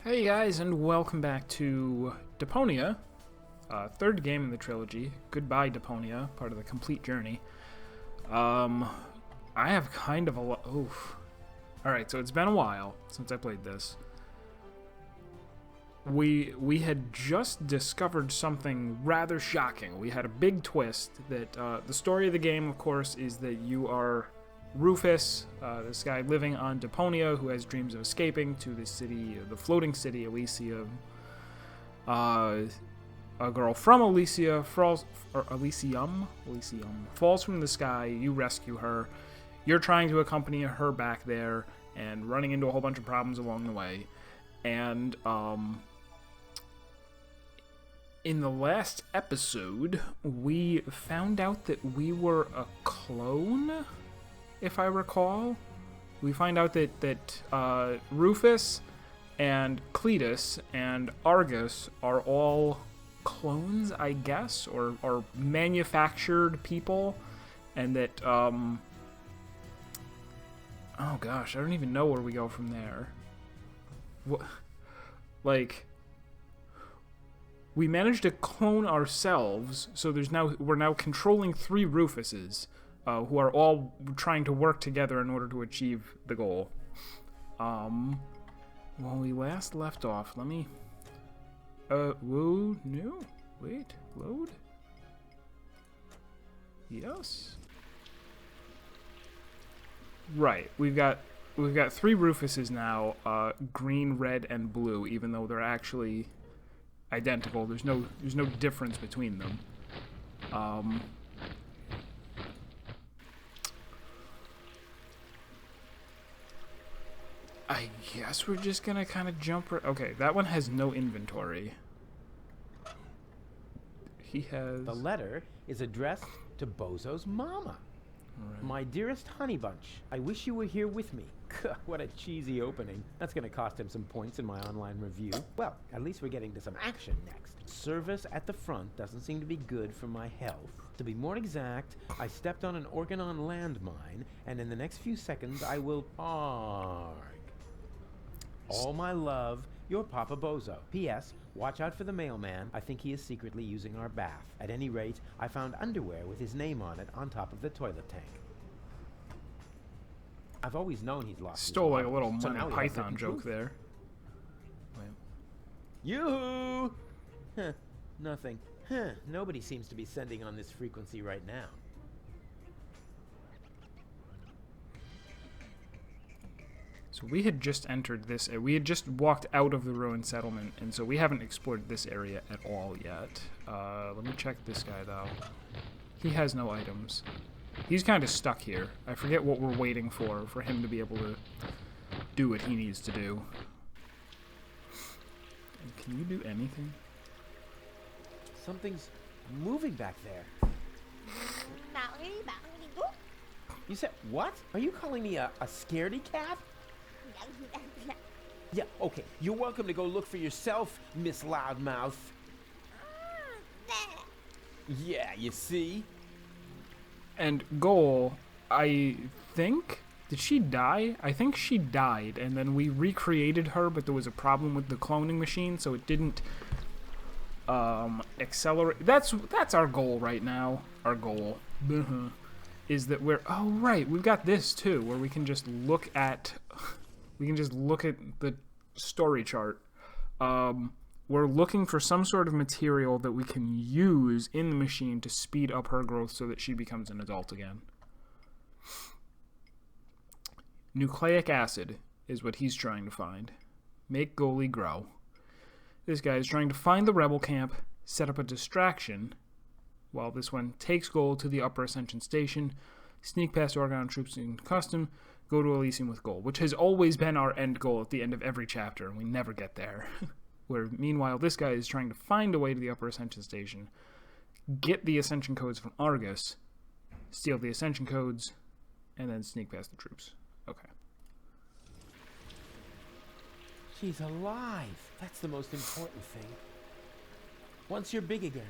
Hey guys, and welcome back to Deponia, third game in the trilogy. Goodbye, Deponia, part of the complete journey. I have kind of a lot. Oof. Alright, so it's been a while since I played this. We had just discovered something rather shocking. We had a big twist that the story of the game, of course, is that you are Rufus, this guy living on Deponia who has dreams of escaping to the city, the floating city, Elysium. A girl from Elysium falls from the sky. You rescue her. You're trying to accompany her back there and running into a whole bunch of problems along the way. And in the last episode, we found out that we were a clone. If I recall, we find out that Rufus and Cletus and Argus are all clones, I guess, or manufactured people, and that, oh gosh, I don't even know where we go from there. What, like, we managed to clone ourselves, so we're now controlling 3 Rufuses. Who are all trying to work together in order to achieve the goal. When we last left off, let me... whoa, no, wait, load? Yes? Right, we've got 3 Rufuses now, green, red, and blue, even though they're actually identical. There's no difference between them. I guess we're just gonna kind of jump... Okay, that one has no inventory. He has... The letter is addressed to Bozo's mama. Right. My dearest honey bunch, I wish you were here with me. What a cheesy opening. That's gonna cost him some points in my online review. Well, at least we're getting to some action next. Service at the front doesn't seem to be good for my health. To be more exact, I stepped on an Organon landmine, and in the next few seconds I will... All my love, your Papa Bozo. P.S. Watch out for the mailman. I think he is secretly using our bath. At any rate, I found underwear with his name on it on top of the toilet tank. I've always known he's lost Stole his like a wallet, little so Monty now we have Python written joke proof. there. Wait. Yoo-hoo! Huh, nothing. Huh, nobody seems to be sending on this frequency right now. So we had just entered this... we had just walked out of the ruined settlement, and so we haven't explored this area at all yet. Let me check this guy, though. He has no items. He's kind of stuck here. I forget what we're waiting for him to be able to do what he needs to do. And can you do anything? Something's moving back there. You said, what? Are you calling me a scaredy cat? Yeah, okay. You're welcome to go look for yourself, Miss Loudmouth. Yeah, you see? And Goal, I think... Did she die? I think she died, and then we recreated her, but there was a problem with the cloning machine, so it didn't accelerate. That's our goal right now. Our goal is that we're... Oh, right. We've got this, too, where we can just look at... We can just look at the story chart. We're looking for some sort of material that we can use in the machine to speed up her growth so that she becomes an adult again. Nucleic acid is what he's trying to find. Make Goalie grow. This guy is trying to find the rebel camp, set up a distraction, while this one takes Goal to the Upper Ascension Station, sneak past Organon troops in custom, go to Elysium with Goal, which has always been our end goal at the end of every chapter, and we never get there. Where, meanwhile, this guy is trying to find a way to the Upper Ascension Station, get the Ascension codes from Argus, steal the Ascension codes, and then sneak past the troops. Okay. She's alive. That's the most important thing. Once you're big again,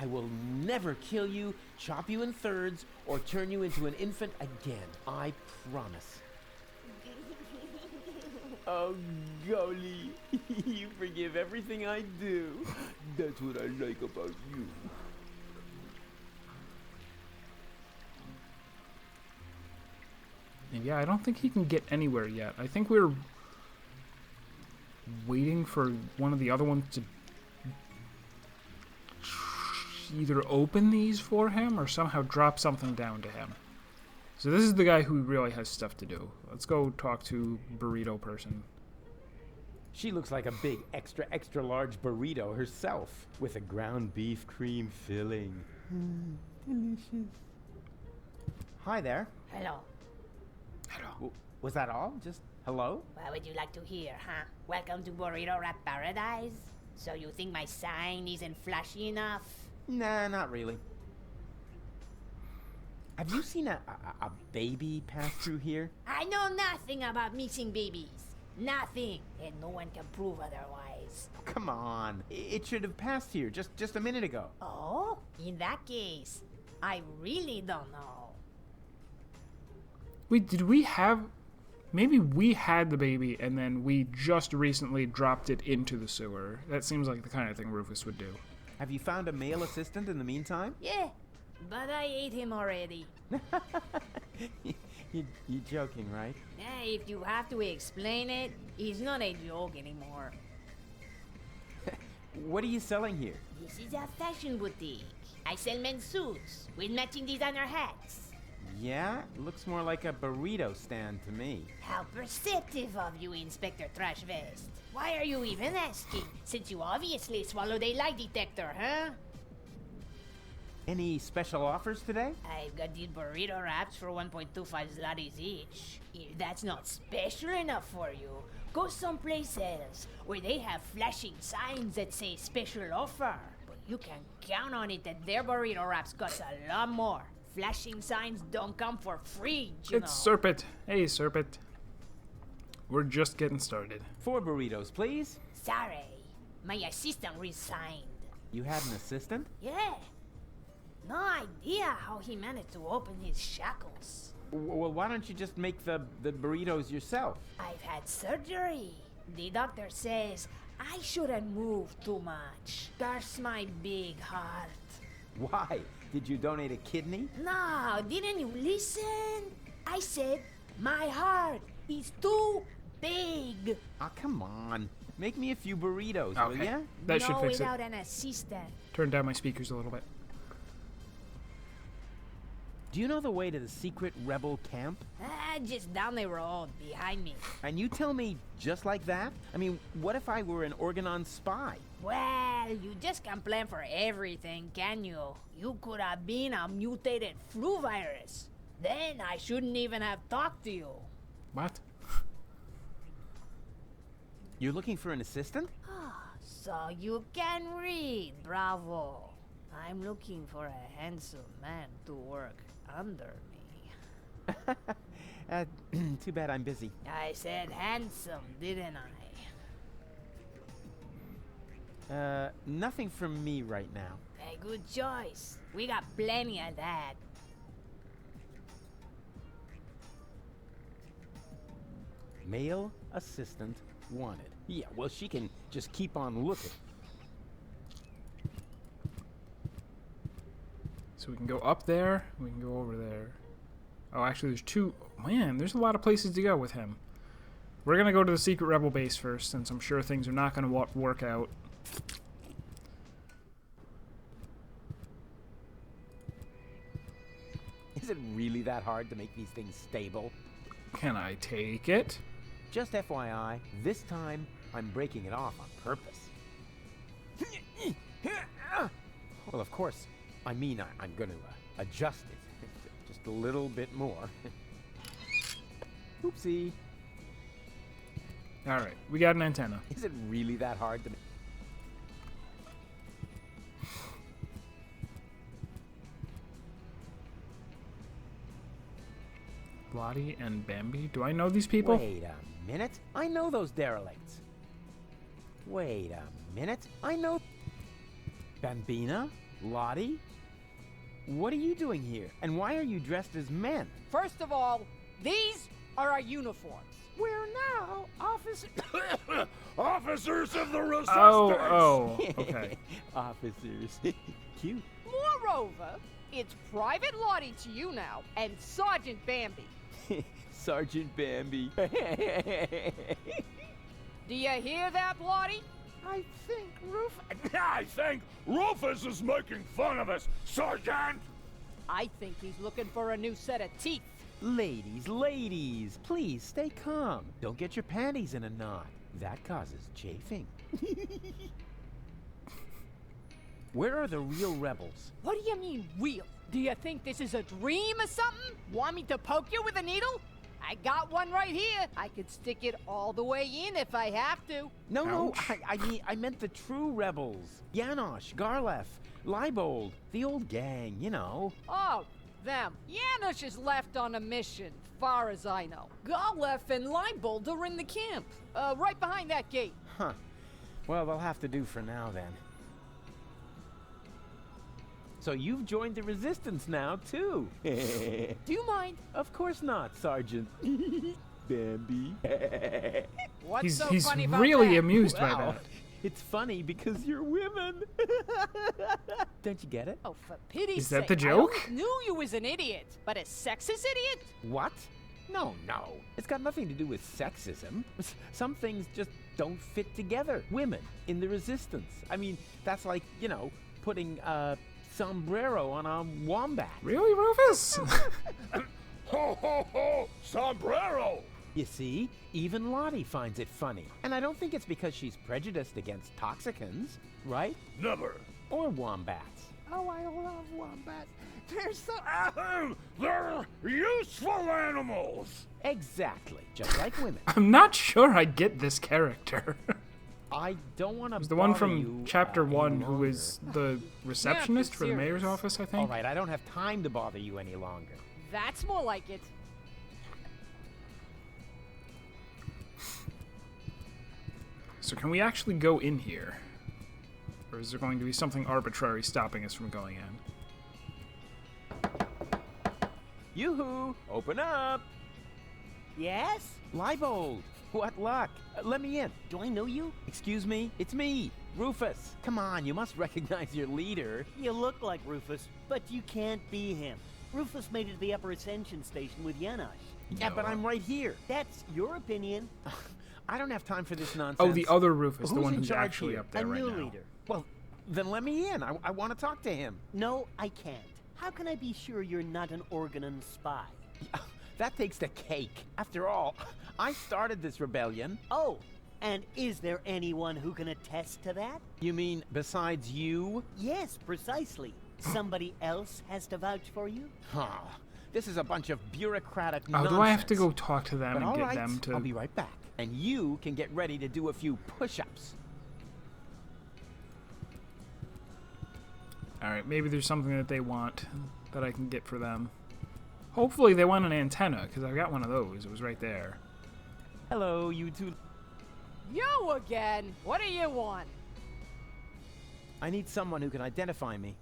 I will never kill you, chop you in thirds, or turn you into an infant again. I promise. Oh, golly. You forgive everything I do. That's what I like about you. And yeah, I don't think he can get anywhere yet. I think we're waiting for one of the other ones to either open these for him or somehow drop something down to him. So this is the guy who really has stuff to do. Let's go talk to burrito person. She looks like a big extra large burrito herself with a ground beef cream filling. Delicious. Hi there. Hello. Hello. Was that all? Just hello? What would you like to hear, huh? Welcome to Burrito Wrap Paradise? So you think my sign isn't flashy enough? Nah, not really. Have you seen a baby pass through here? I know nothing about missing babies. Nothing. And no one can prove otherwise. Come on. It should have passed here just a minute ago. Oh? In that case, I really don't know. Wait, did we have... Maybe we had the baby and then we just recently dropped it into the sewer. That seems like the kind of thing Rufus would do. Have you found a male assistant in the meantime? Yeah, but I ate him already. You're joking, right? Yeah, if you have to explain it, it's not a joke anymore. What are you selling here? This is a fashion boutique. I sell men's suits with matching designer hats. Yeah, looks more like a burrito stand to me. How perceptive of you, Inspector Trash Vest. Why are you even asking? Since you obviously swallowed a lie detector, huh? Any special offers today? I've got these burrito wraps for 1.25 zlotys each. If that's not special enough for you, go someplace else where they have flashing signs that say special offer. But you can count on it that their burrito wraps cost a lot more. Flashing signs don't come for free, you know. It's Serpent. Hey, Serpent. We're just getting started. 4 burritos, please. Sorry, my assistant resigned. You had an assistant? Yeah. No idea how he managed to open his shackles. Well, why don't you just make the burritos yourself? I've had surgery. The doctor says I shouldn't move too much. Curse my big heart. Why? Did you donate a kidney? No, didn't you listen? I said my heart is too big. Oh, come on. Make me a few burritos, will Okay. ya? That should No, fix it. without an assistant. Turn down my speakers a little bit. Do you know the way to the secret rebel camp? Just down the road behind me. And you tell me just like that? I mean, what if I were an Organon spy? Well, you just can't plan for everything, can you? You could have been a mutated flu virus. Then I shouldn't even have talked to you. What? You're looking for an assistant? So you can read, bravo. I'm looking for a handsome man to work under me. Too bad I'm busy. I said handsome, didn't I? Nothing from me right now. A good choice. We got plenty of that. Male assistant wanted. Yeah, well, she can just keep on looking. So we can go up there, we can go over there. Oh, actually there's 2. Man, there's a lot of places to go with him. We're going to go to the secret rebel base first, since I'm sure things are not going to work out. Is it really that hard to make these things stable? Can I take it? Just FYI, this time I'm breaking it off on purpose. Well, of course, I mean I'm going to adjust it just a little bit more. Oopsie. Alright, we got an antenna. Is it really that hard to... Lottie and Bambi? Do I know these people? Wait a minute. I know those derelicts. Wait a minute. I know... Bambina? Lottie? What are you doing here? And why are you dressed as men? First of all, these are our uniforms. We're now officers. Officers of the Resistance! Okay. Officers. Cute. Moreover, it's Private Lottie to you now, and Sergeant Bambi. Sergeant Bambi. Do you hear that, Lottie? I think I think Rufus is making fun of us, Sergeant! I think he's looking for a new set of teeth. Ladies, please stay calm. Don't get your panties in a knot. That causes chafing. Where are the real rebels? What do you mean, real? Do you think this is a dream or something? Want me to poke you with a needle? I got one right here. I could stick it all the way in if I have to. No, I meant the true rebels. Janosch, Garlef, Leibold, the old gang, you know. Oh, them. Janusz is left on a mission, far as I know. Garlef and Leibold are in the camp, right behind that gate. Huh. Well, they'll have to do for now, then. So you've joined the Resistance now, too. Do you mind? Of course not, Sergeant. Bambi. What's He's so funny about really that? amused by Well, that. it's funny because you're women. Don't you get it? Oh, for pity's Is that sake, the joke? I always knew you was an idiot, but a sexist idiot? What? No. It's got nothing to do with sexism. Some things just don't fit together. Women in the Resistance. I mean, that's like, putting sombrero on a wombat. Really, Rufus? Ho, ho, ho! Sombrero! You see, even Lottie finds it funny. And I don't think it's because she's prejudiced against toxicants, right? Never. Or wombats. Oh, I love wombats. They're so... They're useful animals! Exactly, just like women. I'm not sure I get this character. I don't want to. The one from Chapter 1 who is the receptionist for the serious. mayor's office, I think. All right, I don't have time to bother you any longer. That's more like it. So can we actually go in here? Or is there going to be something arbitrary stopping us from going in? Yoo-hoo! Open up! Yes? Leibold! What luck! Let me in. Do I know you? Excuse me? It's me, Rufus. Come on, you must recognize your leader. You look like Rufus, but you can't be him. Rufus made it to the Upper Ascension Station with Janosch. Yeah, but I'm right here. That's your opinion. I don't have time for this nonsense. Oh, the other Rufus, the Who's one in who's charge actually here? up there A right new now. leader. Well, then let me in. I want to talk to him. No, I can't. How can I be sure you're not an Organon spy? That takes the cake. After all, I started this rebellion. Oh, and is there anyone who can attest to that? You mean besides you? Yes, precisely. Somebody else has to vouch for you? Huh. This is a bunch of bureaucratic Oh, nonsense. do I have to go talk to them But and all get right, them to... I'll be right back. And you can get ready to do a few push-ups. Alright, maybe there's something that they want that I can get for them. Hopefully they want an antenna, because I've got one of those. It was right there. Hello, you two. You again? What do you want? I need someone who can identify me.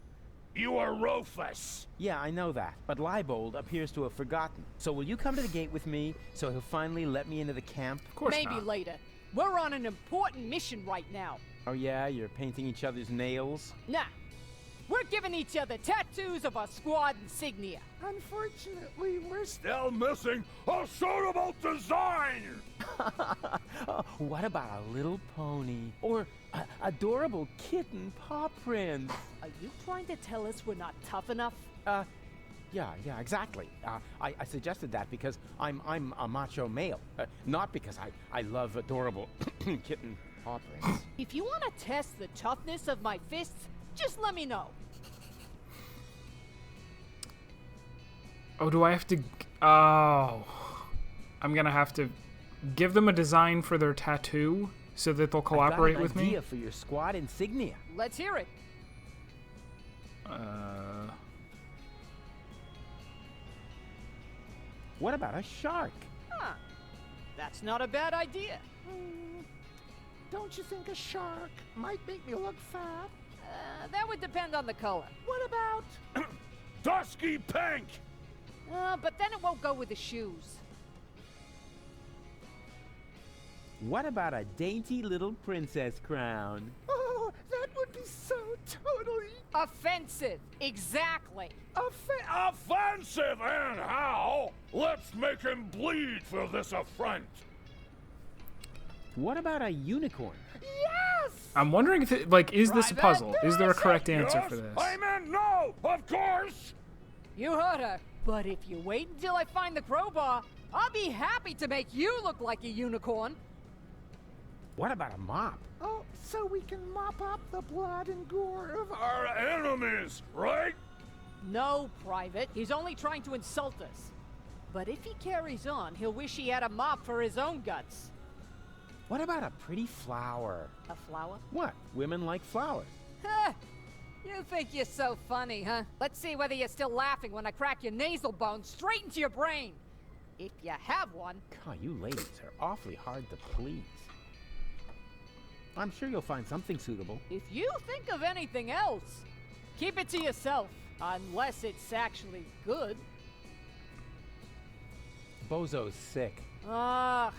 You are Rufus! Yeah, I know that. But Leibold appears to have forgotten. So will you come to the gate with me so he'll finally let me into the camp? Of course Maybe not. later. We're on an important mission right now. Oh yeah, you're painting each other's nails? Nah. We're giving each other tattoos of our squad insignia. Unfortunately, we're Still missing a suitable design! What about a little pony? Or adorable kitten paw prints? Are you trying to tell us we're not tough enough? Yeah, exactly. I suggested that because I'm a macho male, not because I love adorable kitten paw prints. If you want to test the toughness of my fists, just let me know. Oh, do I have to... Oh. I'm going to have to give them a design for their tattoo so that they'll cooperate with I've got an me? idea for your squad insignia. Let's hear it. What about a shark? Huh. That's not a bad idea. Don't you think a shark might make me look fat? That would depend on the color. What about... Dusky pink! But then it won't go with the shoes. What about a dainty little princess crown? Oh, that would be so totally Offensive. Exactly. Offensive and how? Let's make him bleed for this affront. What about a unicorn? yes. I'm wondering if it, like, is this a Private? puzzle? Is there a correct answer Yes, for this? I meant no, of course. You heard her. But if you wait until I find the crowbar, I'll be happy to make you look like a unicorn. What about a mop? Oh, so we can mop up the blood and gore of Our enemies, right? No, Private. He's only trying to insult us. But if he carries on, he'll wish he had a mop for his own guts. What about a pretty flower? A flower? What? Women like flowers. Huh. You think you're so funny, huh? Let's see whether you're still laughing when I crack your nasal bone straight into your brain. If you have one. God, you ladies are awfully hard to please. I'm sure you'll find something suitable. If you think of anything else, keep it to yourself. Unless it's actually good. Bozo's sick. Ugh.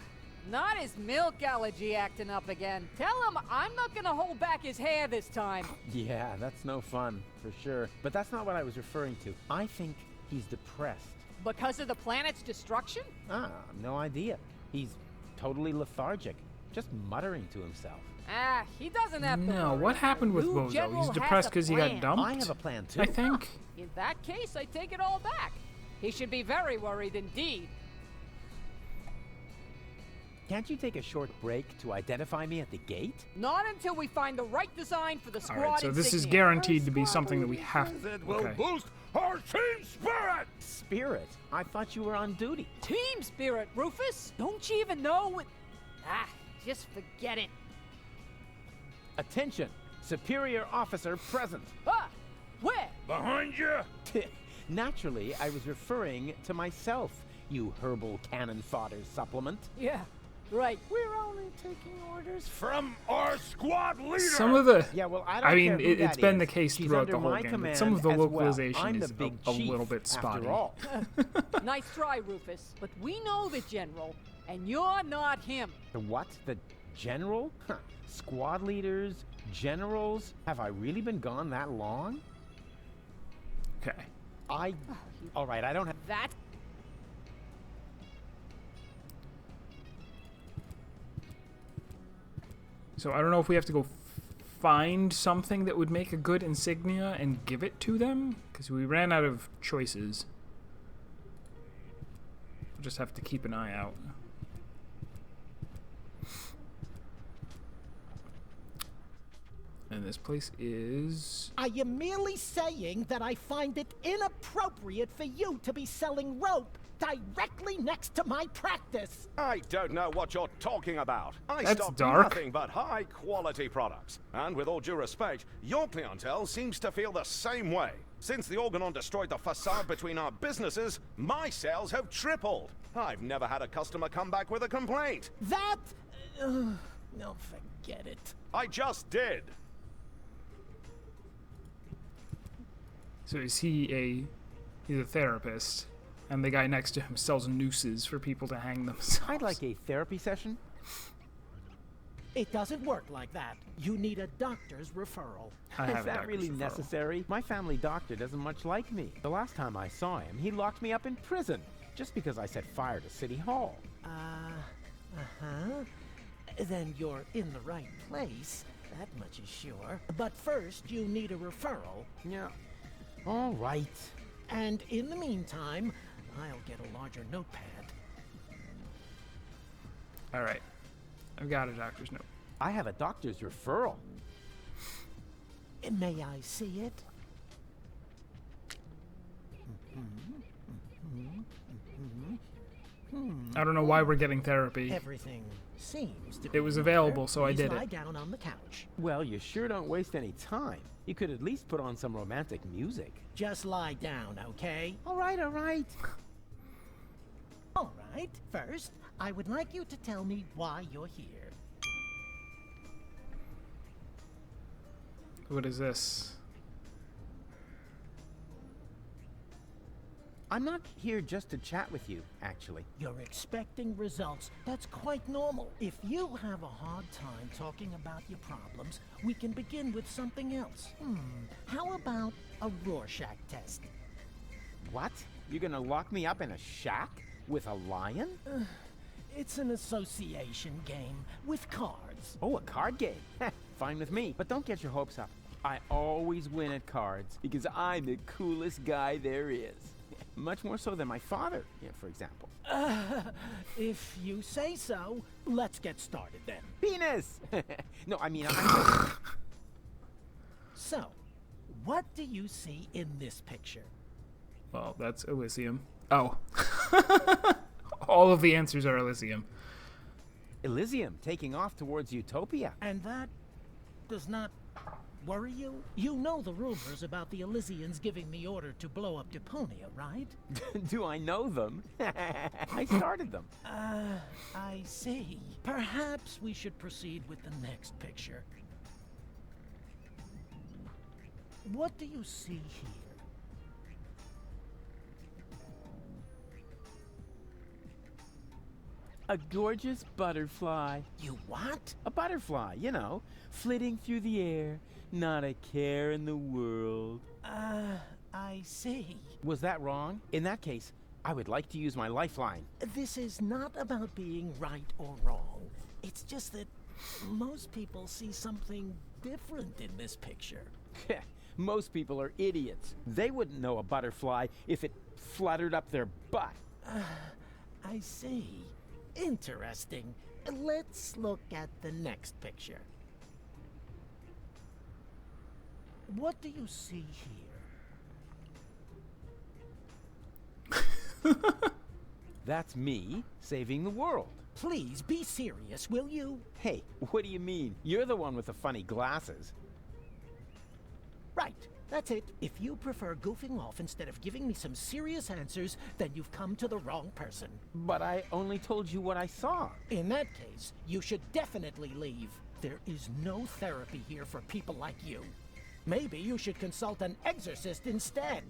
Not his milk allergy acting up again. Tell him I'm not gonna hold back his hair this time. Yeah, that's no fun, for sure. But that's not what I was referring to. I think he's depressed. Because of the planet's destruction? No idea. He's totally lethargic, just muttering to himself. Ah, he doesn't have to No, worry. what happened with New Bozo? general He's has depressed a because he got plan. dumped? I have a plan too. I think. In that case, I take it all back. He should be very worried indeed. Can't you take a short break to identify me at the gate? Not until we find the right design for the squad Alright, so this is insignia. guaranteed to be something that we have It will okay. boost our team spirit. Spirit? I thought you were on duty. Team spirit, Rufus! Don't you even know what... Ah, just forget it. Attention! Superior officer present. Ah! Where? Behind you. Naturally, I was referring to myself, you herbal cannon fodder supplement. Yeah, right. We're only taking orders From our squad leader. Some of the Yeah, well, I don't I mean, care who it's that been is. the case She's throughout under the whole my game, but command some of the as well. localization I'm is the big a chief, little bit spotty. after all. Nice try, Rufus. But we know the General, and you're not him. The what? The general? Huh. Squad leaders? Generals? Have I really been gone that long? Okay. Alright, I don't have... That... So I don't know if we have to go find something that would make a good insignia and give it to them, because we ran out of choices. We'll just have to keep an eye out. And this place is... I am merely saying that I find it inappropriate for you to be selling rope directly next to my practice. I don't know what you're talking about. I That's stock dark. nothing but high-quality products. And with all due respect, your clientele seems to feel the same way. Since the Organon destroyed the facade between our businesses, my sales have tripled. I've never had a customer come back with a complaint. That... no, forget it. I just did. So is he's a therapist, and the guy next to him sells nooses for people to hang themselves. I'd like a therapy session. It doesn't work like that. You need a doctor's referral. I have Is a that doctor's really referral. necessary? My family doctor doesn't much like me. The last time I saw him, he locked me up in prison just because I set fire to City Hall. Uh-huh. Then you're in the right place. That much is sure. But first, you need a referral. Yeah. All right. And in the meantime, I'll get a larger notepad. All right. I've got a doctor's note. I have a doctor's referral. May I see it? I don't know why we're getting therapy. Everything seems to It be was in order. available, so I Please did lie it. down on the couch. Well, you sure don't waste any time. You could at least put on some romantic music. Just lie down, okay? All right, all right. All right. First, I would like you to tell me why you're here. What is this? I'm not here just to chat with you, actually. You're expecting results. That's quite normal. If you have a hard time talking about your problems, we can begin with something else. How about a Rorschach test? What? You're gonna lock me up in a shack? With a lion? It's an association game with cards. Oh, a card game. Fine with me. But don't get your hopes up. I always win at cards because I'm the coolest guy there is. Much more so than my father, for example. If you say so, let's get started then. Penis! No, I mean, So, what do you see in this picture? Well, that's Elysium. Oh. All of the answers are Elysium. Elysium taking off towards Utopia. And that does not worry you? You know the rumors about the Elysians giving the order to blow up Deponia, right? Do I know them? I started them. I see. Perhaps we should proceed with the next picture. What do you see here? A gorgeous butterfly. You what? A butterfly, you know, flitting through the air, not a care in the world. I see. Was that wrong? In that case, I would like to use my lifeline. This is not about being right or wrong. It's just that most people see something different in this picture. Most people are idiots. They wouldn't know a butterfly if it fluttered up their butt. I see. Interesting. Let's look at the next picture. What do you see here? That's me saving the world. Please be serious, will you? Hey, what do you mean? You're the one with the funny glasses. Right, that's it. If you prefer goofing off instead of giving me some serious answers, then you've come to the wrong person. But I only told you what I saw. In that case, you should definitely leave. There is no therapy here for people like you. Maybe you should consult an exorcist instead.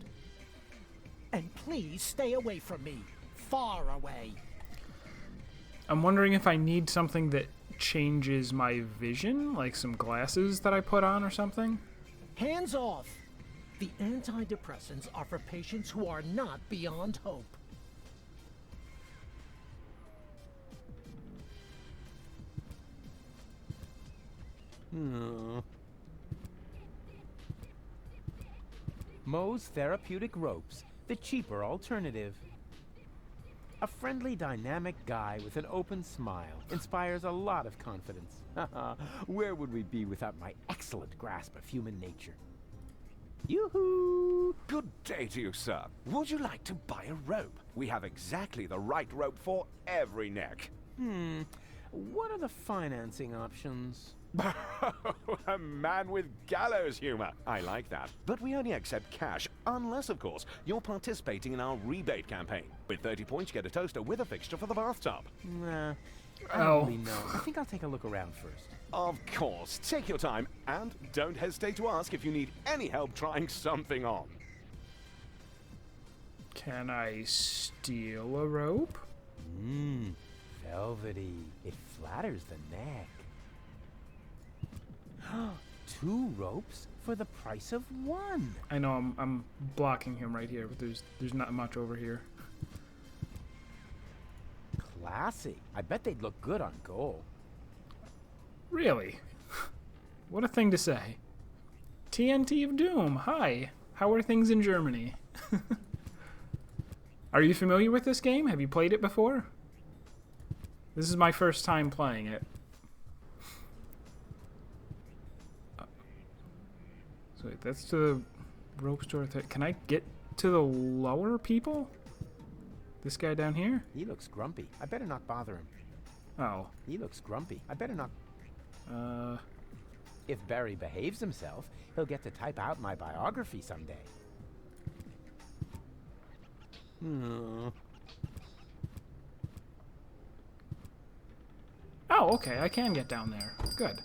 And please stay away from me. Far away. I'm wondering if I need something that changes my vision, like some glasses that I put on or something. Hands off! The antidepressants are for patients who are not beyond hope. Moe's Therapeutic Ropes, the cheaper alternative. A friendly, dynamic guy with an open smile inspires a lot of confidence. Where would we be without my excellent grasp of human nature? Yoo-hoo! Good day to you, sir. Would you like to buy a rope? We have exactly the right rope for every neck. What are the financing options? A man with gallows humor. I like that. But we only accept cash, unless, of course, you're participating in our rebate campaign. With 30 points, you get a toaster with a fixture for the bathtub. Nah, I don't really know. I think I'll take a look around first. Of course. Take your time, and don't hesitate to ask if you need any help trying something on. Can I steal a rope? Velvety. It flatters the neck. 2 ropes for the price of 1. I know I'm blocking him right here, but there's not much over here. Classy. I bet they'd look good on gold. Really? What a thing to say. TNT of Doom, hi. How are things in Germany? Are you familiar with this game? Have you played it before? This is my first time playing it. So wait, that's to the rope store. Can I get to the lower people? This guy down here? He looks grumpy. I better not bother him. Oh. He looks grumpy. I better not... If Barry behaves himself, he'll get to type out my biography someday. Oh, okay, I can get down there. Good.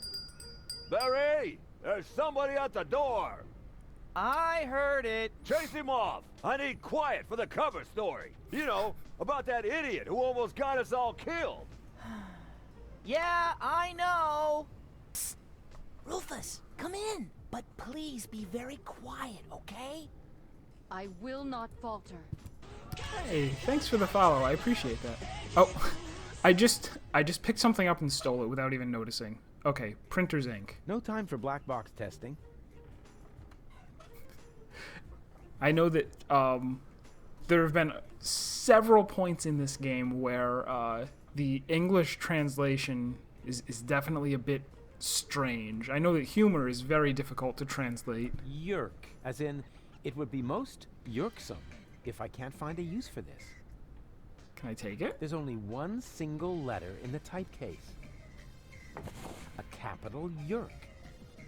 Barry! There's somebody at the door! I heard it. Chase him off. I need quiet for the cover story. You know, about that idiot who almost got us all killed. Yeah, I know. Rufus, come in. But please be very quiet, okay? I will not falter. Hey, thanks for the follow. I appreciate that. Oh, I just picked something up and stole it without even noticing. Okay, printer's ink. No time for black box testing. I know that there have been several points in this game where the English translation is definitely a bit strange. I know that humor is very difficult to translate. Yerk, as in, it would be most yerksome if I can't find a use for this. Can I take it? There's only one single letter in the typecase. A capital yerk.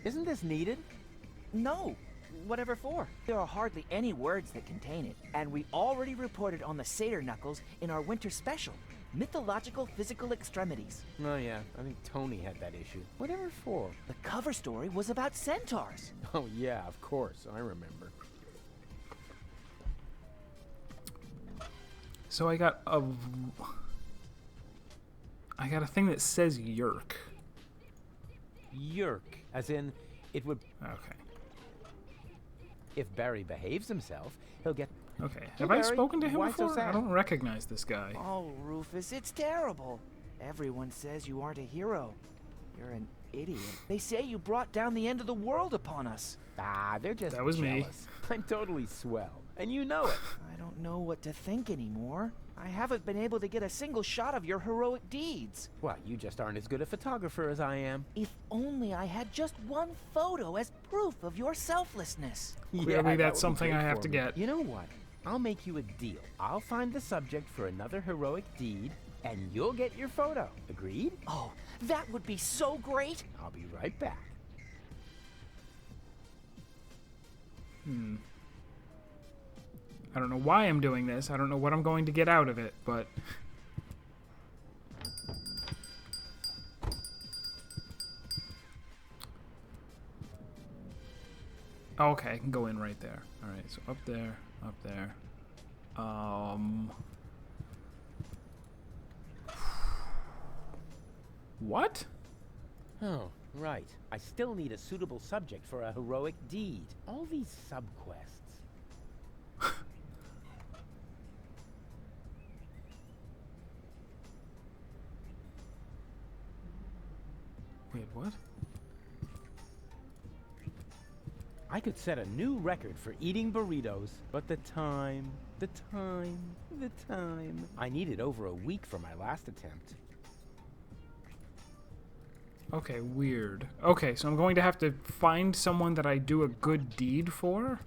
Isn't this needed? No. Whatever for? There are hardly any words that contain it, and we already reported on the satyr knuckles in our winter special, Mythological Physical Extremities. Oh yeah, I think Tony had that issue. Whatever for? The cover story was about centaurs. Oh yeah, of course, I remember. So I got a thing that says yerk. Yerk, as in, it would... Okay. If Barry behaves himself, he'll get... Okay. Hey, Have I Barry, spoken to him why so before? I sad? don't recognize this guy. Oh, Rufus, it's terrible. Everyone says you aren't a hero. You're an idiot. They say you brought down the end of the world upon us. Ah, they're just That was me. jealous. I'm totally swell, and you know it. I don't know what to think anymore. I haven't been able to get a single shot of your heroic deeds. Well, you just aren't as good a photographer as I am. If only I had just one photo as proof of your selflessness. Clearly that that's would be something great I have for to me. get. You know what? I'll make you a deal. I'll find the subject for another heroic deed, and you'll get your photo. Agreed? Oh, that would be so great. I'll be right back. I don't know why I'm doing this. I don't know what I'm going to get out of it, but... Okay, I can go in right there. Alright, so up there, up there. What? Oh, right. I still need a suitable subject for a heroic deed. All these subquests. Wait, what? I could set a new record for eating burritos, but the time... I needed over a week for my last attempt. Okay, weird. Okay, so I'm going to have to find someone that I do a good deed for?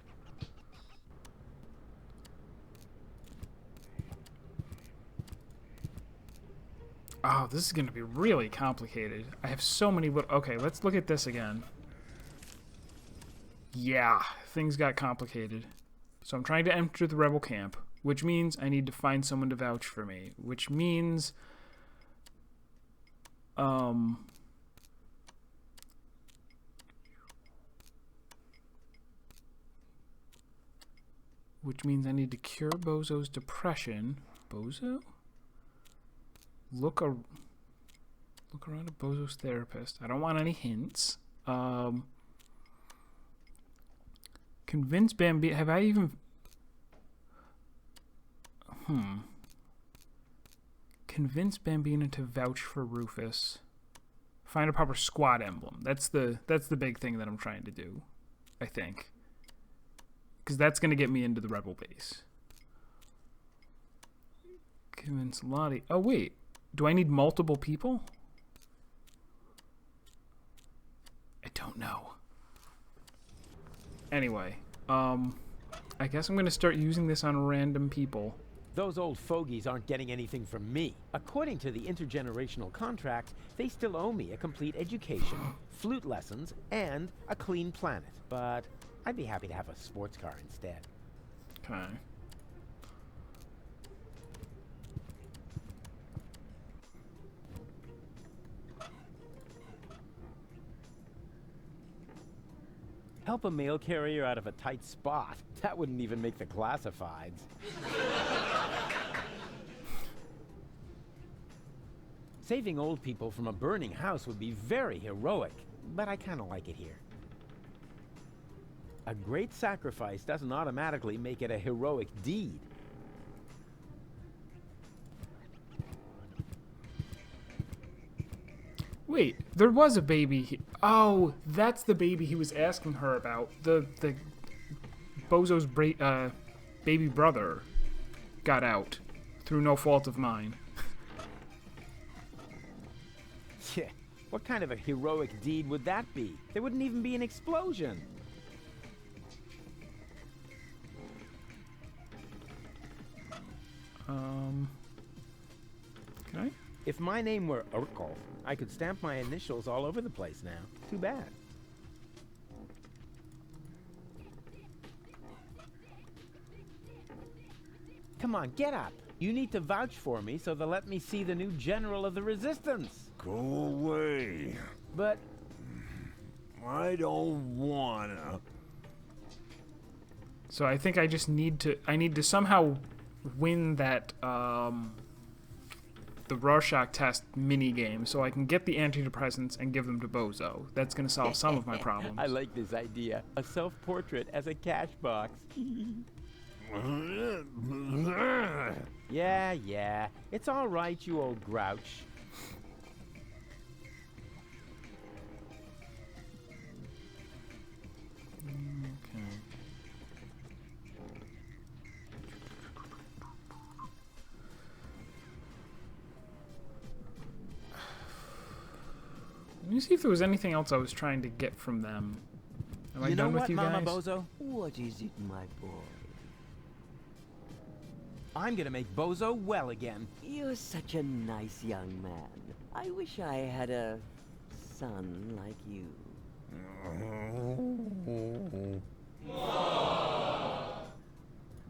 Oh, this is going to be really complicated. I have so many little... Okay, let's look at this again. Yeah, things got complicated. So I'm trying to enter the rebel camp, which means I need to find someone to vouch for me, which means... Which means I need to cure Bozo's depression. Bozo? Look around at Bozo's therapist. I don't want any hints. Convince Bambi. Have I even... Convince Bambina to vouch for Rufus. Find a proper squad emblem. That's the big thing that I'm trying to do, I think. Because that's going to get me into the rebel base. Convince Lottie. Oh, wait. Do I need multiple people? I don't know. Anyway, I guess I'm going to start using this on random people. Those old fogies aren't getting anything from me. According to the intergenerational contract, they still owe me a complete education, flute lessons, and a clean planet. But I'd be happy to have a sports car instead. Okay. Help a mail carrier out of a tight spot. That wouldn't even make the classifieds. Saving old people from a burning house would be very heroic, but I kind of like it here. A great sacrifice doesn't automatically make it a heroic deed. Wait, there was a baby. Oh, that's the baby he was asking her about. The Bozo's baby brother got out through no fault of mine. Yeah, what kind of a heroic deed would that be? There wouldn't even be an explosion. Can I? If my name were Urkel, I could stamp my initials all over the place now. Too bad. Come on, get up. You need to vouch for me so they'll let me see the new general of the resistance. Go away. But I don't wanna. So I think I just need to somehow win that the Rorschach test mini game so I can get the antidepressants and give them to Bozo. That's going to solve some of my problems. I like this idea. A self-portrait as a cash box. Yeah. It's all right, you old grouch. Okay. Let me see if there was anything else I was trying to get from them. Am I done with you Mama guys? Bozo? What is it, my boy? I'm gonna make Bozo well again. You're such a nice young man. I wish I had a son like you.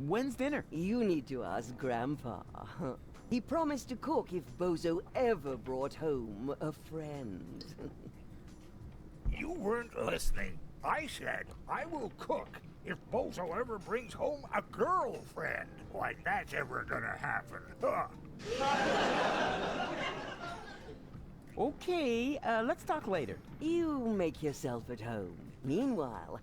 When's dinner? You need to ask Grandpa. He promised to cook if Bozo ever brought home a friend. You weren't listening. I said I will cook if Bozo ever brings home a girlfriend. Like that's ever gonna happen. Huh. Okay, let's talk later. You make yourself at home. Meanwhile,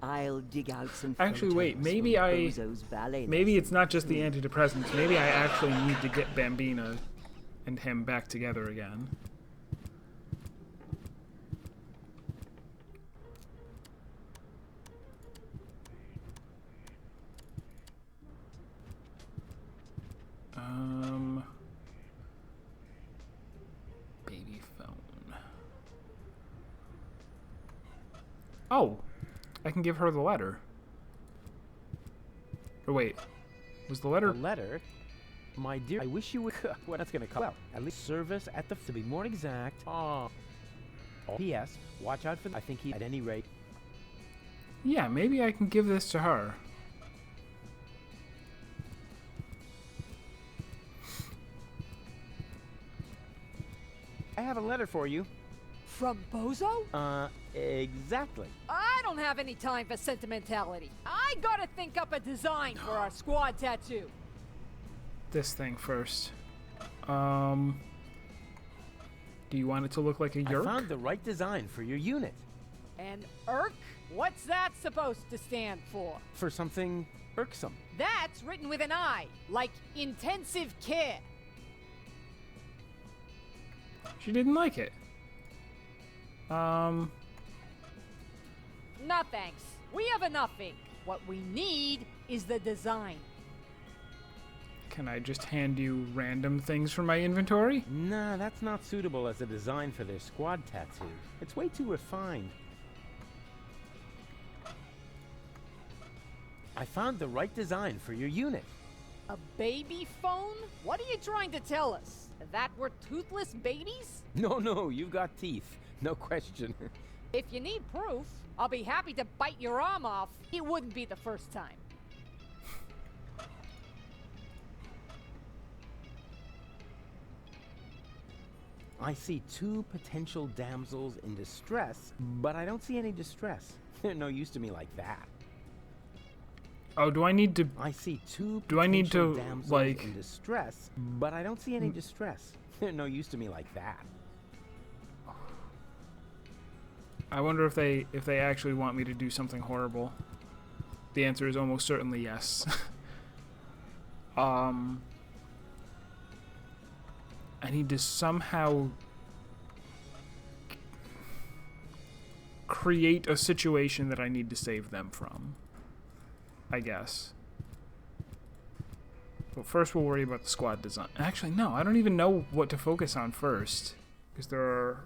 I'll dig out some Actually, wait, photos maybe from I... Bozo's ballet Maybe it's lessons. not just the antidepressants. Maybe I actually need to get Bambina and him back together again. Baby phone. Oh, I can give her the letter. Or wait, was the letter? A letter? My dear, I wish you would... What that's gonna cost? Well, at least service at the... To be more exact... Oh. P.S. Watch out for... I think he... At any rate... Yeah, maybe I can give this to her. I have a letter for you. From Bozo? Exactly. I don't have any time for sentimentality. I gotta think up a design for our squad tattoo. This thing first. Do you want it to look like a I yerk? found the right design for your unit. And IRK? What's that supposed to stand for? For something irksome. That's written with an I, like intensive care. She didn't like it. No thanks. We have enough ink. What we need is the design. Can I just hand you random things from my inventory? Nah, that's not suitable as a design for their squad tattoo. It's way too refined. I found the right design for your unit. A baby phone? What are you trying to tell us? That we're toothless babies? No, you've got teeth. No question. If you need proof, I'll be happy to bite your arm off. It wouldn't be the first time. I see two potential damsels in distress, but I don't see any distress. They're no use to me like that. Oh, do I need to... I see two Do I need to, potential damsels like... in distress, but I don't see any distress. They're no use to me like that. I wonder if they actually want me to do something horrible. The answer is almost certainly yes. I need to somehow create a situation that I need to save them from, I guess. But first we'll worry about the squad design. Actually, no, I don't even know what to focus on first, because there are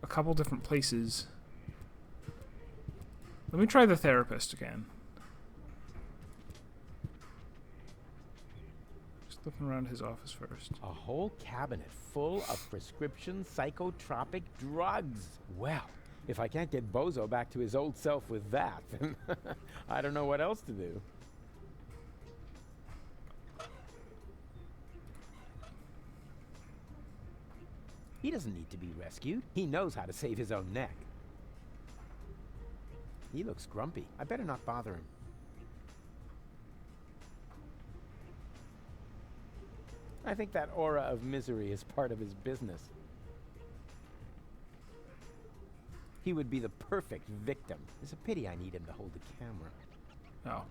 a couple different places. Let me try the therapist again. Just looking around his office first. A whole cabinet full of prescription psychotropic drugs. Well, if I can't get Bozo back to his old self with that, then I don't know what else to do. He doesn't need to be rescued. He knows how to save his own neck. He looks grumpy. I better not bother him. I think that aura of misery is part of his business. He would be the perfect victim. It's a pity I need him to hold the camera. Oh.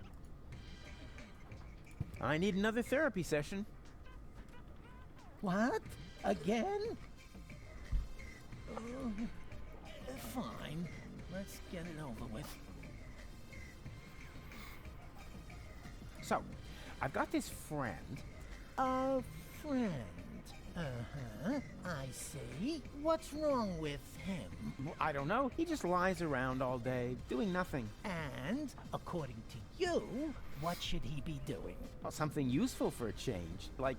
I need another therapy session. What? Again? Fine. Let's get it over with. So, I've got this friend. A friend. Uh-huh. I see. What's wrong with him? Well, I don't know. He just lies around all day, doing nothing. And, according to you, what should he be doing? Well, something useful for a change, like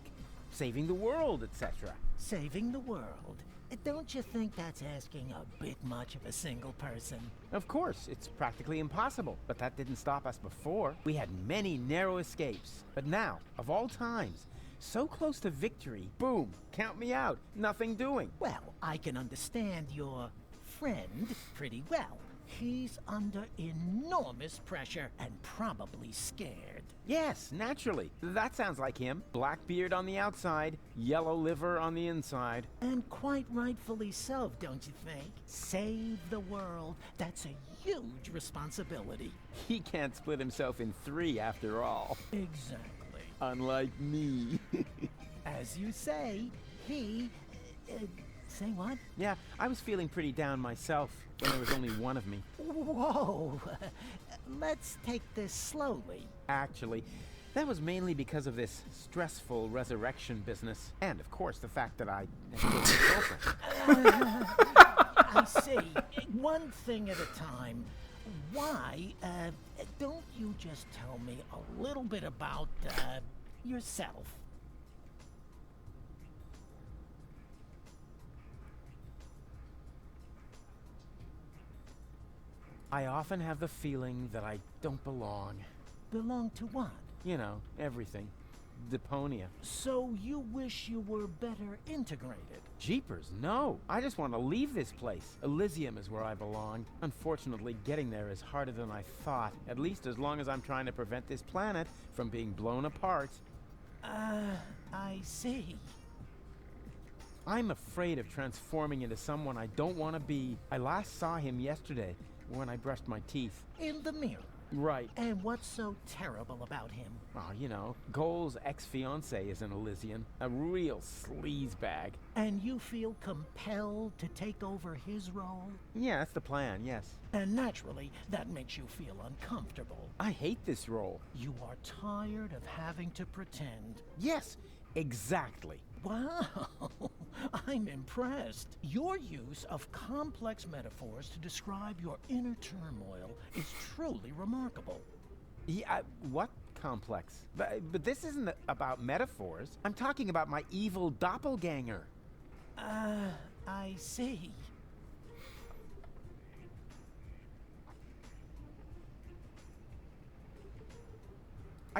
saving the world, etc. Saving the world. Don't you think that's asking a bit much of a single person? Of course, it's practically impossible, but that didn't stop us before. We had many narrow escapes, but now, of all times, so close to victory, boom, count me out, nothing doing. Well, I can understand your friend pretty well. He's under enormous pressure and probably scared. Yes, naturally. That sounds like him. Black beard on the outside, yellow liver on the inside. And quite rightfully so, don't you think? Save the world. That's a huge responsibility. He can't split himself in three after all. Exactly. Unlike me. As you say, he... say what? Yeah, I was feeling pretty down myself when there was only one of me. Whoa! Let's take this slowly. Actually, that was mainly because of this stressful resurrection business. And, of course, the fact that I killed my girlfriend. I see. One thing at a time. Why, don't you just tell me a little bit about, yourself? I often have the feeling that I don't belong. Belong to what? You know, everything. Deponia. So you wish you were better integrated? Jeepers, no. I just want to leave this place. Elysium is where I belong. Unfortunately, getting there is harder than I thought. At least as long as I'm trying to prevent this planet from being blown apart. I see. I'm afraid of transforming into someone I don't want to be. I last saw him yesterday when I brushed my teeth. In the mirror? Right. And what's so terrible about him? Oh, you know, Goal's ex-fiancée is an Elysian. A real sleazebag. And you feel compelled to take over his role? Yeah, that's the plan, yes. And naturally, that makes you feel uncomfortable. I hate this role. You are tired of having to pretend. Yes, exactly. Wow, I'm impressed. Your use of complex metaphors to describe your inner turmoil is truly remarkable. Yeah, what complex? But this isn't about metaphors. I'm talking about my evil doppelganger. I see.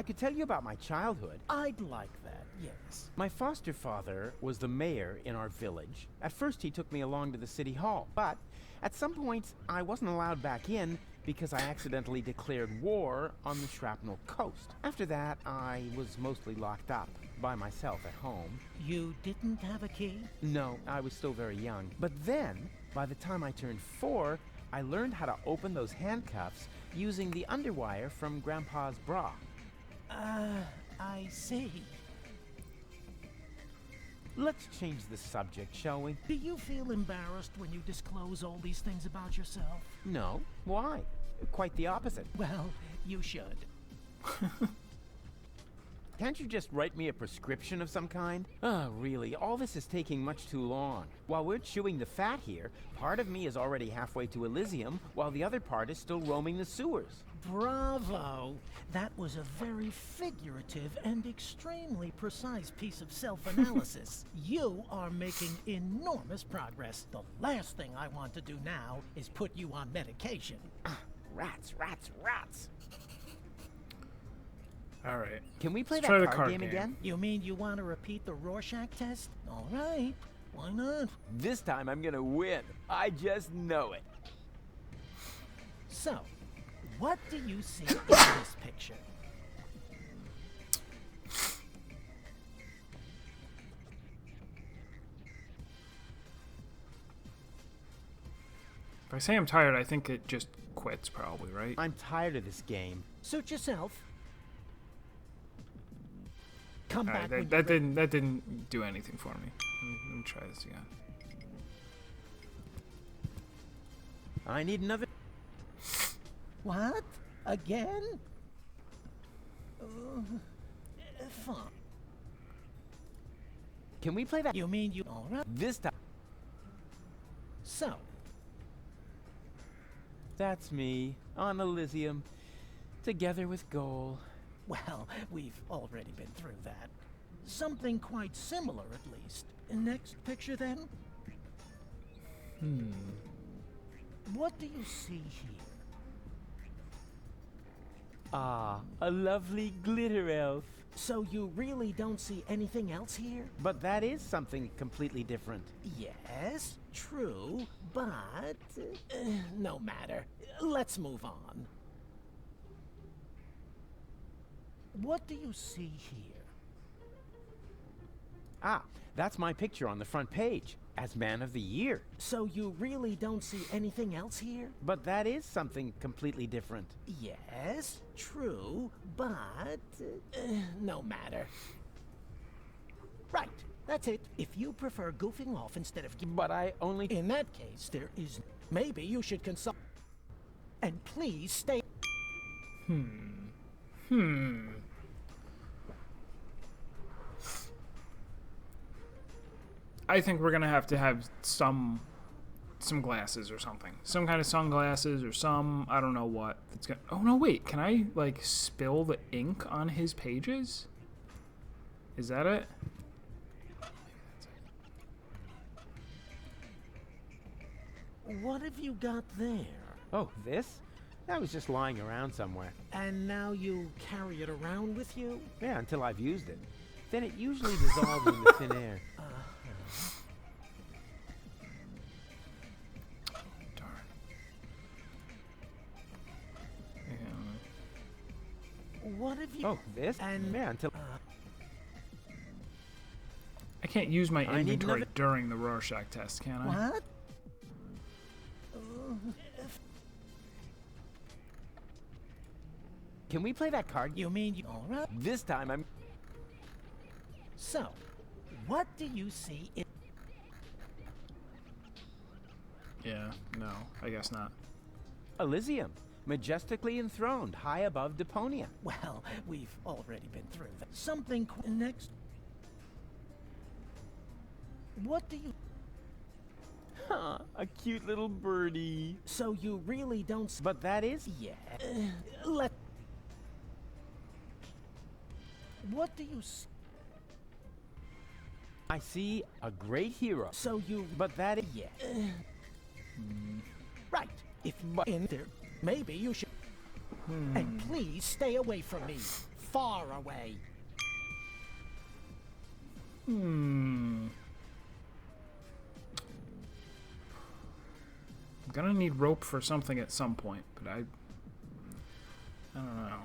I could tell you about my childhood. I'd like that, yes. My foster father was the mayor in our village. At first, he took me along to the city hall, but at some point, I wasn't allowed back in because I accidentally declared war on the Shrapnel Coast. After that, I was mostly locked up by myself at home. You didn't have a key? No, I was still very young. But then, by the time I turned 4, I learned how to open those handcuffs using the underwire from Grandpa's bra. I see. Let's change the subject, shall we? Do you feel embarrassed when you disclose all these things about yourself? No. Why? Quite the opposite. Well, you should. Can't you just write me a prescription of some kind? Oh, really, all this is taking much too long. While we're chewing the fat here, part of me is already halfway to Elysium, while the other part is still roaming the sewers. Bravo! That was a very figurative and extremely precise piece of self-analysis. You are making enormous progress. The last thing I want to do now is put you on medication. Rats, rats, rats! All right. Can we play Let's that try the card game again? You mean you want to repeat the Rorschach test? All right. Why not? This time I'm gonna win. I just know it. So, what do you see in this picture? If I say I'm tired, I think it just quits, probably, right? I'm tired of this game. Suit yourself. Come All back right, when that didn't do anything for me. Let me try this again. I need another. What? Again? Fine. Can we play that? You mean you... All right. This time. So, That's me, on Elysium, together with Goal. well, we've already been through that. Something quite similar, at least. Next picture, then? What do you see here? Ah, a lovely glitter elf. So you really don't see anything else here? But that is something completely different. Yes, true, but... no matter. Let's move on. What do you see here? Ah, that's my picture on the front page, as Man of the Year. So you really don't see anything else here? But that is something completely different. Yes, true, but... no matter. Right, that's it. If you prefer goofing off instead of... But I only... In that case, there is... Maybe you should consult... And please stay... I think we're gonna have to have some glasses or something, some kind of sunglasses or some, I don't know what. It's gonna. Oh no, wait! Can I like spill the ink on his pages? Is that it? What have you got there? Oh, this? That was just lying around somewhere. And now you carry it around with you? Yeah, until I've used it. Then it usually dissolves in the thin air. Darn. What have you... Oh, this? And... Yeah, until... I can't use my I need inventory another- during the Rorschach test, can I? What? Can we play that card? You mean you... All right. This time I'm... So, what do you see in... Yeah. No, I guess not. Elysium, majestically enthroned, high above Deponia. Well, we've already been through that. Something... Next... What do you... Huh, a cute little birdie. So you really don't... But that is... Yeah. Let... What do you see? I see a great hero. So you... But that is... Yeah. Right. If in there, maybe you should... And please stay away from me. far away. I'm gonna need rope for something at some point, but I don't know.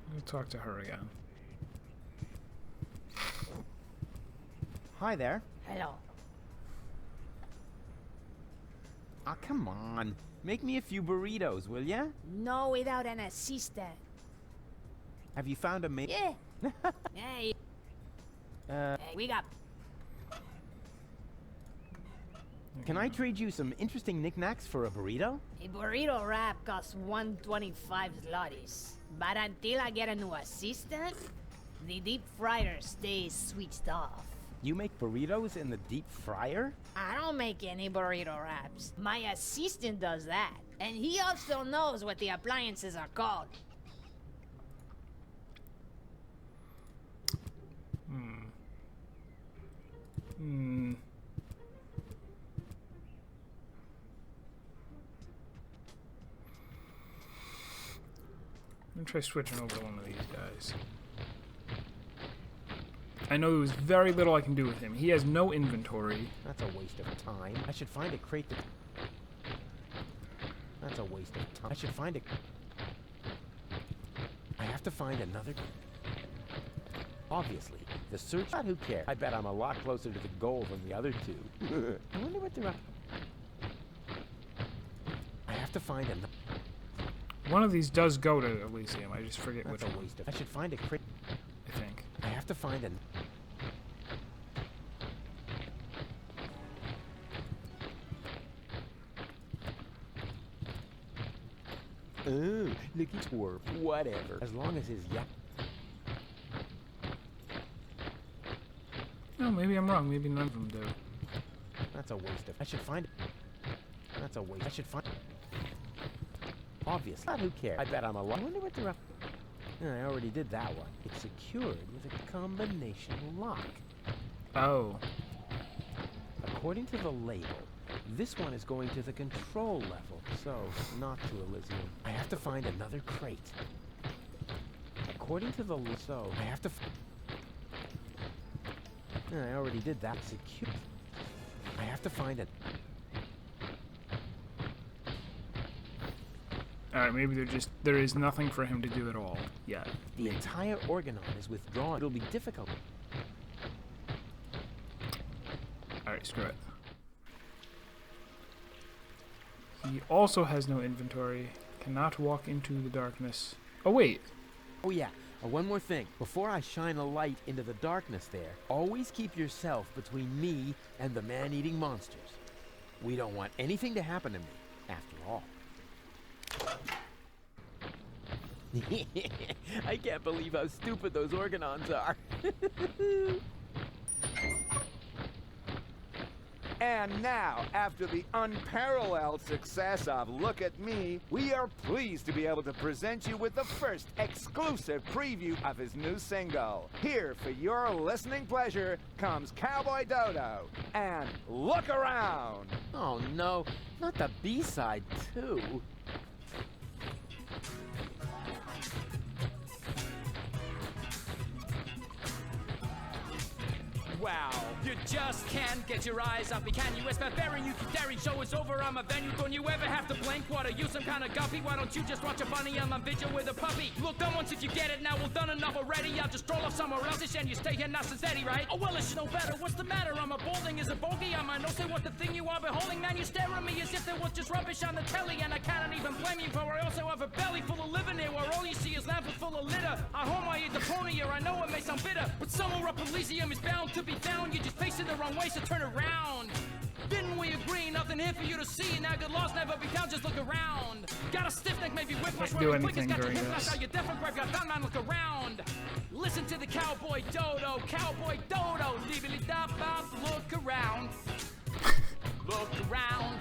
Let me talk to her again. Hi there. Hello. Ah, come on. Make me a few burritos, will ya? No, without an assistant. Have you found a mate? Yeah. Hey. Hey, we got. Can I trade you some interesting knickknacks for a burrito? A burrito wrap costs 125 zlotys. But until I get a new assistant, the deep fryer stays switched off. You make burritos in the deep fryer? I don't make any burrito wraps. My assistant does that. And he also knows what the appliances are called. I'm gonna try switching over to one of these guys. I know there was very little I can do with him. He has no inventory. That's a waste of time. I should find a crate that... That's a waste of time. I should find a... I have to find another... Obviously, the search... But who cares? I bet I'm a lot closer to the goal than the other two. I wonder what they're up... I have to find another... One of these does go to Elysium. I just forget which That's a one. waste of... I should find a crate... I think. I have to find an... Oh, look at twerp. Whatever. As long as his No, maybe I'm wrong. Maybe none of them do. That's a waste of... I should find... That's a waste. I should find... Obviously. Who cares? I bet I'm a lot... I wonder what they're up... I already did that one. It's secured with a combination lock. Oh. According to the label, this one is going to the control level, so not to Elysium. I have to find another crate. According to the... So, I have to... I already did that. Secure. I have to find it. Alright, maybe there is nothing for him to do at all yet. The entire organon is withdrawn. It'll be difficult. Alright, screw it. He also has no inventory. Cannot walk into the darkness. Oh, wait. Oh yeah, one more thing. Before I shine a light into the darkness there, always keep yourself between me and the man-eating monsters. We don't want anything to happen to me, after all. I can't believe how stupid those organons are. And now, after the unparalleled success of Look at Me, we are pleased to be able to present you with the first exclusive preview of his new single. Here, for your listening pleasure, comes Cowboy Dodo and Look Around. Oh no, not the B-side too. Wow, you just can't get your eyes off me, can you? It's barbarian, you keep daring, show is over, I'm a venue. Don't you ever have to blink? What, are you some kind of guppy? Why don't you just watch a bunny on my vigil with a puppy? Look, done once if you get it, now we've done enough already. I'll just stroll off somewhere else and you stay here nice and steady, right? Oh well, I should know better, what's the matter? I'm a balding, is a bogey on my nose, say what the thing you are beholding. Man, you stare at me as if there was just rubbish on the telly. And I cannot even blame you, for I also have a belly full of living here, where all you see is lamps full of litter. I home I eat Deponia, I know it may sound bitter, but somewhere up Elysium is bound to be found. You just facing the wrong way, so turn around. Didn't we agree? Nothing here for you to see. Now good loss never be found, just look around. Got a stiff neck, maybe whiplash. Do anything during this. Your different grave, got man, look around. Listen to the Cowboy Dodo, Cowboy Dodo. Leebily dop bop, look around. Look around.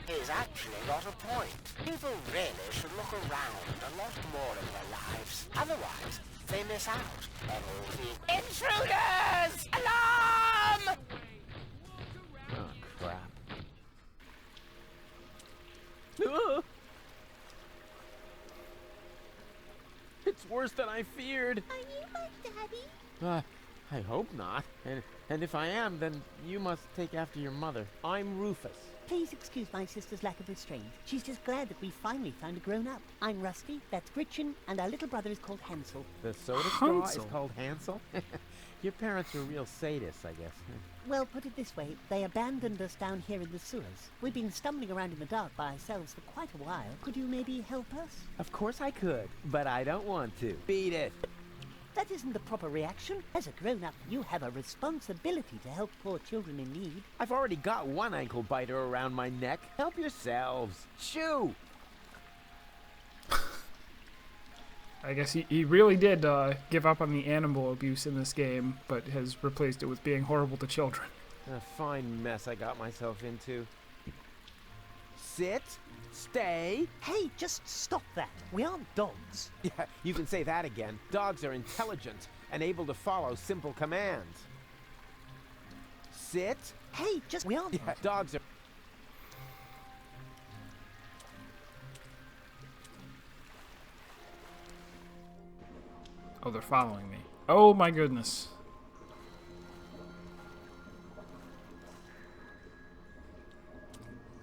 He's actually got a point. People really should look around a lot more in their lives. Otherwise, they miss out on all the intruders! Alarm! Oh, It's worse than I feared. Are you my daddy? I hope not. And if I am, then you must take after your mother. I'm Rufus. Please excuse my sister's lack of restraint. She's just glad that we finally found a grown-up. I'm Rusty, that's Gretchen, and our little brother is called Hansel. The soda straw is called Hansel? Your parents are real sadists, I guess. Well, put it this way, they abandoned us down here in the sewers. We've been stumbling around in the dark by ourselves for quite a while. Could you maybe help us? Of course I could, but I don't want to. Beat it. That isn't the proper reaction. As a grown-up, you have a responsibility to help poor children in need. I've already got one ankle biter around my neck. Help yourselves. Shoo! I guess he really did give up on the animal abuse in this game, but has replaced it with being horrible to children. A fine mess I got myself into. Sit. Stay. Hey, just stop that. We aren't dogs. Yeah, you can say that again. Dogs are intelligent and able to follow simple commands. Sit. Hey, just... We aren't... Yeah, dogs are... Oh, they're following me. Oh my goodness.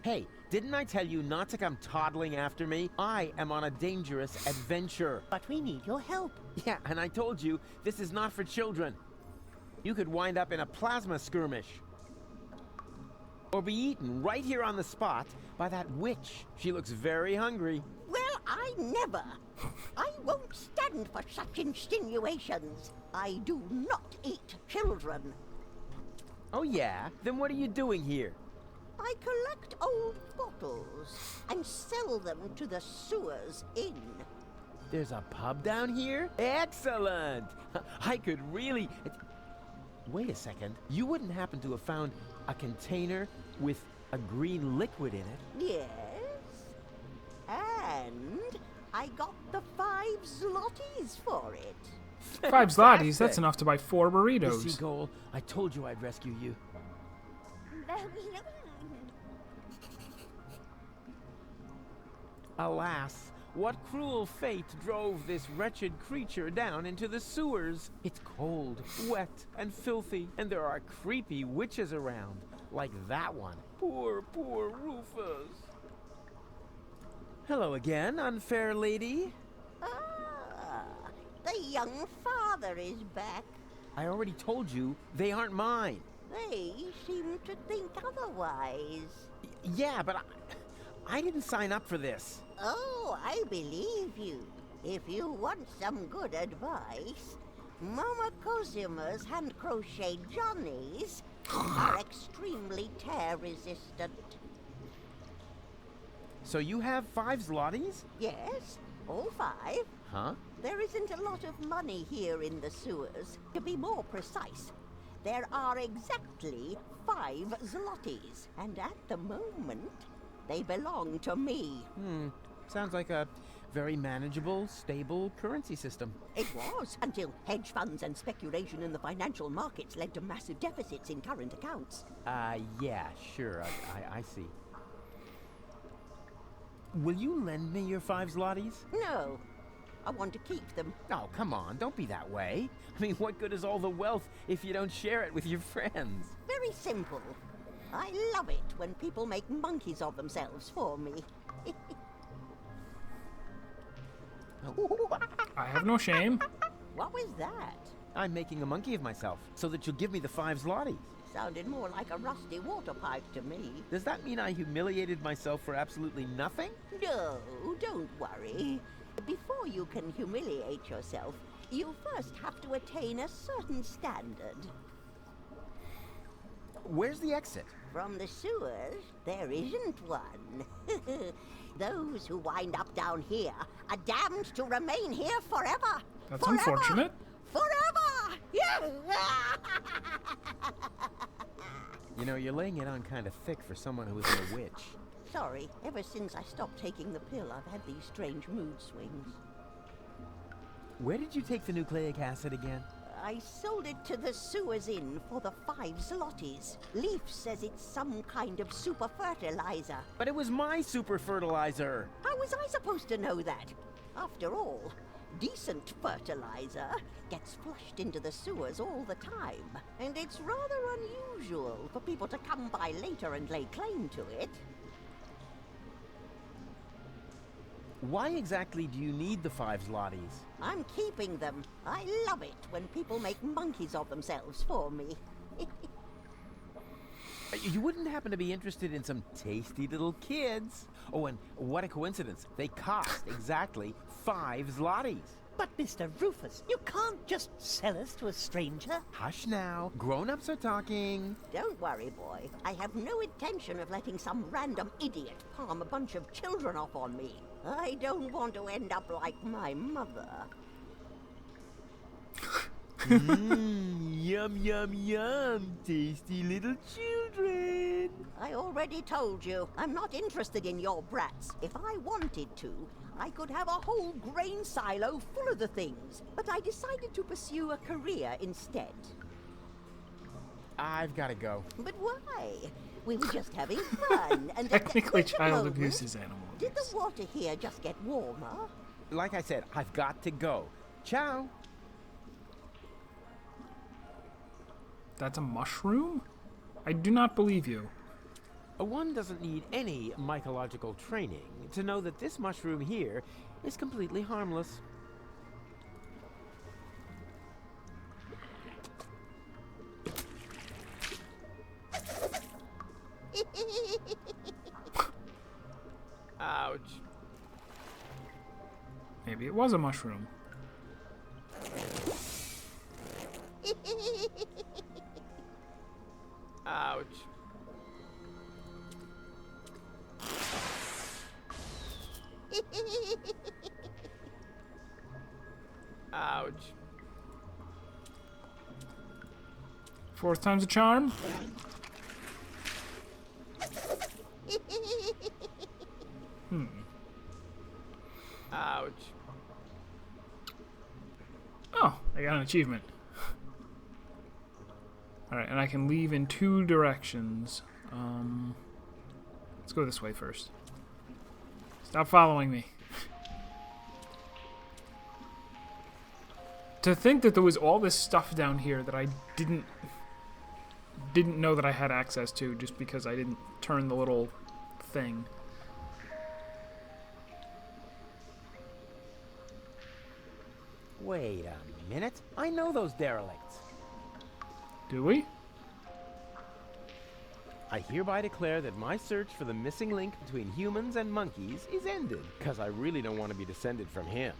Hey, didn't I tell you not to come toddling after me? I am on a dangerous adventure. But we need your help. Yeah, and I told you, this is not for children. You could wind up in a plasma skirmish. Or be eaten right here on the spot by that witch. She looks very hungry. Well, I never. I won't stand for such insinuations. I do not eat children. Oh yeah? Then what are you doing here? I collect old bottles and sell them to the sewers inn. There's a pub down here? Excellent! I could really... Wait a second. You wouldn't happen to have found a container with a green liquid in it? Yes. And I got the 5 zlotys for it. 5 zlotys? That's enough to buy 4 burritos. Seagull, I told you I'd rescue you. Alas, what cruel fate drove this wretched creature down into the sewers? It's cold, wet, and filthy, and there are creepy witches around, like that one. Poor, poor Rufus. Hello again, unfair lady. Ah, the young father is back. I already told you, they aren't mine. They seem to think otherwise. Yeah, but I didn't sign up for this. Oh, I believe you. If you want some good advice, Mama Cosima's hand-crocheted Johnnies are extremely tear-resistant. So you have 5 zlotys? Yes, all 5. Huh? There isn't a lot of money here in the sewers. To be more precise, there are exactly 5 zlotys, and at the moment, they belong to me. Sounds like a very manageable, stable currency system. It was, until hedge funds and speculation in the financial markets led to massive deficits in current accounts. Yeah, sure, I see. Will you lend me your 5 zlotys? No, I want to keep them. Oh, come on, don't be that way. I mean, what good is all the wealth if you don't share it with your friends? Very simple. I love it when people make monkeys of themselves for me. I have no shame. What was that? I'm making a monkey of myself, so that you'll give me the 5 zlotys. Sounded more like a rusty water pipe to me. Does that mean I humiliated myself for absolutely nothing? No, don't worry. Before you can humiliate yourself, you first have to attain a certain standard. Where's the exit? From the sewers, there isn't one. Those who wind up down here are damned to remain here forever. That's forever, unfortunate. Forever! You know, you're laying it on kind of thick for someone who isn't a witch. Sorry, ever since I stopped taking the pill, I've had these strange mood swings. Where did you take the nucleic acid again? I sold it to the sewers inn for the 5 zlotys. Leaf says it's some kind of super fertilizer. But it was my super fertilizer. How was I supposed to know that? After all, decent fertilizer gets flushed into the sewers all the time. And it's rather unusual for people to come by later and lay claim to it. Why exactly do you need the 5 zlotys? I'm keeping them. I love it when people make monkeys of themselves for me. You wouldn't happen to be interested in some tasty little kids? Oh, and what a coincidence. They cost exactly 5 zlotys. But Mr. Rufus, you can't just sell us to a stranger. Hush now. Grown-ups are talking. Don't worry, boy. I have no intention of letting some random idiot palm a bunch of children off on me. I don't want to end up like my mother. Yum, yum, yum. Tasty little children. I already told you, I'm not interested in your brats. If I wanted to, I could have a whole grain silo full of the things. But I decided to pursue a career instead. I've got to go. But why? We were just having fun. And Technically, wait a child moment. abuse is animal Did abuse. the water here just get warmer? Like I said, I've got to go. Ciao. That's a mushroom? I do not believe you. One doesn't need any mycological training to know that this mushroom here is completely harmless. Ouch. Maybe it was a mushroom. Ouch. Ouch. 4th time's a charm. Ouch. Oh, I got an achievement. Alright, and I can leave in 2 directions. Let's go this way first. Stop following me. To think that there was all this stuff down here that I didn't know that I had access to just because I didn't turn the little thing. Wait a minute. I know those derelicts. Do we? I hereby declare that my search for the missing link between humans and monkeys is ended, because I really don't want to be descended from him.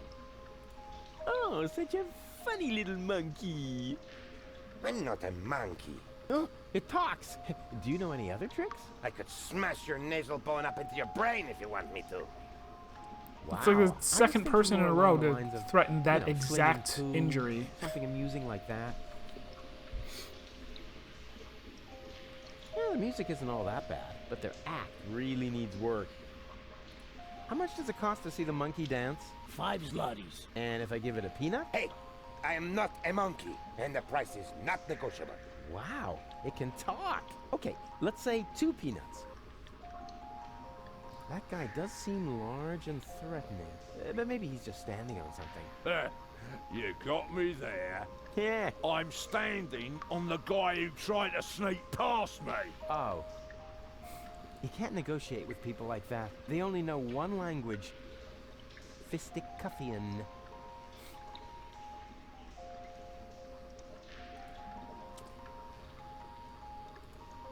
Oh, such a funny little monkey. I'm not a monkey. Oh, it talks. Do you know any other tricks? I could smash your nasal bone up into your brain if you want me to. Wow. It's like the second person in a row to of, threaten that you know, exact slinging poo, injury. Something amusing like that. Yeah, the music isn't all that bad, but their act really needs work. How much does it cost to see the monkey dance? 5 zlotys. And if I give it a peanut? Hey, I am not a monkey, and the price is not negotiable. Wow, it can talk. Okay, let's say 2 peanuts. That guy does seem large and threatening, but maybe he's just standing on something. You got me there. Yeah. I'm standing on the guy who tried to sneak past me. Oh. You can't negotiate with people like that. They only know one language. Fisticuffian.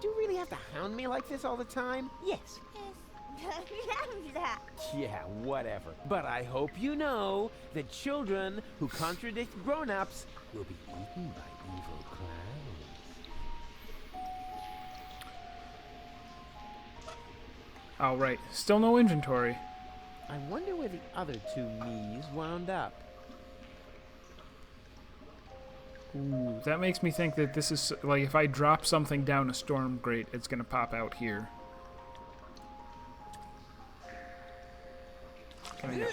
Do you really have to hound me like this all the time? Yes. Yeah, whatever. But I hope you know that children who contradict grown-ups will be eaten by evil clowns. Oh, right. Still no inventory. I wonder where the other 2 me's wound up. Ooh, that makes me think that this is, like, if I drop something down a storm grate, it's gonna pop out here. Can I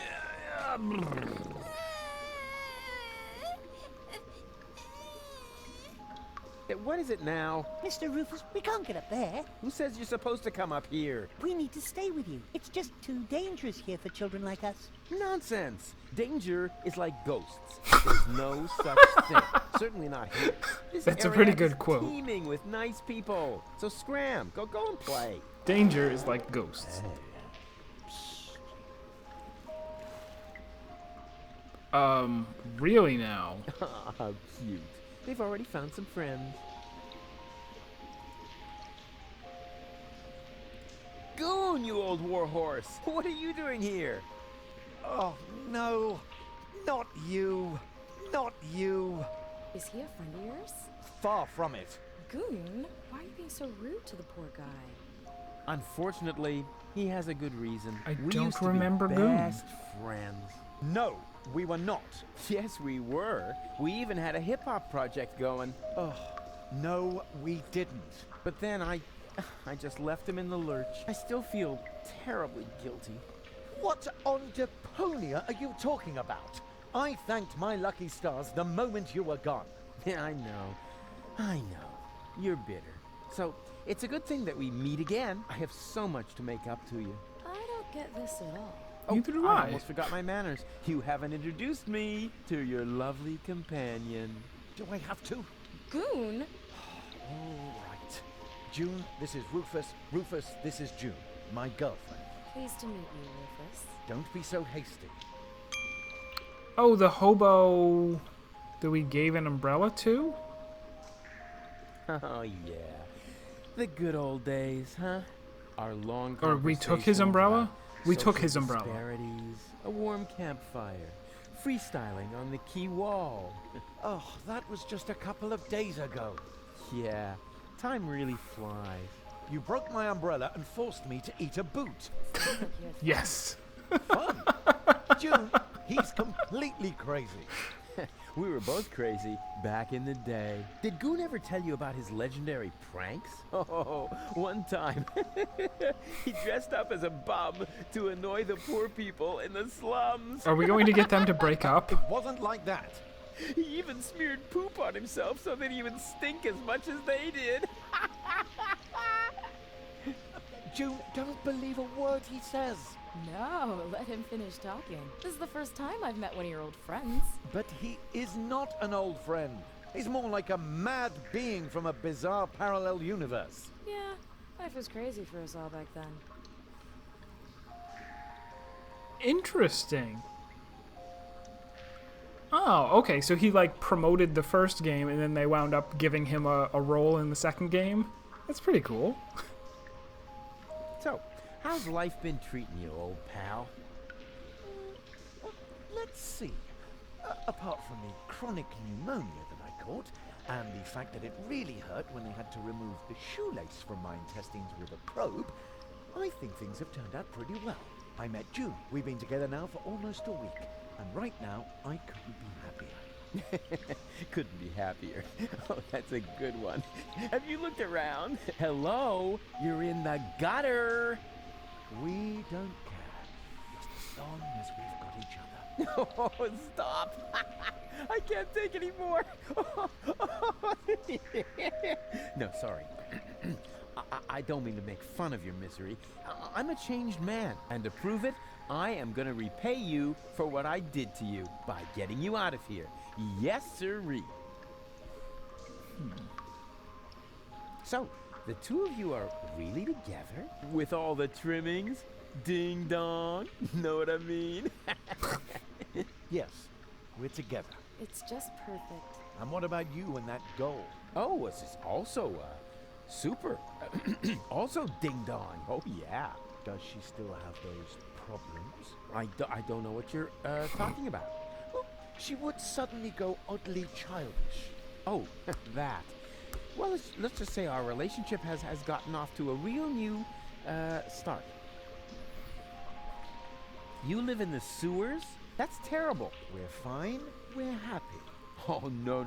What is it now? Mr. Rufus, we can't get up there. Who says you're supposed to come up here? We need to stay with you. It's just too dangerous here for children like us. Nonsense. Danger is like ghosts. There's no such thing. Certainly not here. This That's a area pretty is good quote. teeming with nice people. So scram. Go and play. Danger is like ghosts. Really now? How cute. They've already found some friends. Goon, you old warhorse! What are you doing here? Oh, no. Not you. Not you. Is he a friend of yours? Far from it. Goon? Why are you being so rude to the poor guy? Unfortunately, he has a good reason. I We don't used to be remember Goon. best friends. No, we were not. Yes, we were. We even had a hip-hop project going. Oh, no, we didn't. But then I just left him in the lurch. I still feel terribly guilty. What on Deponia are you talking about? I thanked my lucky stars the moment you were gone. Yeah, I know. You're bitter. So, it's a good thing that we meet again. I have so much to make up to you. I don't get this at all. Neither do I I. almost forgot my manners. You haven't introduced me to your lovely companion. Do I have to? Goon? All right. June, this is Rufus. Rufus, this is June, my girlfriend. Pleased to meet you, Rufus. Don't be so hasty. Oh, the hobo that we gave an umbrella to? Oh, yeah. The good old days, huh? Our long Or we took his conversations umbrella? about We took social his umbrella. disparities, a warm campfire, freestyling on the quay wall. Oh, that was just a couple of days ago. Yeah, time really flies. You broke my umbrella and forced me to eat a boot. Yes. Fun. June, he's completely crazy. We were both crazy back in the day. Did Goon ever tell you about his legendary pranks? Oh, one time he dressed up as a bum to annoy the poor people in the slums. Are we going to get them to break up? It wasn't like that. He even smeared poop on himself so that he would stink as much as they did. June, don't believe a word he says. No, let him finish talking. This is the first time I've met one of your old friends. But he is not an old friend. He's more like a mad being from a bizarre parallel universe. Yeah, life was crazy for us all back then. Interesting. Oh, okay, so he like promoted the first game and then they wound up giving him a role in the second game? That's pretty cool. So, how's life been treating you, old pal? Let's see. Apart from the chronic pneumonia that I caught, and the fact that it really hurt when they had to remove the shoelace from my intestines with a probe, I think things have turned out pretty well. I met June. We've been together now for almost a week, and right now I couldn't be happier. Couldn't be happier. Oh, that's a good one. Have you looked around? Hello? You're in the gutter. We don't care. Just as long as we've got each other. Oh, stop. I can't take any more. No, sorry. I don't mean to make fun of your misery. I'm a changed man, and to prove it, I am going to repay you for what I did to you by getting you out of here. Yes, sirree. So, the two of you are really together? With all the trimmings? Ding dong. Know what I mean? Yes, we're together. It's just perfect. And what about you and that goal? Oh, this is also, super. Also ding dong. Oh, yeah. Does she still have those problems? I don't know what you're, talking about. Well, she would suddenly go oddly childish. Oh, that. Well, let's just say our relationship has gotten off to a real new, start. You live in the sewers? That's terrible. We're fine. We're happy. Oh, no.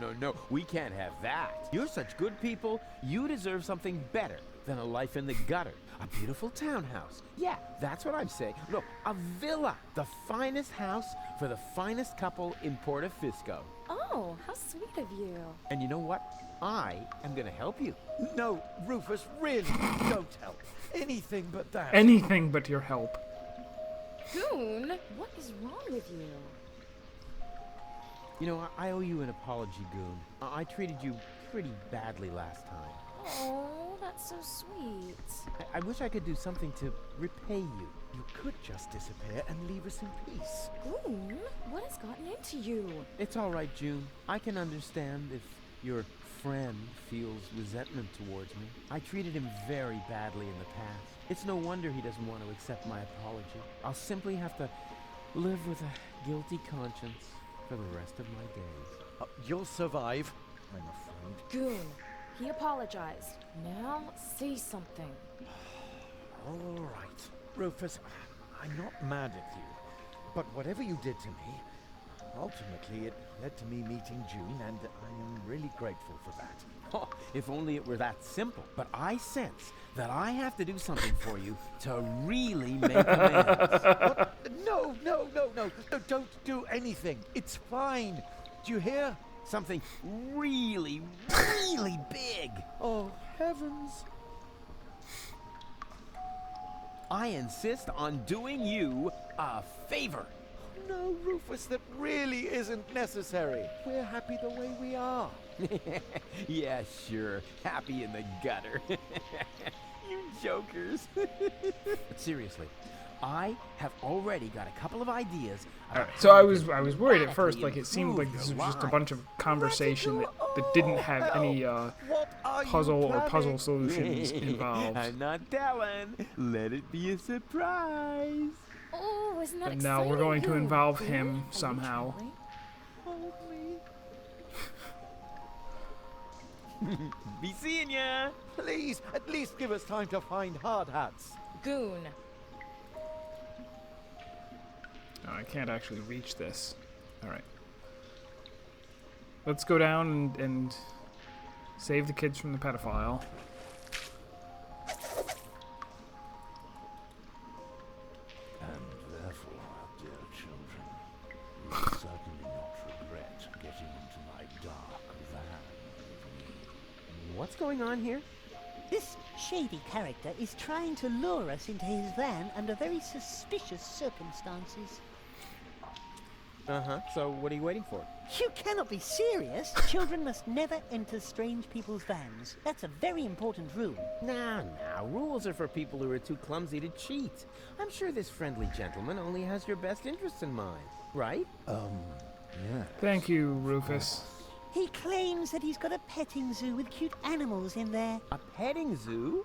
We can't have that. You're such good people. You deserve something better than a life in the gutter. A beautiful townhouse. Yeah, that's what I'm saying. No, a villa. The finest house for the finest couple in Portofisco. Oh, Oh, how sweet of you. And you know what? I am gonna help you. No, Rufus, really, don't help. Anything but that. Anything but your help. Goon, what is wrong with you? You know, I owe you an apology, Goon. I treated you pretty badly last time. Oh, that's so sweet. I wish I could do something to repay you. You could just disappear and leave us in peace. Goon, what has gotten into you? It's all right, June. I can understand if your friend feels resentment towards me. I treated him very badly in the past. It's no wonder he doesn't want to accept my apology. I'll simply have to live with a guilty conscience for the rest of my days. You'll survive, I'm afraid. Goon, he apologized. Now say something. All right. Rufus, I'm not mad at you. But whatever you did to me, ultimately it led to me meeting June, and I am really grateful for that. Oh, if only it were that simple. But I sense that I have to do something for you to really make amends. What? No, don't do anything. It's fine. Do you hear? Something really, really big. Oh, heavens. I insist on doing you a favor. No, Rufus, that really isn't necessary. We're happy the way we are. Yeah, sure. Happy in the gutter. You jokers. But seriously, I have already got a couple of ideas. Alright, so I was worried at first, like it seemed like this was just a bunch of conversation that didn't have any puzzle or puzzle solutions involved. I'm not telling. Let it be a surprise. Oh, isn't that And exciting? now we're going to involve him somehow. Hold me. Be seeing ya. Please, at least give us time to find hard hats. Goon. Oh, I can't actually reach this. Alright. Let's go down and save the kids from the pedophile. And therefore, dear children, you will certainly not regret getting into my dark van with me. What's going on here? This shady character is trying to lure us into his van under very suspicious circumstances. Uh-huh. So what are you waiting for? You cannot be serious. Children must never enter strange people's vans. That's a very important rule. Nah, rules are for people who are too clumsy to cheat. I'm sure this friendly gentleman only has your best interests in mind, right? Yeah. Thank you, Rufus. He claims that he's got a petting zoo with cute animals in there. A petting zoo?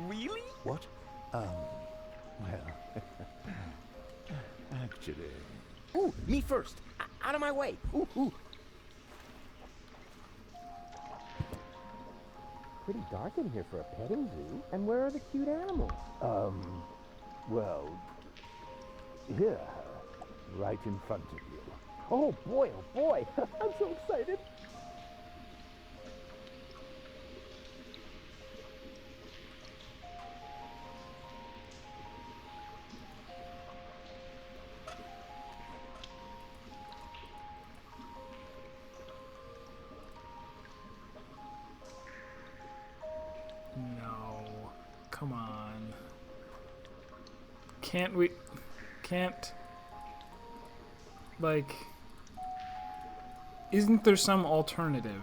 Really? What? Well, actually... Ooh, me first. Out of my way. Ooh. Pretty dark in here for a petting zoo. And where are the cute animals? Well, here, right in front of you. Oh boy. I'm so excited. No. Come on. Can't we... Can't... Like... Isn't there some alternative?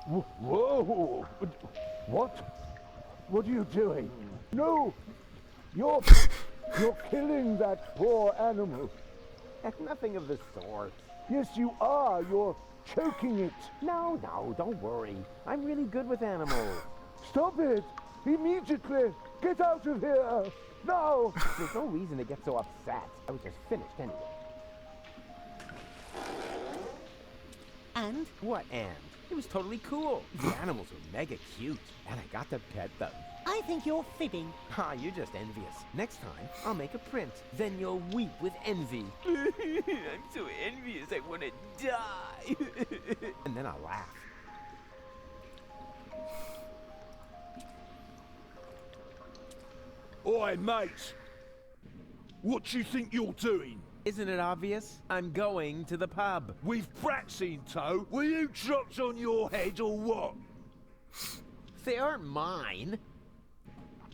Whoa! What? What are you doing? No! You're killing that poor animal. Nothing of the sort. Yes, you are. You're choking it. No, don't worry. I'm really good with animals. Stop it! Immediately! Get out of here! Now! There's no reason to get so upset. I was just finished anyway. And? What and? It was totally cool. The animals were mega cute, and I got to pet them. I think you're fibbing. You're just envious. Next time, I'll make a print. Then you'll weep with envy. I'm so envious, I want to die. And then I'll laugh. Oi, mate! What do you think you're doing? Isn't it obvious? I'm going to the pub. With brats in tow, were you dropped on your head or what? They aren't mine.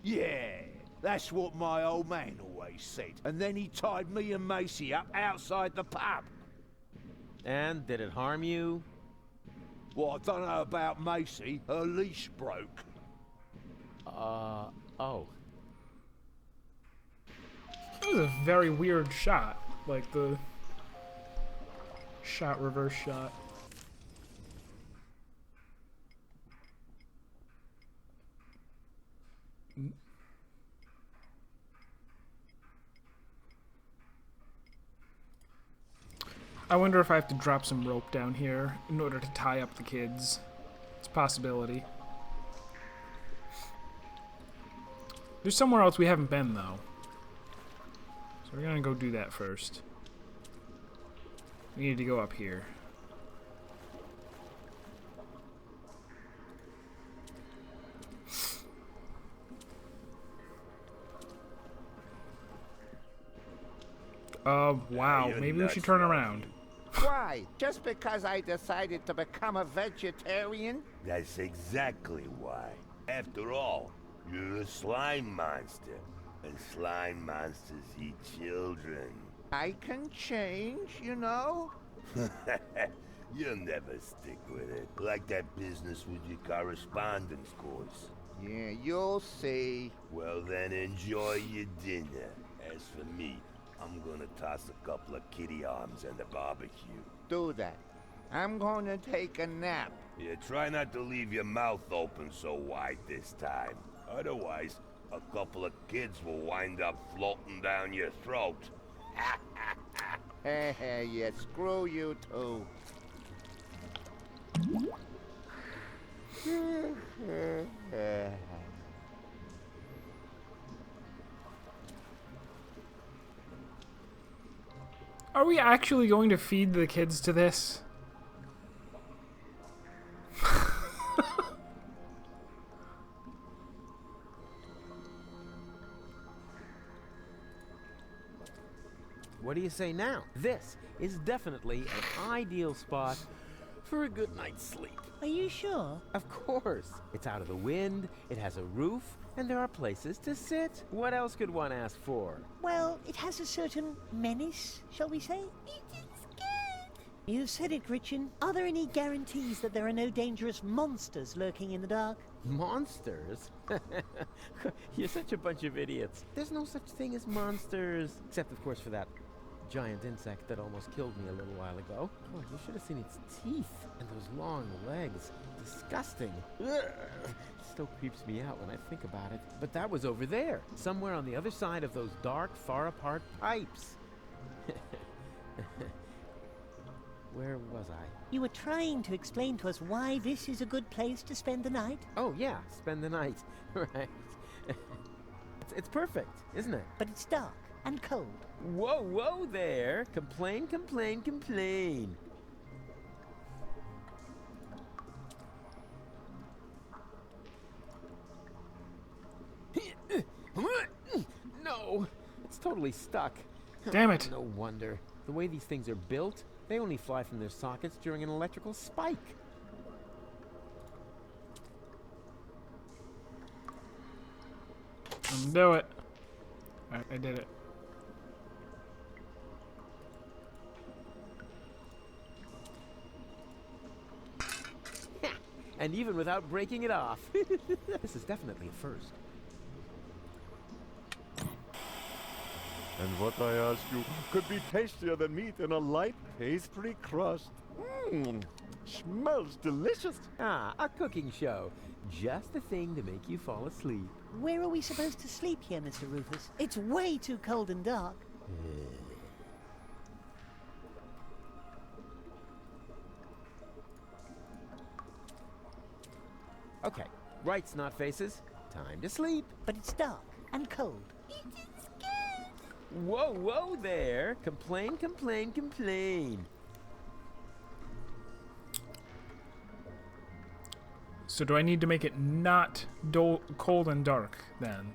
Yeah, that's what my old man always said. And then he tied me and Macy up outside the pub. And did it harm you? Well, I don't know about Macy. Her leash broke. Oh. That was a very weird shot. Like the reverse shot. I wonder if I have to drop some rope down here in order to tie up the kids. It's a possibility. There's somewhere else we haven't been, though. So we're gonna go do that first. We need to go up here. Wow. Maybe we should turn around. Why? Just because I decided to become a vegetarian? That's exactly why. After all, you're a slime monster, and slime monsters eat children. I can change, you know? You'll never stick with it. Like that business with your correspondence course. Yeah, you'll see. Well then, enjoy your dinner. As for me, I'm gonna toss a couple of kitty arms and a barbecue. Do that. I'm gonna take a nap. Yeah, try not to leave your mouth open so wide this time. Otherwise, a couple of kids will wind up floating down your throat. Yeah, screw you too. Are we actually going to feed the kids to this? What do you say now? This is definitely an ideal spot for a good night's sleep. Are you sure? Of course. It's out of the wind, it has a roof, and there are places to sit. What else could one ask for? Well, it has a certain menace, shall we say? You said it, Gretchen. Are there any guarantees that there are no dangerous monsters lurking in the dark? Monsters? You're such a bunch of idiots. There's no such thing as monsters. Except, of course, for that giant insect that almost killed me a little while ago. Oh, you should have seen its teeth and those long legs. Disgusting. Ugh. Still creeps me out when I think about it. But that was over there, somewhere on the other side of those dark, far-apart pipes. Where was I? You were trying to explain to us why this is a good place to spend the night? Oh, yeah, spend the night. Right. It's perfect, isn't it? But it's dark and cold. Whoa there! Complain, complain, complain. No! It's totally stuck. Damn it! No wonder. The way these things are built, they only fly from their sockets during an electrical spike. Do it. Alright, I did it. And even without breaking it off. This is definitely a first. And what I ask you could be tastier than meat in a light pastry crust. Smells delicious. Ah, a cooking show. Just the thing to make you fall asleep. Where are we supposed to sleep here, Mr. Rufus? It's way too cold and dark. Okay, rights, not faces. Time to sleep. But it's dark and cold. Whoa there. Complain, complain, complain. So do I need to make it not cold and dark, then?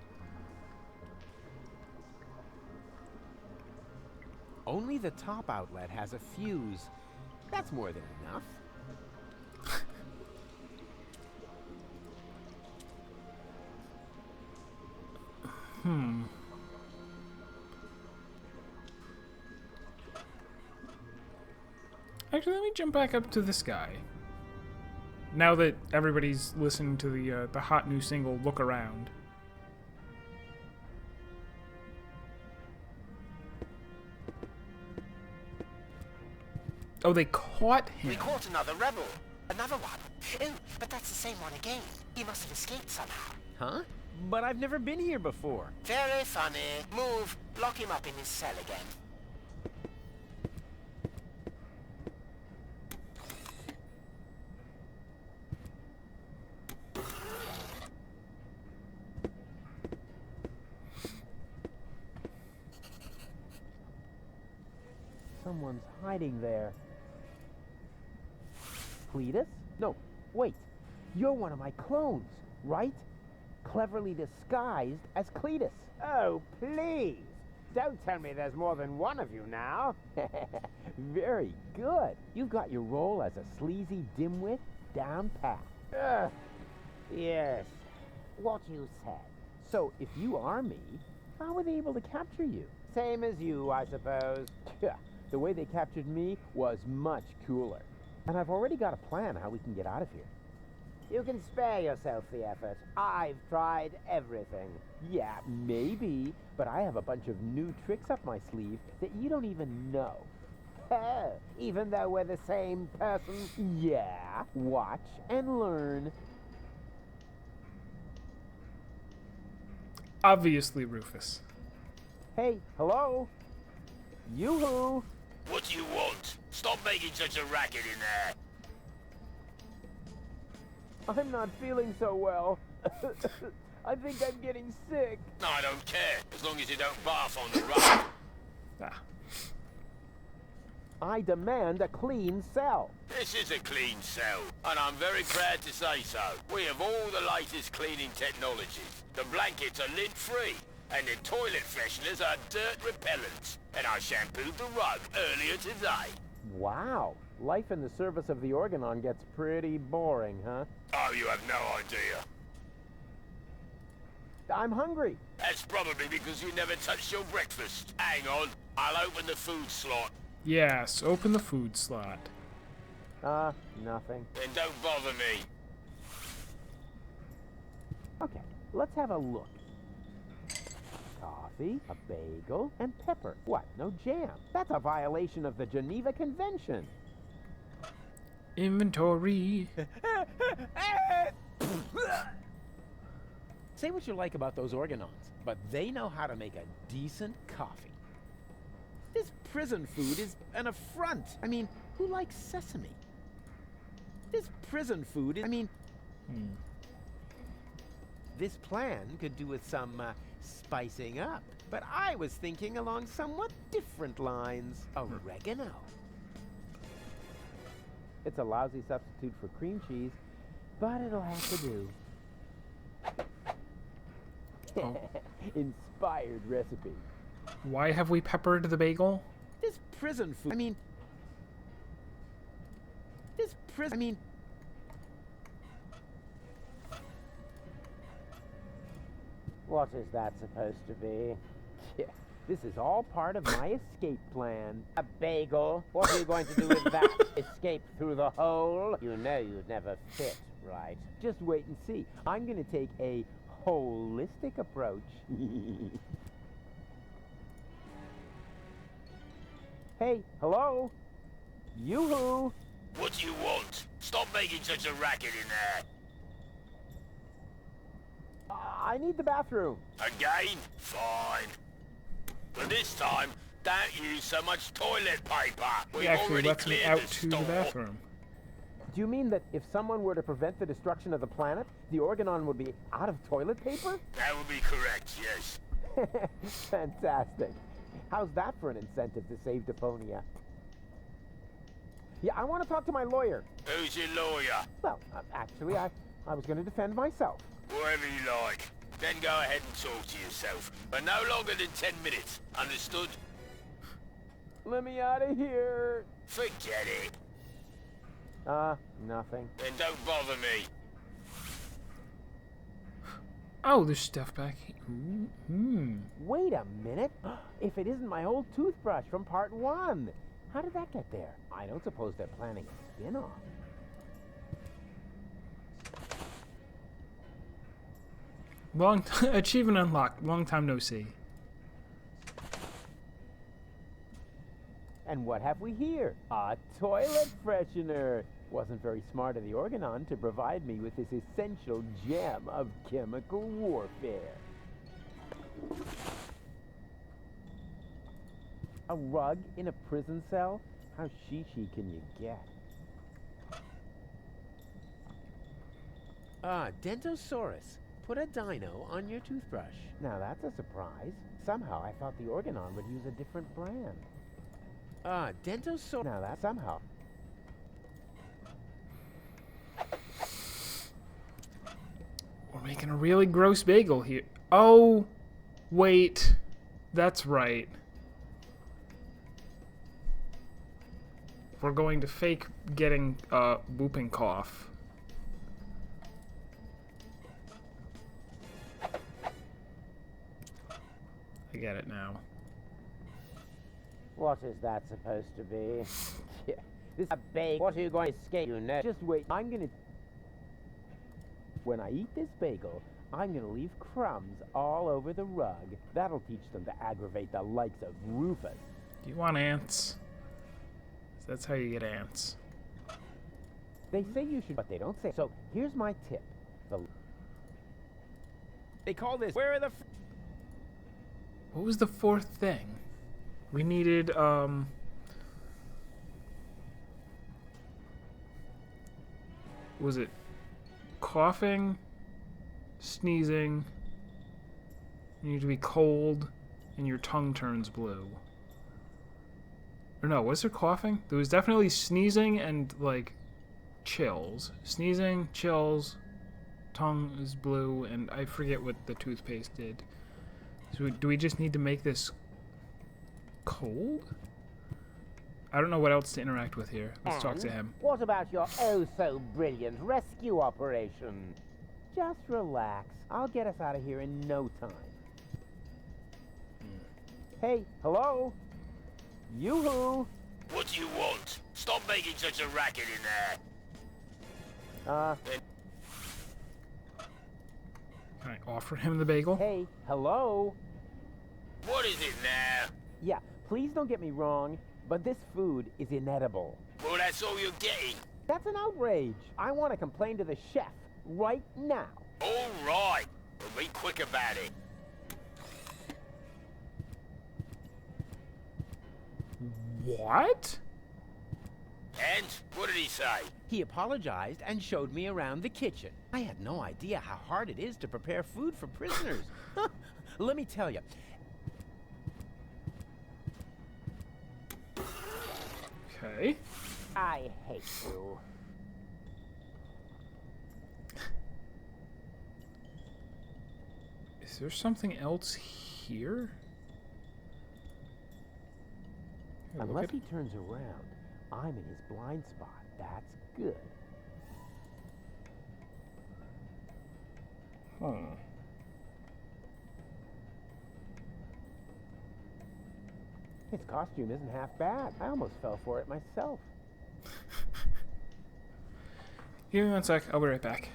Oh Only the top outlet has a fuse. That's more than enough. Actually, let me jump back up to this guy. Now that everybody's listening to the hot new single, Look Around. Oh, they caught him. We caught another rebel. Another one. Oh, but that's the same one again. He must have escaped somehow. Huh? But I've never been here before. Very funny. Move. Lock him up in his cell again. Someone's hiding there. Cletus? No, wait. You're one of my clones, right? Cleverly disguised as Cletus. Oh, please. Don't tell me there's more than one of you now. Very good. You've got your role as a sleazy dimwit down pat. Yes. What you said. So, if you are me, how were they able to capture you? Same as you, I suppose. The way they captured me was much cooler. And I've already got a plan how we can get out of here. You can spare yourself the effort. I've tried everything. Yeah, maybe, but I have a bunch of new tricks up my sleeve that you don't even know. Oh, even though we're the same person? Yeah, watch and learn. Obviously, Rufus. Hey, hello? Yoo-hoo! What do you want? Stop making such a racket in there. I'm not feeling so well. I think I'm getting sick. No, I don't care, as long as you don't barf on the rug. I demand a clean cell. This is a clean cell, and I'm very proud to say so. We have all the latest cleaning technologies. The blankets are lint-free, and the toilet fresheners are dirt repellents. And I shampooed the rug earlier today. Wow. Life in the service of the Organon gets pretty boring, huh? Oh, you have no idea. I'm hungry. That's probably because you never touched your breakfast. Hang on, I'll open the food slot. Yes, open the food slot. Nothing. Then don't bother me. Okay, let's have a look. Coffee, a bagel, and pepper. What, no jam? That's a violation of the Geneva Convention. Inventory. Say what you like about those Organons, but they know how to make a decent coffee. This prison food is an affront. I mean, who likes sesame? This prison food is... This plan could do with some spicing up, but I was thinking along somewhat different lines. Oregano. It's a lousy substitute for cream cheese, but it'll have to do. Inspired recipe. Why have we peppered the bagel? This prison food... What is that supposed to be? Yeah, this is all part of my escape plan. A bagel? What are you going to do with that? Escape through the hole? You know you'd never fit, right? Just wait and see. I'm going to take a holistic approach. Hey, hello? Yoo-hoo! What do you want? Stop making such a racket in there. I need the bathroom. Again? Fine. But this time, don't use so much toilet paper. He We've actually already lets me cleared out the to the store. bathroom. Do you mean that if someone were to prevent the destruction of the planet, the Organon would be out of toilet paper? That would be correct, yes. Fantastic. How's that for an incentive to save Deponia? Yeah, I want to talk to my lawyer. Who's your lawyer? Well, actually, I was going to defend myself. Whatever you like. Then go ahead and talk to yourself. But no longer than 10 minutes. Understood? Let me out of here. Forget it. Nothing. Then don't bother me. Oh, there's stuff back here. Wait a minute. If it isn't my old toothbrush from part 1. How did that get there? I don't suppose they're planning a spin-off. Achievement unlocked. Long time no see. And what have we here? A toilet freshener. Wasn't very smart of the Organon to provide me with this essential gem of chemical warfare. A rug in a prison cell? How she can you get? Dentosaurus. Put a dino on your toothbrush. Now that's a surprise. Somehow I thought the Organon would use a different brand. Dentosaurus. Now that somehow. We're making a really gross bagel here. Oh, wait. That's right. We're going to fake getting whooping cough. I get it now. What is that supposed to be? Yeah, this is a bagel. What are you going to escape? You know. Just wait. I'm gonna. When I eat this bagel, I'm gonna leave crumbs all over the rug. That'll teach them to aggravate the likes of Rufus. Do you want ants? That's how you get ants. They say you should, but they don't say. So here's my tip. They call this. Where are the? What was the fourth thing? We needed, was it coughing, sneezing, you need to be cold, and your tongue turns blue. Or no, was there coughing? There was definitely sneezing and, like, chills. Sneezing, chills, tongue is blue, and I forget what the toothpaste did. So do we just need to make this cold? I don't know what else to interact with here. Let's talk to him. What about your oh-so-brilliant rescue operation? Just relax. I'll get us out of here in no time. Hey, hello? Yoo-hoo! What do you want? Stop making such a racket in there. Can I offer him the bagel? Hey, hello? What is it now? Yeah, please don't get me wrong, but this food is inedible. Well, that's all you're getting. That's an outrage. I want to complain to the chef right now. All right. Well, be quick about it. What? And what did he say? He apologized and showed me around the kitchen. I had no idea how hard it is to prepare food for prisoners. Let me tell you. Okay. I hate you. Is there something else here? Here, Unless he turns around, I'm in his blind spot. That's good. His costume isn't half bad. I almost fell for it myself. Give me 1 sec. I'll be right back.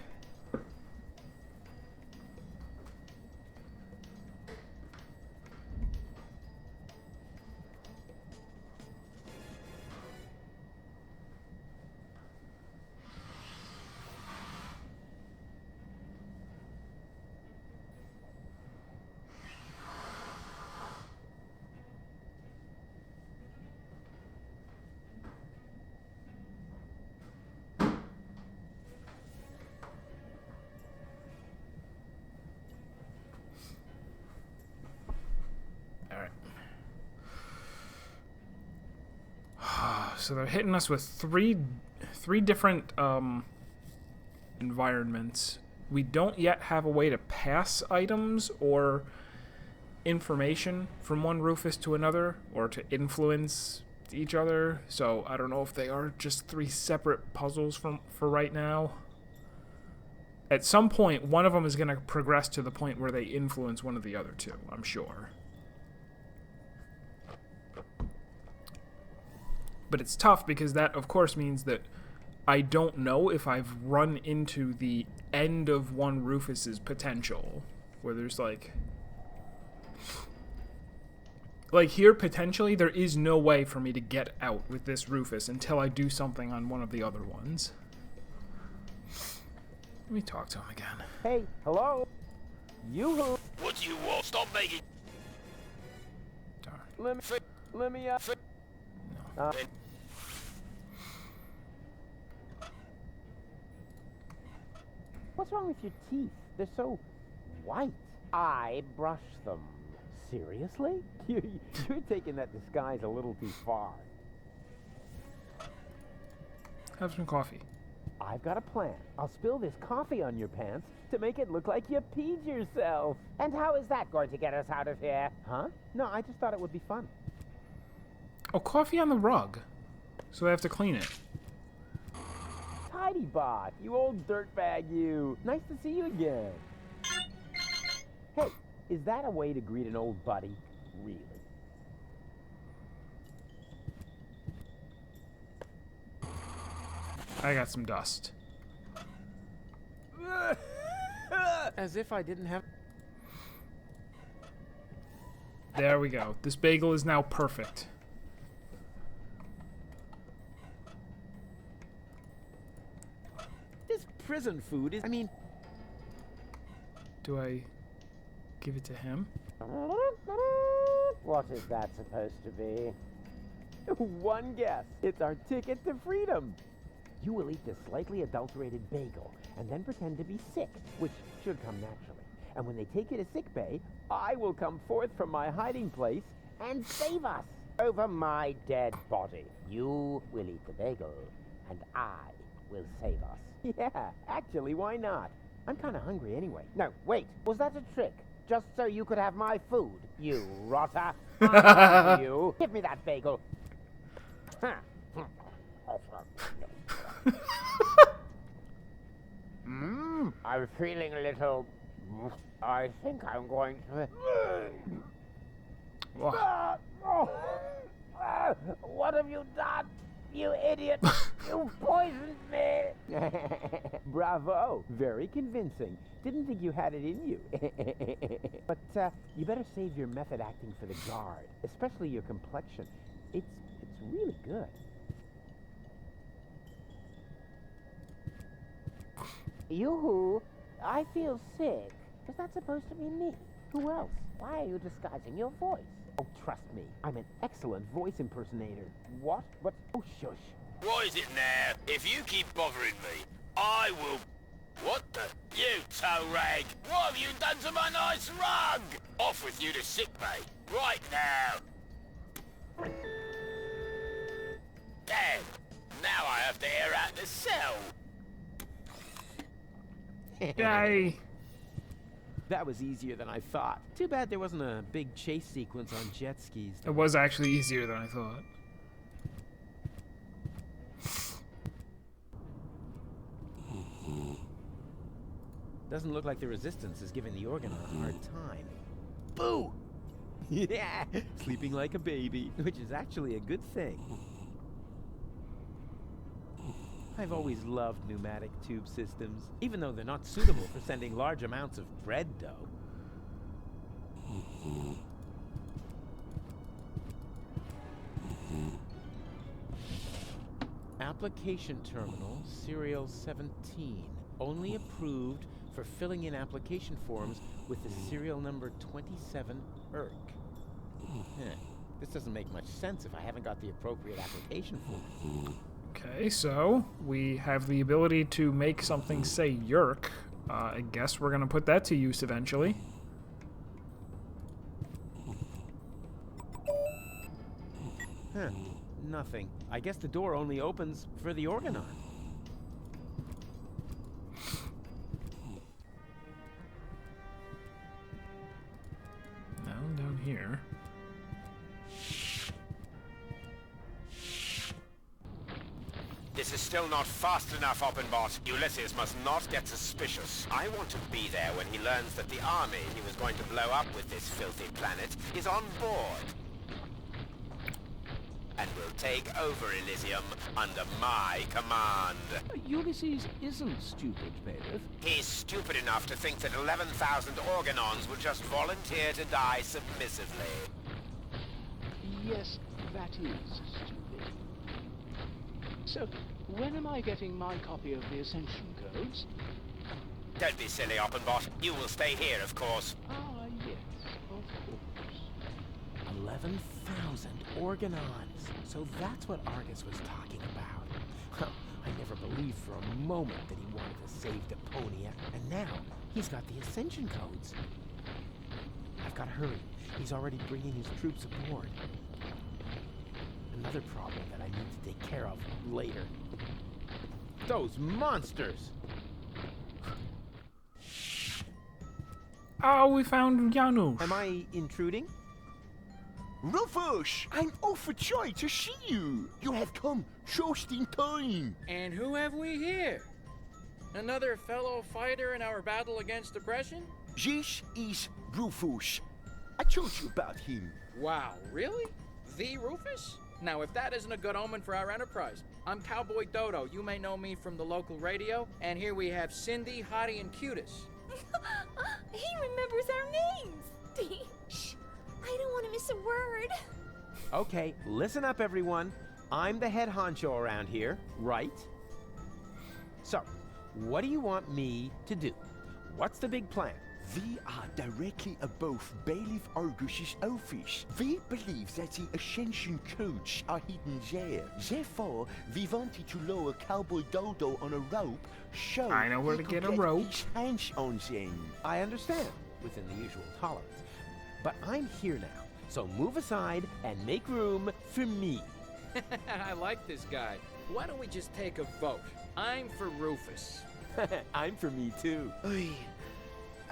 So they're hitting us with three different environments. We don't yet have a way to pass items or information from one Rufus to another, or to influence each other, so I don't know if they are just 3 separate puzzles for right now. At some point, one of them is going to progress to the point where they influence one of the other 2, I'm sure. But it's tough because that, of course, means that I don't know if I've run into the end of one Rufus's potential, where there's like here, potentially, there is no way for me to get out with this Rufus until I do something on one of the other ones. Let me talk to him again. Hey, hello? You-hoo! What do you want? Stop making... Let me What's wrong with your teeth? They're so white. I brush them. Seriously? You're taking that disguise a little too far. Have some coffee. I've got a plan. I'll spill this coffee on your pants to make it look like you peed yourself. And how is that going to get us out of here? Huh? No, I just thought it would be fun. Oh, coffee on the rug. So I have to clean it. Tidy bot, you old dirtbag, you. Nice to see you again. Hey, is that a way to greet an old buddy? Really? I got some dust. As if I didn't have... There we go. This bagel is now perfect. This prison food is... I mean... Do I give it to him? What is that supposed to be? One guess. It's our ticket to freedom. You will eat this slightly adulterated bagel and then pretend to be sick, which should come naturally. And when they take you to sickbay, I will come forth from my hiding place and save us over my dead body. You will eat the bagel, and I will save us. Yeah, actually, why not? I'm kind of hungry anyway. No, wait. Was that a trick? Just so you could have my food, you rotter. You. Give me that bagel. I'm feeling a little... I think I'm going to... What have you done? You idiot! You poisoned me! Bravo! Very convincing. Didn't think you had it in you. But you better save your method acting for the guard, especially your complexion. It's really good. Yoo-hoo! I feel sick. Is that supposed to be me? Who else? Why are you disguising your voice? Oh, trust me. I'm an excellent voice impersonator. What? What? Oh, shush. What is it now? If you keep bothering me, I will... What the? You toe rag! What have you done to my nice rug? Off with you to sickbay. Right now. Damn. Now I have to air out the cell. Yay! That was easier than I thought. Too bad there wasn't a big chase sequence on jet skis. It was actually easier than I thought. Doesn't look like the Resistance is giving the Organon a hard time. Boo! Yeah, sleeping like a baby, which is actually a good thing. I've always loved pneumatic tube systems, even though they're not suitable for sending large amounts of bread dough. Application terminal, serial 17. Only approved for filling in application forms with the serial number 27 ERC. This doesn't make much sense if I haven't got the appropriate application form. Okay, so we have the ability to make something say yerk. I guess we're going to put that to use eventually. Huh, nothing. I guess the door only opens for the Organon. No, here. This is still not fast enough, Oppenbot. Ulysses must not get suspicious. I want to be there when he learns that the army he was going to blow up with this filthy planet is on board. And will take over Elysium under my command. Ulysses isn't stupid, Bailiff. He's stupid enough to think that 11,000 Organons will just volunteer to die submissively. Yes, that is stupid. So, when am I getting my copy of the Ascension Codes? Don't be silly, Oppenbot. You will stay here, of course. Ah, yes, of course. 11,000 Organons. So that's what Argus was talking about. Huh, I never believed for a moment that he wanted to save Deponia, and now he's got the Ascension Codes. I've got to hurry. He's already bringing his troops aboard. Another problem that I need to take care of later. Those monsters! Oh, we found Janusz. Am I intruding? Rufus, I'm overjoyed to see you. You have come just in time. And who have we here? Another fellow fighter in our battle against oppression? This is Rufus. I told you about him. Wow, really? The Rufus? Now, if that isn't a good omen for our enterprise. I'm Cowboy Dodo. You may know me from the local radio. And here we have Cindy, Hottie, and Cutis. He remembers our names! Shh! I don't want to miss a word. Okay, listen up, everyone. I'm the head honcho around here, right? So, what do you want me to do? What's the big plan? We are directly above Bailiff Argus's office. We believe that the Ascension Codes are hidden there. Therefore, we wanted to lower Cowboy Dodo on a rope so I know where he to could get a rope. his hands on them. I understand, within the usual tolerance. But I'm here now, so move aside and make room for me. I like this guy. Why don't we just take a vote? I'm for Rufus. I'm for me too.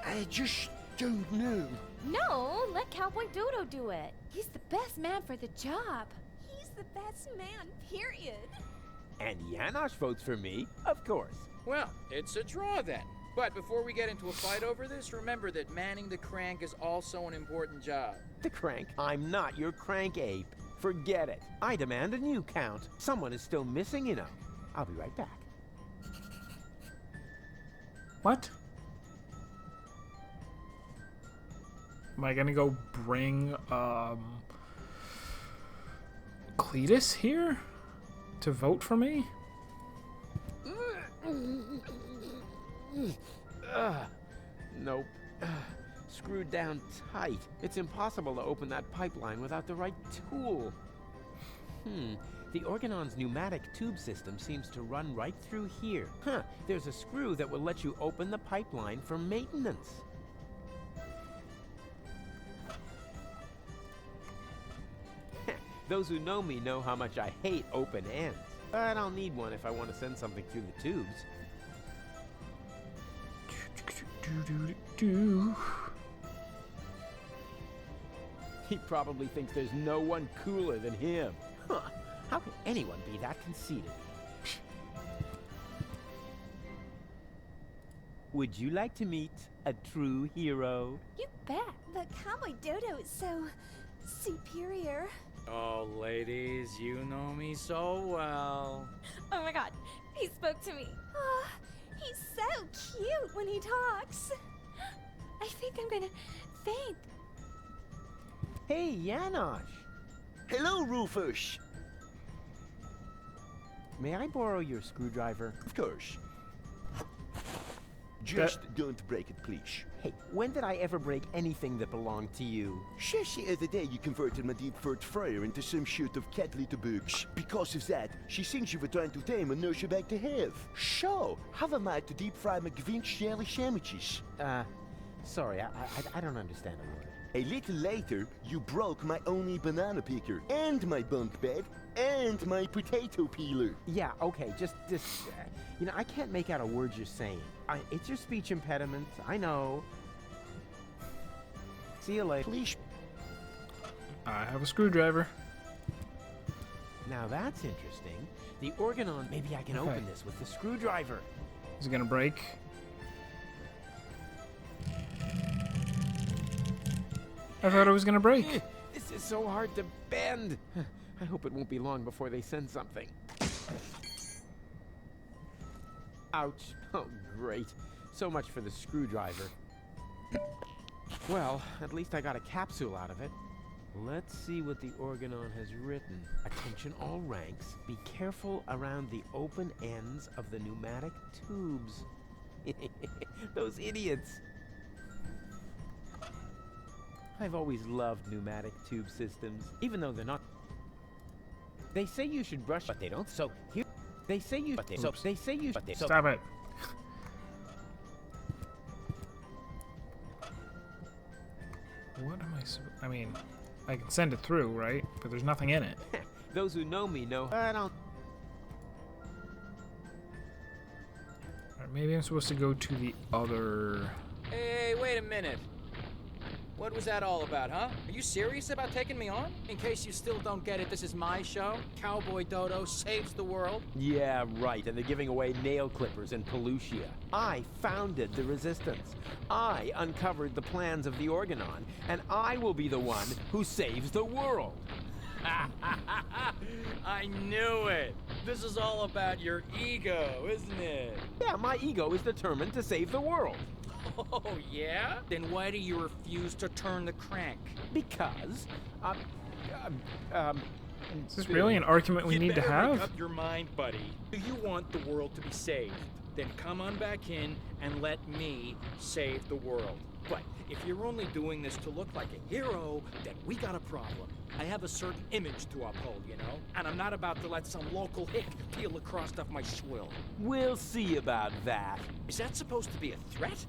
I just don't know. No, let Cowboy Dodo do it. He's the best man for the job. He's the best man, period. And Janosch votes for me, of course. Well, it's a draw then. But before we get into a fight over this, remember that manning the crank is also an important job. The crank? I'm not your crank ape. Forget it. I demand a new count. Someone is still missing, you know. I'll be right back. What? Am I gonna go bring Cletus here to vote for me? Nope. Screwed down tight. It's impossible to open that pipeline without the right tool. The Organon's pneumatic tube system seems to run right through here. Huh, there's a screw that will let you open the pipeline for maintenance. Those who know me know how much I hate open ends. But I'll need one if I want to send something through the tubes. He probably thinks there's no one cooler than him. Huh. How can anyone be that conceited? Would you like to meet a true hero? You bet. But Cowboy Dodo is so superior. Oh, ladies, you know me so well. Oh my god, he spoke to me. Oh, he's so cute when he talks. I think I'm gonna faint. Hey, Janosch. Hello, Rufus. May I borrow your screwdriver? Of course. Just don't break it, please. Hey, when did I ever break anything that belonged to you? Just the other day you converted my deep third fryer into some sort of cat litter bugs. Because of that, she thinks you were trying to tame and nurse her back to health. So, how am I to deep fry my Grinch jelly sandwiches? Sorry, I don't understand a word. A little later, you broke my only banana picker, and my bunk bed, and my potato peeler. Yeah, okay, just you know, I can't make out a word you're saying. It's your speech impediment, I know. See you later. Please. I have a screwdriver. Now that's interesting. The organon. Maybe I can Okay. open this with the screwdriver. Is it gonna break? I thought it was gonna break. This is so hard to bend. I hope it won't be long before they send something. Ouch. Oh, great. So much for the screwdriver. Well, at least I got a capsule out of it. Let's see what the organon has written. Attention all ranks. Be careful around the open ends of the pneumatic tubes. Those idiots. I've always loved pneumatic tube systems, even though they're not. They say you should brush, but they don't. So here, they say you. But they, so they say you. But they, so, Stop it. What am I mean, I can send it through, right? But there's nothing in it. Those who know me know I don't. Alright, maybe I'm supposed to go to the other... Hey, wait a minute. What was that all about, huh? Are you serious about taking me on? In case you still don't get it, this is my show. Cowboy Dodo saves the world. Yeah, right. And they're giving away nail clippers in Pelusia. I founded the Resistance. I uncovered the plans of the Organon, and I will be the one who saves the world. I knew it. This is all about your ego, isn't it? Yeah, my ego is determined to save the world. Oh, yeah? Then why do you refuse to turn the crank? Because, Is this really an argument we need to have? Make up your mind, buddy. Do you want the world to be saved? Then come on back in and let me save the world. But if you're only doing this to look like a hero, then we got a problem. I have a certain image to uphold, you know? And I'm not about to let some local hick peel the crust off my swill. We'll see about that. Is that supposed to be a threat?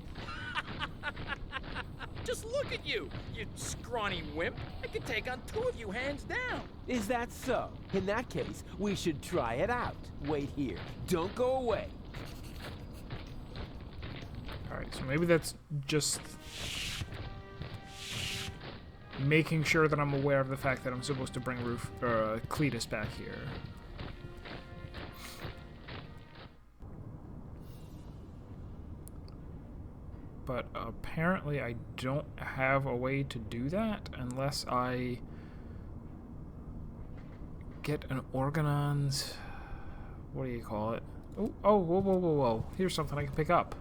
Just look at you, you scrawny wimp. I could take on two of you hands down. Is that so? In that case, we should try it out. Wait here. Don't go away. Alright, so maybe that's just making sure that I'm aware of the fact that I'm supposed to bring Cletus back here. But apparently I don't have a way to do that unless I get an Organon's... What do you call it? Oh, whoa. Here's something I can pick up.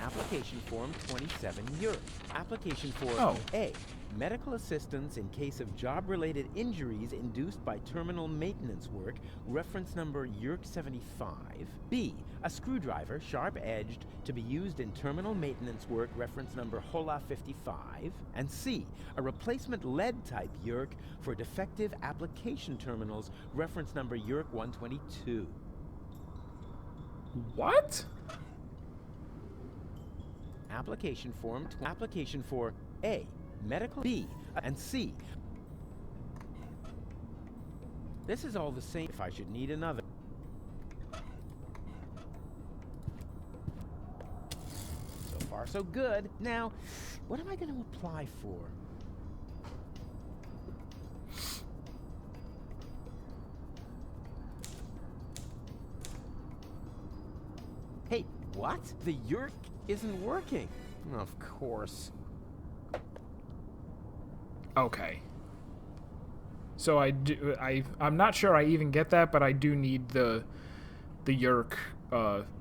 Application form 27 Europe. Application form Oh. A. Medical assistance in case of job-related injuries induced by terminal maintenance work, reference number YURK 75. B. A screwdriver, sharp-edged, to be used in terminal maintenance work, reference number HOLA 55. And C. A replacement lead-type YURK for defective application terminals, reference number YURK 122. What? Application form. Application for A. Medical. B. And C. This is all the same if I should need another. So far, so good. Now, what am I going to apply for? Hey, what? The YURK isn't working. Of course. Okay. So I'm not sure I even get that, but I do need the YURK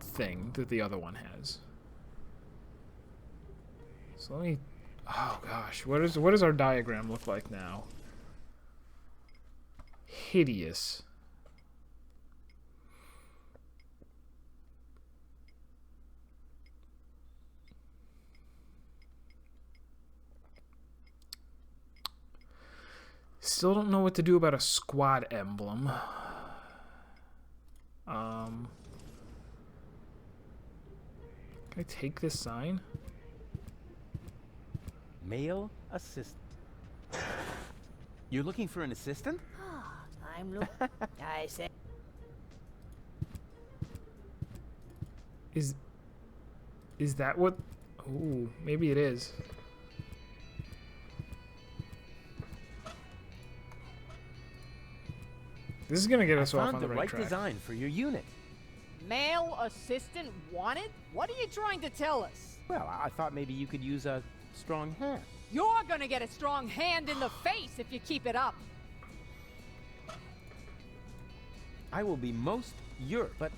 thing that the other one has. So let me... Oh gosh, what does our diagram look like now? Hideous. Still don't know what to do about a squad emblem. Can I take this sign? Male assistant. You're looking for an assistant? I'm looking. I said. Is that what Ooh, maybe it is. This is gonna get us off on the right track. Design for your unit. Male assistant wanted? What are you trying to tell us? Well, I thought maybe you could use a strong hand. You're gonna get a strong hand in the face if you keep it up. I will be most but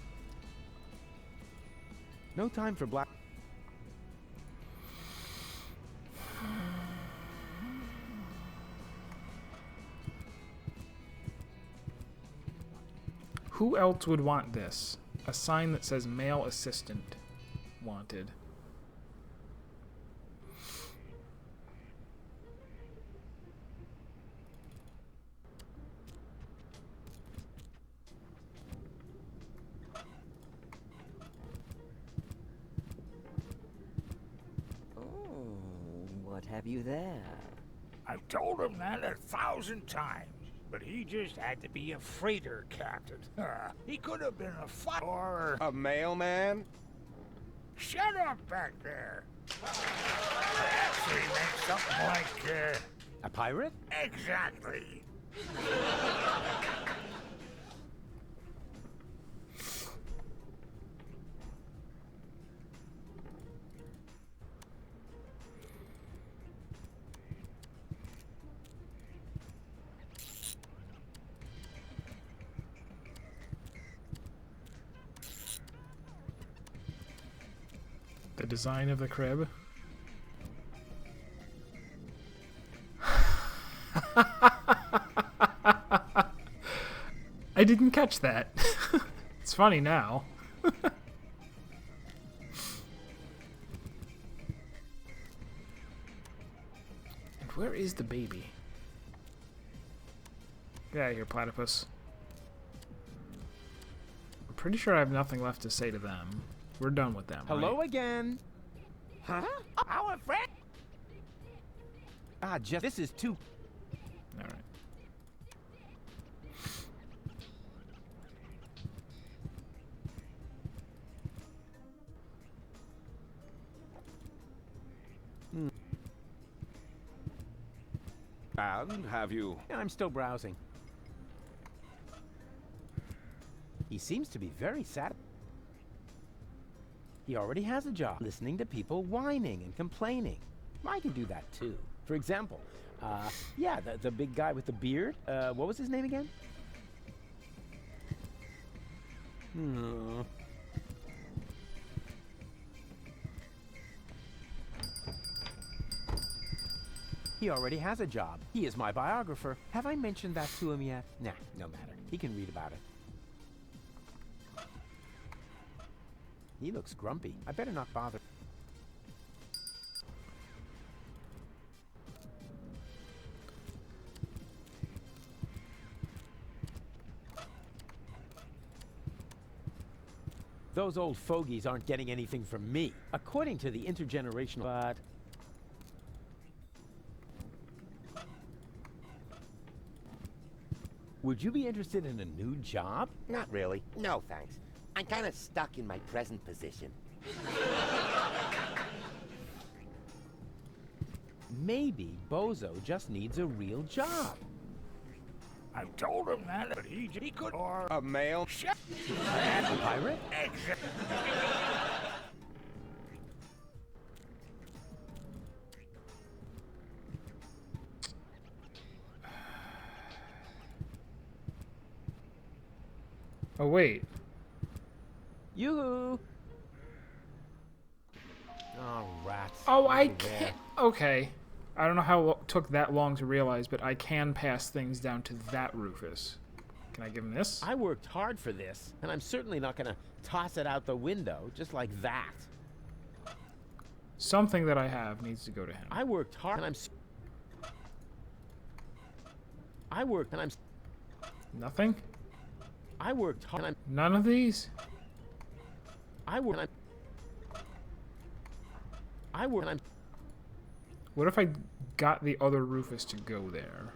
no time for black. Who else would want this? A sign that says male assistant wanted. What have you there? I've told him that 1,000 times, but he just had to be a freighter captain. He could have been a or a mailman. Shut up back there. I actually meant something like a pirate? Exactly. The design of the crib. I didn't catch that. It's funny now. And where is the baby? Get out of here, platypus. I'm pretty sure I have nothing left to say to them. We're done with them. Hello right? again. Huh? Our friend. Ah, Jeff, this is too. All right. And have you? I'm still browsing. He seems to be very sad. He already has a job listening to people whining and complaining. I can do that too. For example, yeah, the big guy with the beard. What was his name again? He already has a job. He is my biographer. Have I mentioned that to him yet? Nah, no matter. He can read about it. He looks grumpy. I better not bother. Those old fogies aren't getting anything from me, according to the intergenerational. But would you be interested in a new job? Not really. No, thanks. I'm kind of stuck in my present position. Maybe Bozo just needs a real job. I've told him that, but he could or a mail. Shut. A pirate? Exactly. Oh wait. Yoo-hoo! Oh, rats. Oh, I Over there. can't. Okay. I don't know how it took that long to realize, but I can pass things down to that Rufus. Can I give him this? I worked hard for this, and I'm certainly not gonna toss it out the window just like that. Something that I have needs to go to him. I worked hard, and I'm. Nothing? I worked hard, and I'm. None of these? I worked, and I'm. What if I got the other Rufus to go there?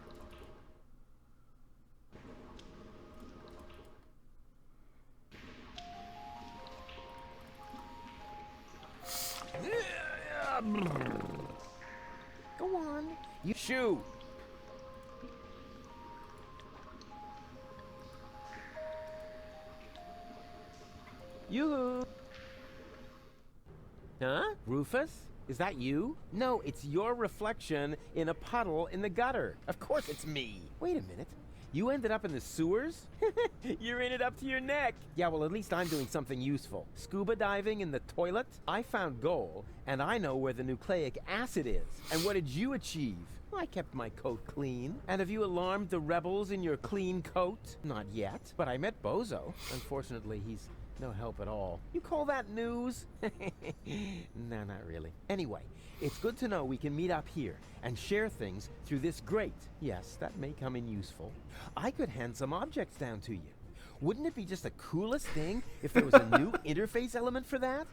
Shoo! Yoo-hoo! Huh? Rufus? Is that you? No, it's your reflection in a puddle in the gutter. Of course it's me. Wait a minute. You ended up in the sewers? You're in it up to your neck. Yeah, well, at least I'm doing something useful. Scuba diving in the toilet? I found gold, and I know where the nucleic acid is. And what did you achieve? I kept my coat clean. And have you alarmed the rebels in your clean coat? Not yet, but I met Bozo. Unfortunately, he's no help at all. You call that news? No, not really. Anyway, it's good to know we can meet up here and share things through this grate. Yes, that may come in useful. I could hand some objects down to you. Wouldn't it be just the coolest thing if there was a new interface element for that?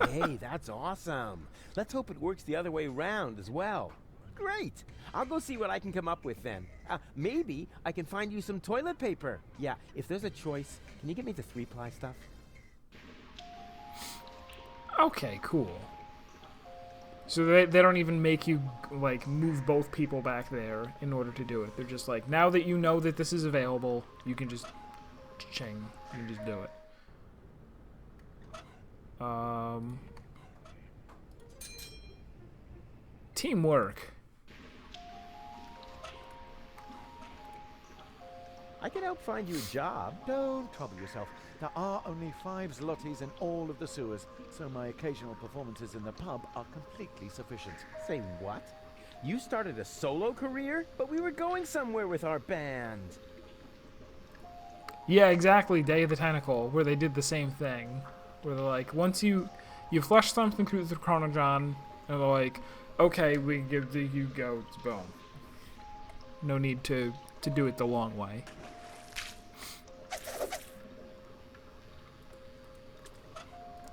Hey, that's awesome. Let's hope it works the other way around as well. Great. I'll go see what I can come up with then. Maybe I can find you some toilet paper. Yeah, if there's a choice, can you get me the 3-ply stuff? Okay, cool. So they don't even make you, like, move both people back there in order to do it. They're just like, now that you know that this is available, you can just ching. You can just do it. Teamwork. I can help find you a job. Don't trouble yourself. There are only 5 zlotys in all of the sewers, so my occasional performances in the pub are completely sufficient. Say what? You started a solo career? But we were going somewhere with our band. Yeah, exactly. Day of the Tentacle, where they did the same thing. Where they're like, once you flush something through the chronogon, and they're like, okay, we give the you go, boom. No need to do it the long way.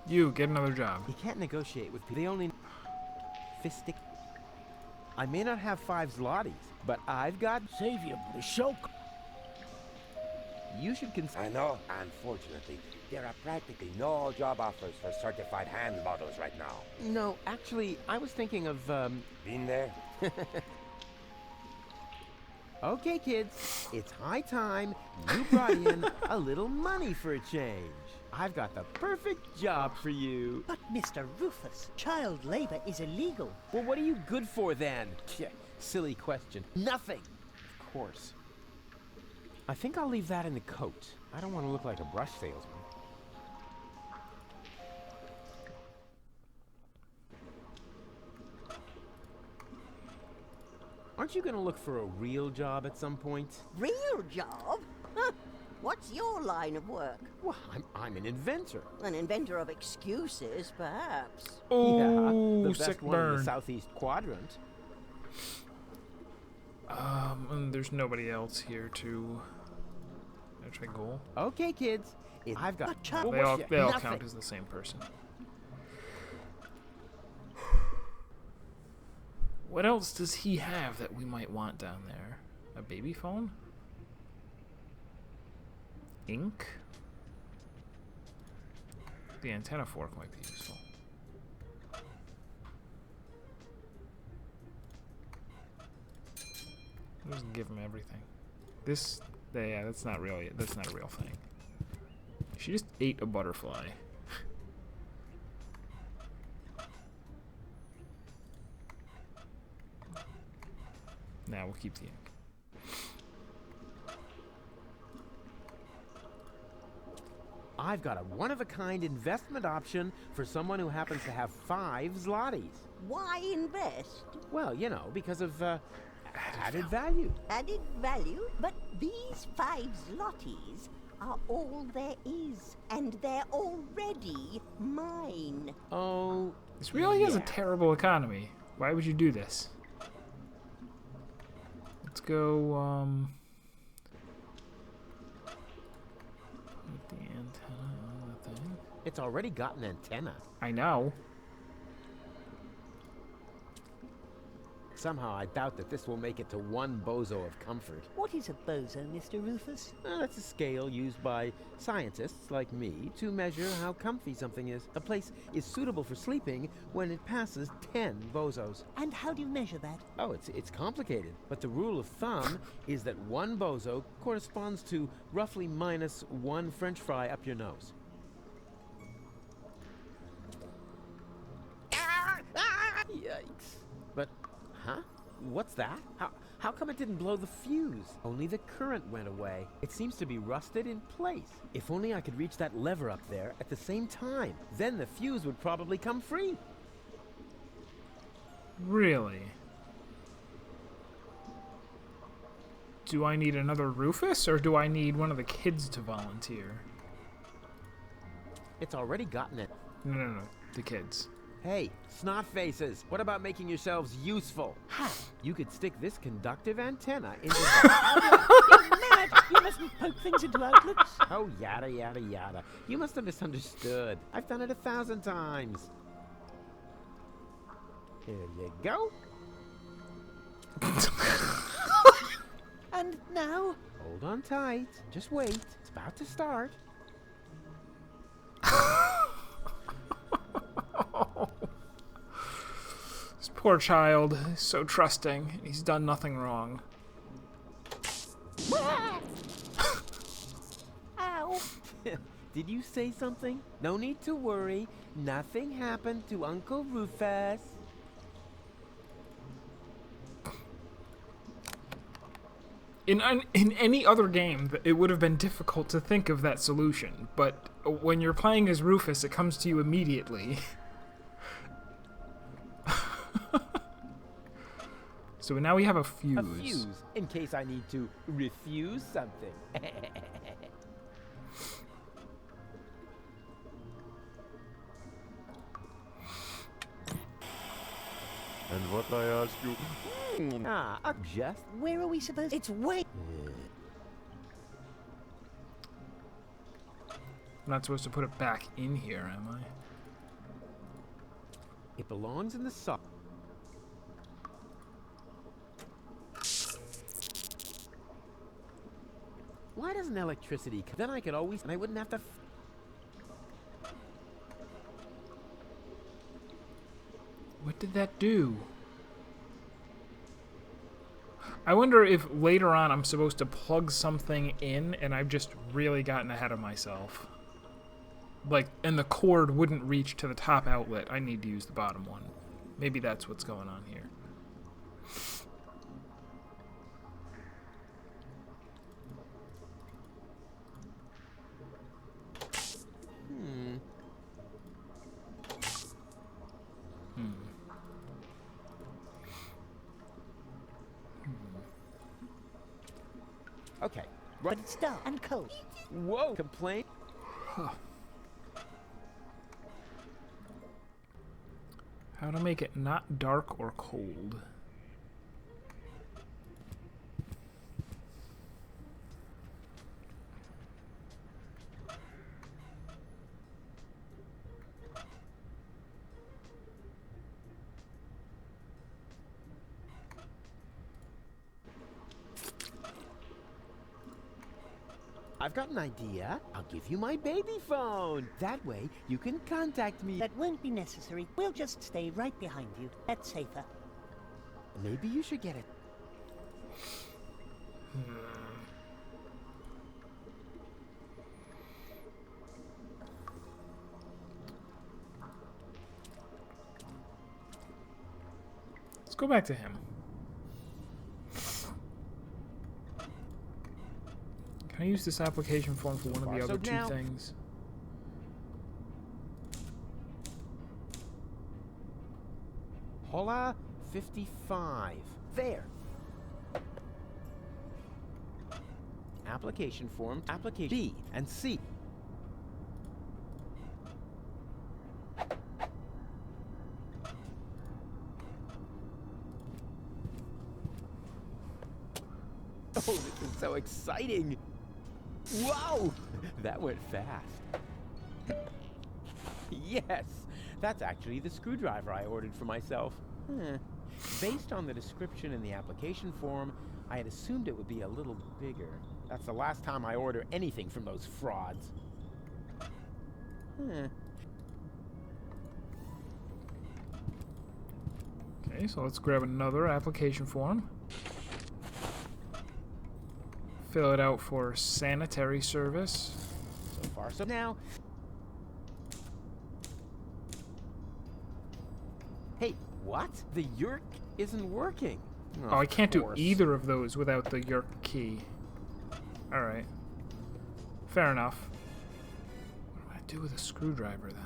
You get another job. You can't negotiate with people. They only fistic. I may not have 5 zlotys, but I've got Savior, the show. You should consider. I know. Unfortunately, there are practically no job offers for certified hand models right now. No, actually, I was thinking of, Been there? Okay, kids, it's high time you brought in a little money for a change. I've got the perfect job for you. But, Mr. Rufus, child labor is illegal. Well, what are you good for then? Silly question. Nothing. Of course. I think I'll leave that in the coat. I don't want to look like a brush salesman. Aren't you going to look for a real job at some point? Real job? Huh. What's your line of work? Well, I'm an inventor. An inventor of excuses, perhaps. Oh, yeah, the sick best one in burn. the southeast quadrant. And there's nobody else here to try goal. Okay, kids. I've got. They all count as the same person. What else does he have that we might want down there? A baby phone? Ink? The antenna fork might be useful. Just give him everything. This, yeah, that's not really. That's not a real thing. She just ate a butterfly. Now we'll keep the ink. I've got a one-of-a-kind investment option for someone who happens to have 5 zlotys. Why invest? Well, you know, because of added value. Added value? But these 5 zlotys are all there is, and they're already mine. Oh, this really is a terrible economy. Why would you do this? Let's go, put the antenna on the thing. It's already got an antenna. I know. somehow I doubt that this will make it to one bozo of comfort. What is a bozo, Mr. Rufus? That's a scale used by scientists like me to measure how comfy something is. A place is suitable for sleeping when it passes 10 bozos. And how do you measure that? Oh, it's complicated, but the rule of thumb is that one bozo corresponds to roughly minus one French fry up your nose. Yikes. But, huh? What's that? How come it didn't blow the fuse? Only the current went away. It seems to be rusted in place. If only I could reach that lever up there at the same time. Then the fuse would probably come free. Really? Do I need another Rufus, or do I need one of the kids to volunteer? It's already gotten it. No. The kids. Hey, snot faces, what about making yourselves useful? You could stick this conductive antenna into You're mad! You mustn't poke things into outlets. Oh, yada, yada, yada. You must have misunderstood. I've done it 1,000 times. Here you go. And now? Hold on tight. Just wait. It's about to start. This poor child is so trusting. He's done nothing wrong. Ow! Did you say something? No need to worry. Nothing happened to Uncle Rufus. In any other game, it would have been difficult to think of that solution, but when you're playing as Rufus, it comes to you immediately. So now we have a fuse. A fuse, in case I need to refuse something. And what I ask you? Just where are we supposed? It's way. I'm not supposed to put it back in here, am I? It belongs in the socket. Why doesn't electricity come? Then I could always, and I wouldn't have to. What did that do? I wonder if later on I'm supposed to plug something in and I've just really gotten ahead of myself. Like, and the cord wouldn't reach to the top outlet. I need to use the bottom one. Maybe that's what's going on here. Okay. But it's dark and cold. Whoa! Complaint? Huh. How to make it not dark or cold? I've got an idea. I'll give you my baby phone. That way, you can contact me. That won't be necessary. We'll just stay right behind you. That's safer. Maybe you should get it. Let's go back to him. Can I use this application form for one of the other two things? Hola 55. There. Application form, application B and C. Oh, this is so exciting! Whoa! That went fast. Yes! That's actually the screwdriver I ordered for myself. Based on the description in the application form, I had assumed it would be a little bigger. That's the last time I order anything from those frauds. Okay, so let's grab another application form. Fill it out for sanitary service. So far, so now. Hey, what? The Yerk isn't working. Oh, I can't do course. either of those without the Yerk key. Alright. Fair enough. What do I do with a screwdriver then?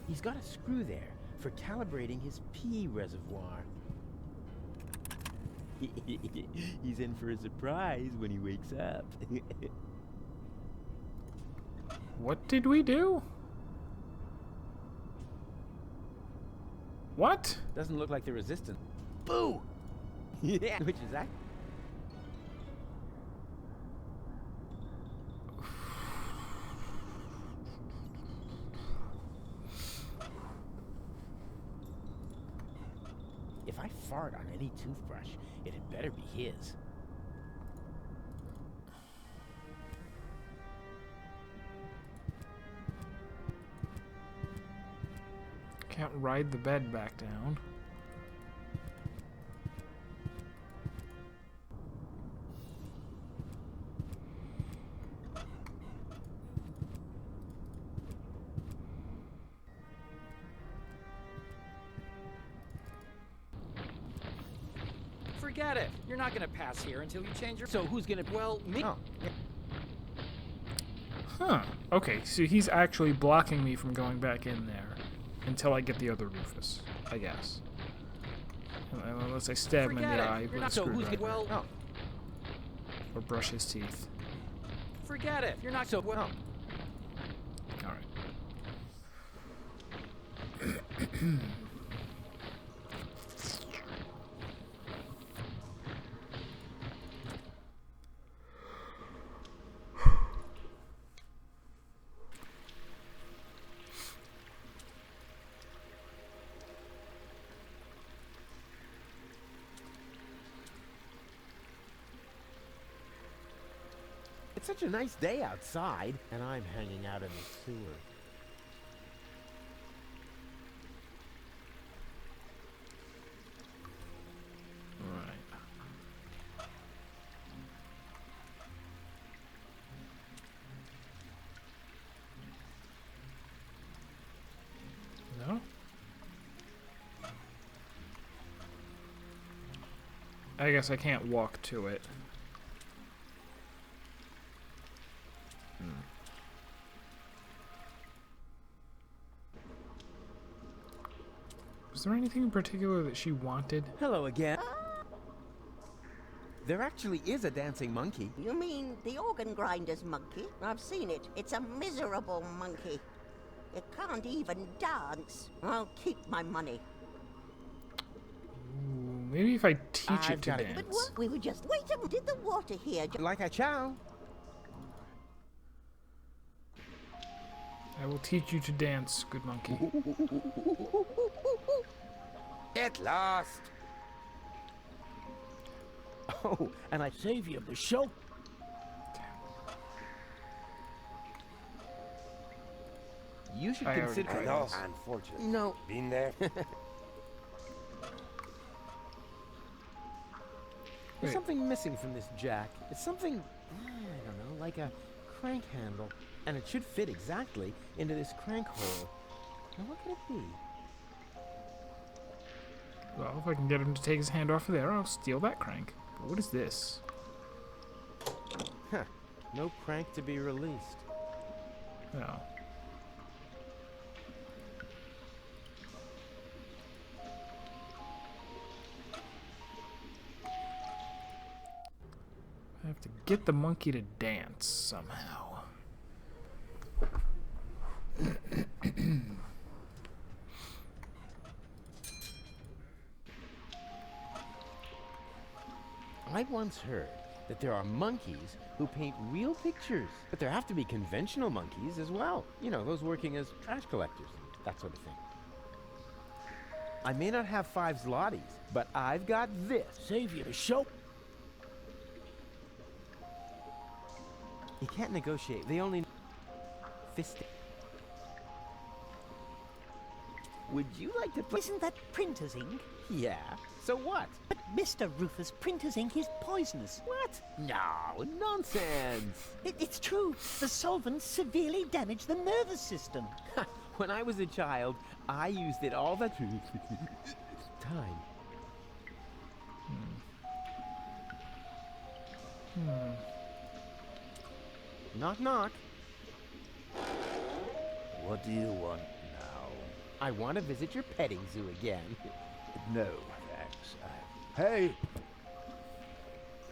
He's got a screw there for calibrating his pee reservoir. He's in for a surprise when he wakes up. What did we do? What? Doesn't look like the resistance. Boo! Yeah, which is that? If I fart on any toothbrush, it had better be his. Can't ride the bed back down. Forget it. You're not gonna pass here until you change your. So who's gonna? Well, me. Oh. Huh. Okay, so he's actually blocking me from going back in there until I get the other Rufus, I guess. Unless I stab him in Forget the it. eye You're with a not. So who's screwdriver. gonna? Well. Or brush his teeth. Forget it. You're not so well. Alright. It's such a nice day outside, and I'm hanging out in the sewer. No? I guess I can't walk to it. Was there anything in particular that she wanted? Hello again. There actually is a dancing monkey. You mean the organ grinder's monkey? I've seen it. It's a miserable monkey. It can't even dance. I'll keep my money. Ooh, maybe if I teach it to got it. dance. But what? We were just... Wait a minute. Did the water here... Like a chow. I will teach you to dance, good monkey. Get lost. Oh, and I save you the show. You should I already consider. tried No, this. unfortunately. No. Been there. There's something missing from this jack. It's something, I don't know, like a crank handle. And it should fit exactly into this crank hole. Now what could it be? Well, if I can get him to take his hand off of there, I'll steal that crank. But what is this? Huh. No crank to be released. Oh. I have to get the monkey to dance somehow. I once heard that there are monkeys who paint real pictures, but there have to be conventional monkeys as well. You know, those working as trash collectors and that sort of thing. I may not have 5 zlotys, but I've got this. Save you the show. You can't negotiate. They only fist it. Would you like to play? Isn't that printer's ink? Yeah. So what? But Mr. Rufus, printer's ink is poisonous. What? No, nonsense. It's true. The solvent severely damaged the nervous system. When I was a child, I used it all the time. Knock, knock. What do you want now? I want to visit your petting zoo again. No, thanks. Hey!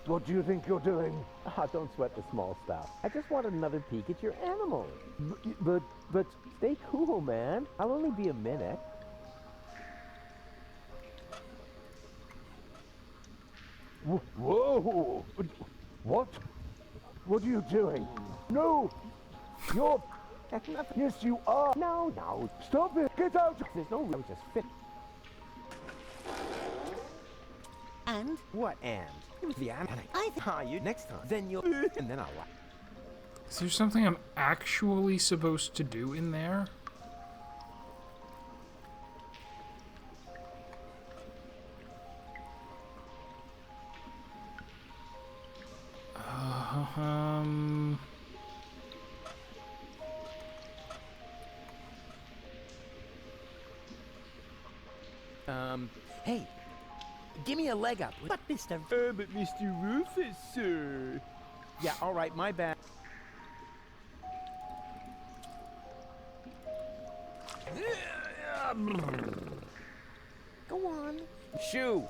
What do you think you're doing? Ah, don't sweat the small stuff. I just want another peek at your animals. But stay cool, man. I'll only be a minute. Whoa! What? What are you doing? No! You're... Yes, you are! No. Stop it! Get out! There's no... I was just fit. And? What and? It was the animal. You next time. Then you'll... And then I'll... Is there something I'm actually supposed to do in there? Hey, give me a leg up. But Mr. But Mr. Rufus, sir. Yeah, all right, my bad. Go on. Shoo.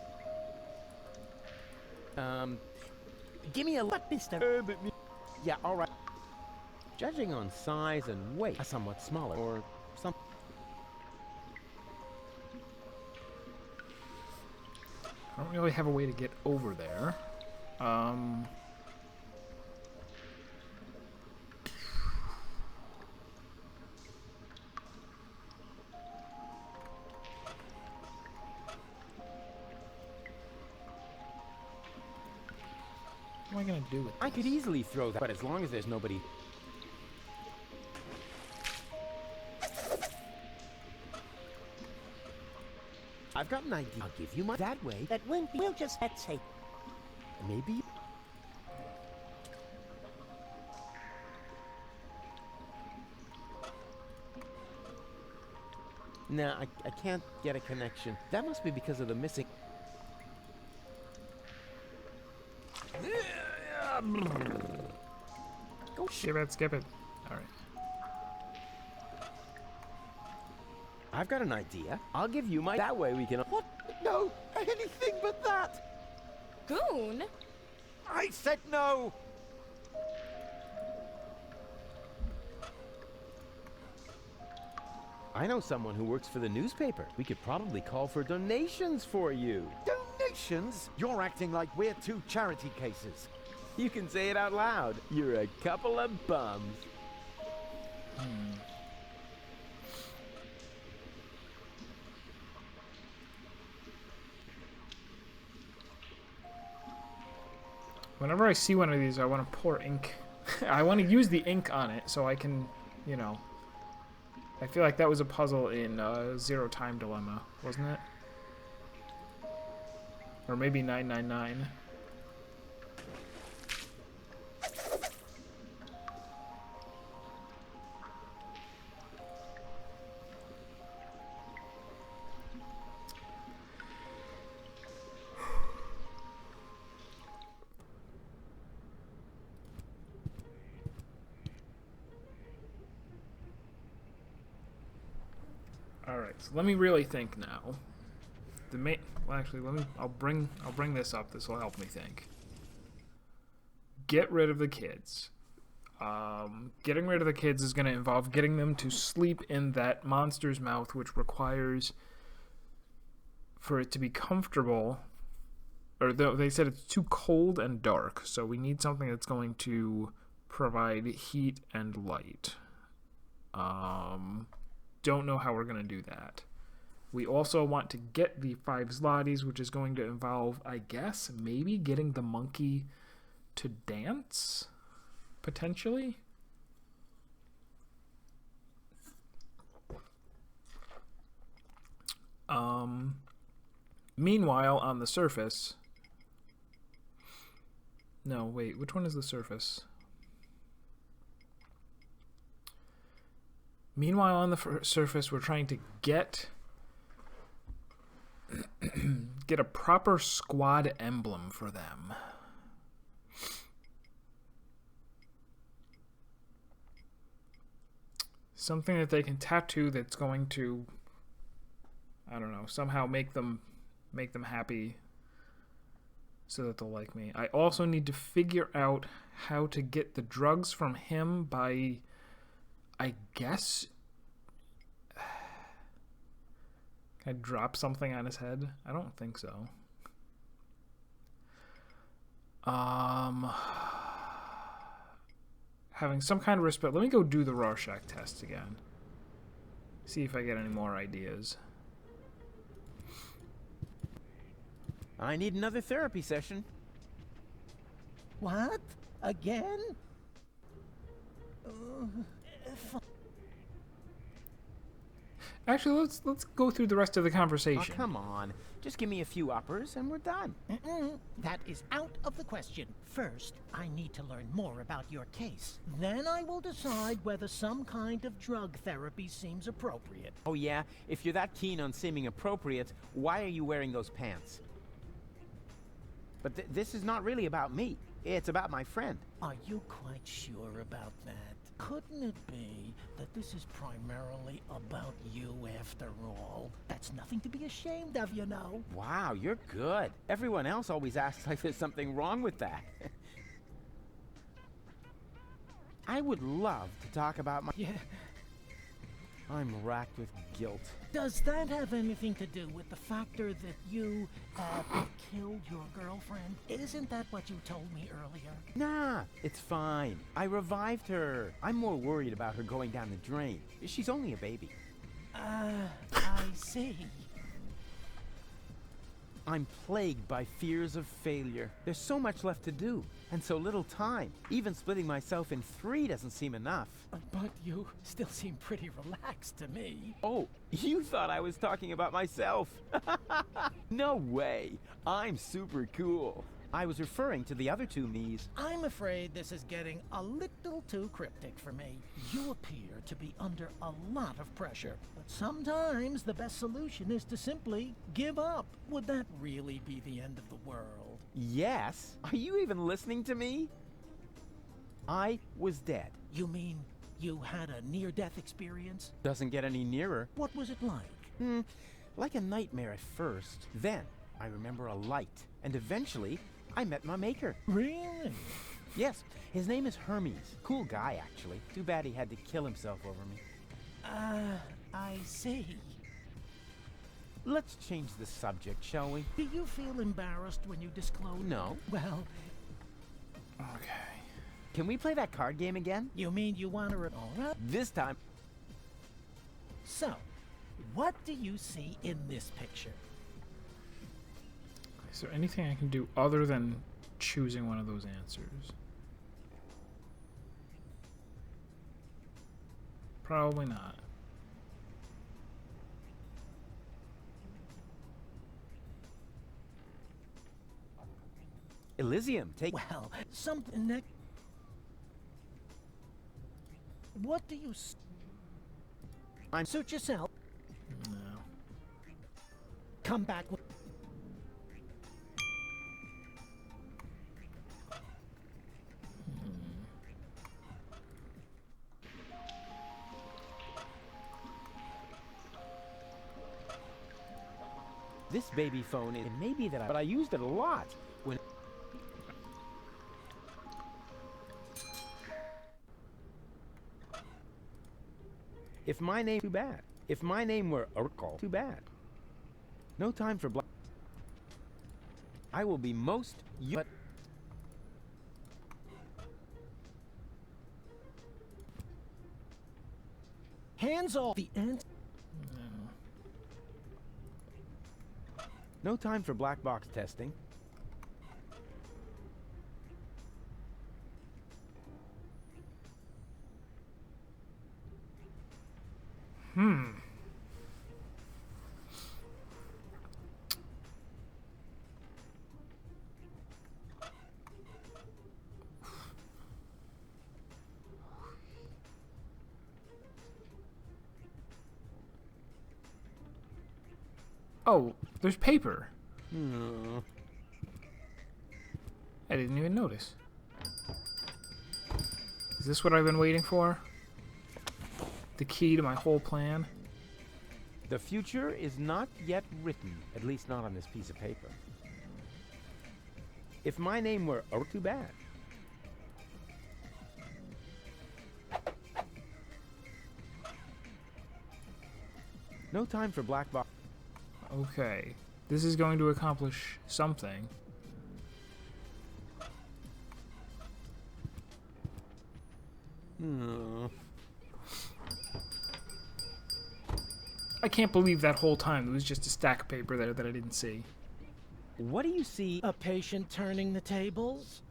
Give me a But Mr. Yeah, all right. Judging on size and weight, a somewhat smaller, or some. I don't really have a way to get over there. What am I gonna do with this? I could easily throw that, but as long as there's nobody. I've got an idea. I'll give you my that way. That won't be. We'll just let's say. Maybe. Nah, I can't get a connection. That must be because of the missing. Go skip it. All right. I've got an idea. I'll give you my. That way we can. What? No, anything but that. Goon? I said no. I know someone who works for the newspaper. We could probably call for donations for you. Donations? You're acting like we're 2 charity cases. You can say it out loud. You're a couple of bums. Whenever I see one of these, I want to pour ink. I want to use the ink on it so I can, you know. I feel like that was a puzzle in Zero Time Dilemma, wasn't it? Or maybe 999. Alright, so let me really think now. Well, actually, I'll bring this up. This will help me think. Get rid of the kids. Getting rid of the kids is going to involve getting them to sleep in that monster's mouth, which requires, for it to be comfortable, they said it's too cold and dark, so we need something that's going to provide heat and light. Don't know how we're going to do that. We also want to get the 5 zlotys, which is going to involve, I guess, maybe getting the monkey to dance? Potentially? Meanwhile, on the surface... No, wait, which one is the surface? Meanwhile, on the surface, we're trying to get a proper squad emblem for them. Something that they can tattoo that's going to, I don't know, somehow make them happy so that they'll like me. I also need to figure out how to get the drugs from him by, I guess, can I drop something on his head? I don't think so. Having some kind of respect. Let me go do the Rorschach test again. See if I get any more ideas. I need another therapy session. What? Again? Actually, let's go through the rest of the conversation. Oh, come on. Just give me a few uppers and we're done. That is out of the question. First, I need to learn more about your case. Then I will decide whether some kind of drug therapy seems appropriate. Oh yeah? If you're that keen on seeming appropriate, why are you wearing those pants? But this is not really about me. It's about my friend. Are you quite sure about that? Couldn't it be that this is primarily about you after all? That's nothing to be ashamed of, you know. Wow, you're good. Everyone else always acts like there's something wrong with that. I would love to talk about my... Yeah. I'm racked with guilt. Does that have anything to do with the factor that you, killed your girlfriend? Isn't that what you told me earlier? Nah, it's fine. I revived her. I'm more worried about her going down the drain. She's only a baby. I see. I'm plagued by fears of failure. There's so much left to do, and so little time. Even splitting myself in 3 doesn't seem enough. But you still seem pretty relaxed to me. Oh, you thought I was talking about myself. No way. I'm super cool. I was referring to the other 2 me's. I'm afraid this is getting a little too cryptic for me. You appear to be under a lot of pressure, but sometimes the best solution is to simply give up. Would that really be the end of the world? Yes. Are you even listening to me? I was dead. You mean you had a near-death experience? Doesn't get any nearer. What was it like? Like a nightmare at first. Then I remember a light, and eventually I met my maker. Really? Yes, his name is Hermes. Cool guy, actually. Too bad he had to kill himself over me. I see. Let's change the subject, shall we? Do you feel embarrassed when you disclose? No. Well... Okay. Can we play that card game again? You mean you want to... Alright. This time... So, what do you see in this picture? Is there anything I can do other than choosing one of those answers? Probably not. Elysium, take... Well, something that... What do you... Suit yourself. No. Come back with... This baby phone, it may be that but I used it a lot. When... If my name... Too bad. If my name were Urkel, too bad. No time for I will be most but Hands off the ant. no time for black box testing. Oh, there's paper. Hmm. I didn't even notice. Is this what I've been waiting for? The key to my whole plan? The future is not yet written, at least not on this piece of paper. If my name were too bad. No time for black box. Okay. This is going to accomplish something. I can't believe that whole time there was just a stack of paper there that I didn't see. What do you see? A patient turning the tables?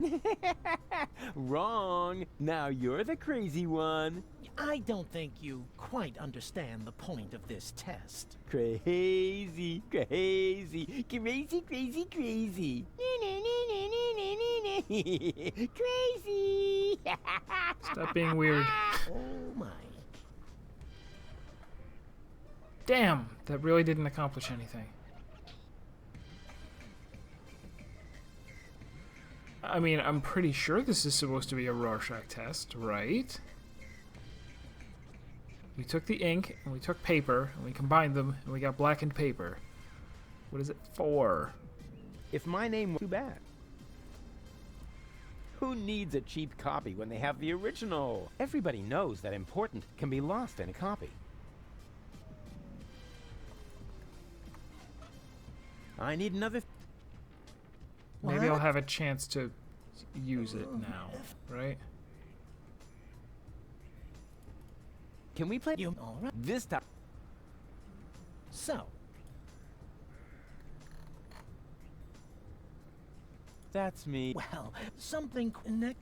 Wrong. Now you're the crazy one. I don't think you quite understand the point of this test. Crazy, crazy, crazy, crazy, crazy. Crazy. Stop being weird. Oh my. Damn, that really didn't accomplish anything. I mean, I'm pretty sure this is supposed to be a Rorschach test, right? We took the ink, and we took paper, and we combined them, and we got blackened paper. What is it for? If my name were too bad. Who needs a cheap copy when they have the original? Everybody knows that important can be lost in a copy. I need another... Maybe I'll have a chance to use it now, right? Can we play you this time? So. That's me. Well, something connect.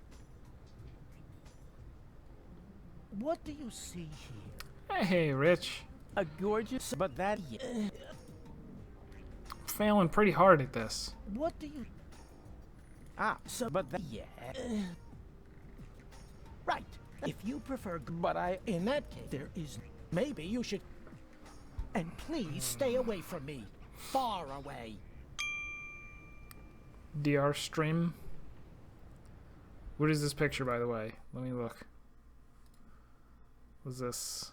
What do you see here? Hey, Rich. A gorgeous, but that... Failing pretty hard at this. What do you... Ah, so, but that... Yeah. Right. If you prefer... But in that case, there is... Maybe you should... And please stay away from me. Far away. DR stream. What is this picture, by the way? Let me look. What's this?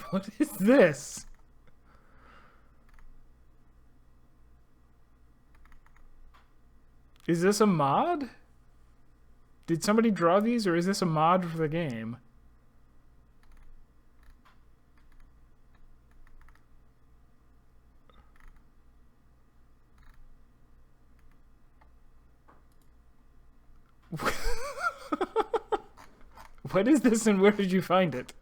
What is this? Is this a mod? Did somebody draw these, or is this a mod for the game? What is this, and where did you find it?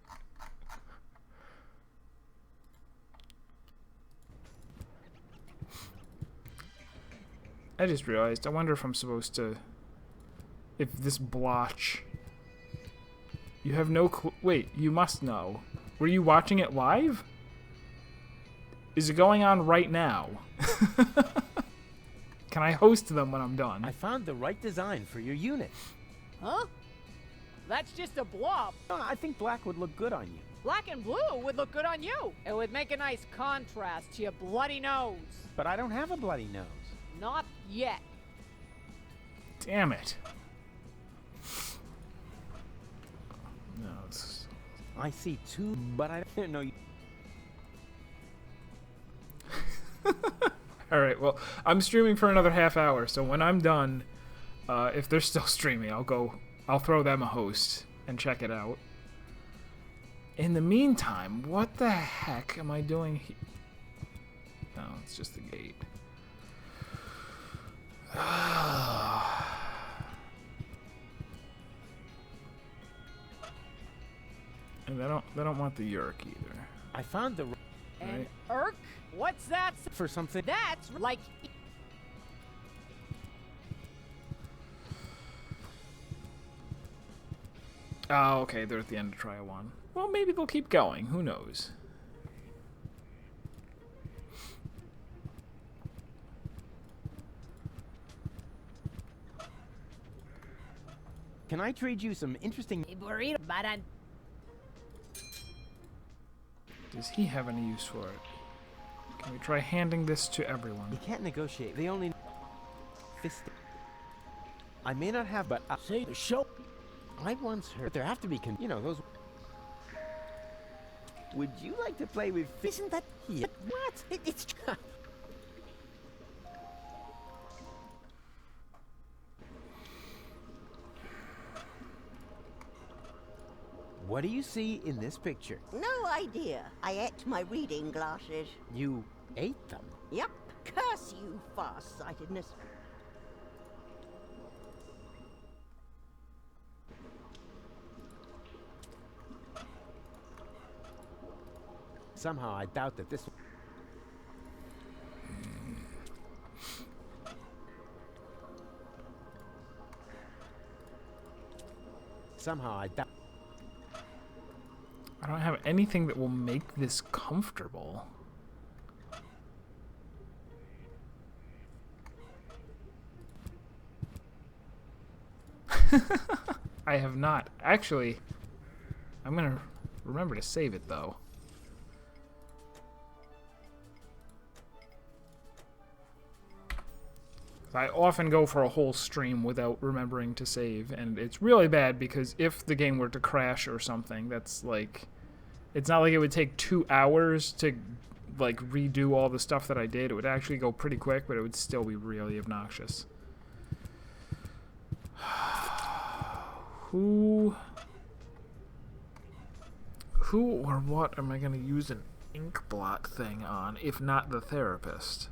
I just realized, I wonder if I'm supposed to... If this blotch... You have no clue... Wait, you must know. Were you watching it live? Is it going on right now? Can I host them when I'm done? I found the right design for your unit. Huh? That's just a blob. No, I think black would look good on you. Black and blue would look good on you. It would make a nice contrast to your bloody nose. But I don't have a bloody nose. Not yet. Damn it. No, it's... I see two, but I don't know you. Alright, well, I'm streaming for another half hour, so when I'm done, if they're still streaming, I'll I'll throw them a host and check it out. In the meantime, what the heck am I doing here? No, it's just the gate. And they don't want the Yerk either. I found the... And Irk? What's that? For something... That's like... Oh, okay, they're at the end of trial 1. Well, maybe they'll keep going. Who knows? Can I trade you some interesting... burrito, baran. Does he have any use for it? Can we try handing this to everyone? You can't negotiate. They only... Fist... I may not have, but... Say the show... I once heard there have to be... You know, those... Would you like to play with... Isn't that... Yeah. What? It's... What do you see in this picture? No idea. I ate my reading glasses. You ate them? Yep. Curse you, farsightedness. Somehow I doubt that this... Somehow I doubt... I don't have anything that will make this comfortable. I have not. Actually, I'm gonna remember to save it though. I often go for a whole stream without remembering to save, and it's really bad because if the game were to crash or something, that's like... It's not like it would take 2 hours to like redo all the stuff that I did. It would actually go pretty quick, but it would still be really obnoxious. Who or what am I going to use an ink blot thing on, if not the therapist?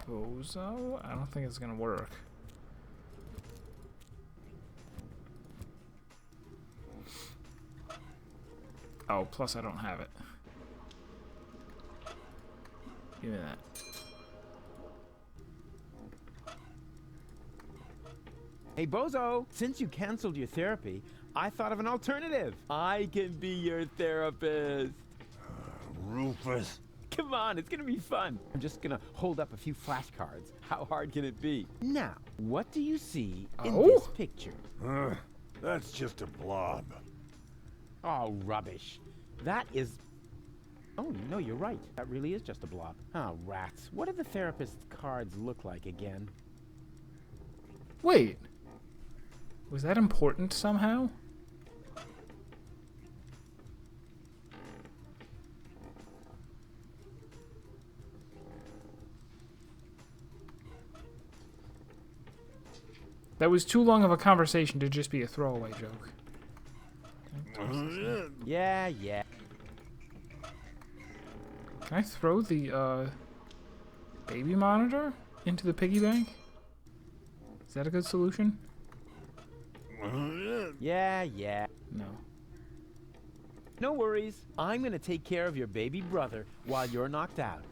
Bozo? I don't think it's gonna work. Oh, plus I don't have it. Give me that. Hey, Bozo! Since you canceled your therapy, I thought of an alternative. I can be your therapist. Rufus. Come on, it's gonna be fun. I'm just gonna hold up a few flashcards. How hard can it be? Now, what do you see in this picture? That's just a blob. Oh, rubbish. That is... Oh, no, you're right. That really is just a blob. Oh, rats. What do the therapist's cards look like again? Wait. Was that important somehow? That was too long of a conversation to just be a throwaway joke. Yeah. Can I throw the baby monitor into the piggy bank? Is that a good solution? Yeah. No. No worries. I'm gonna take care of your baby brother while you're knocked out.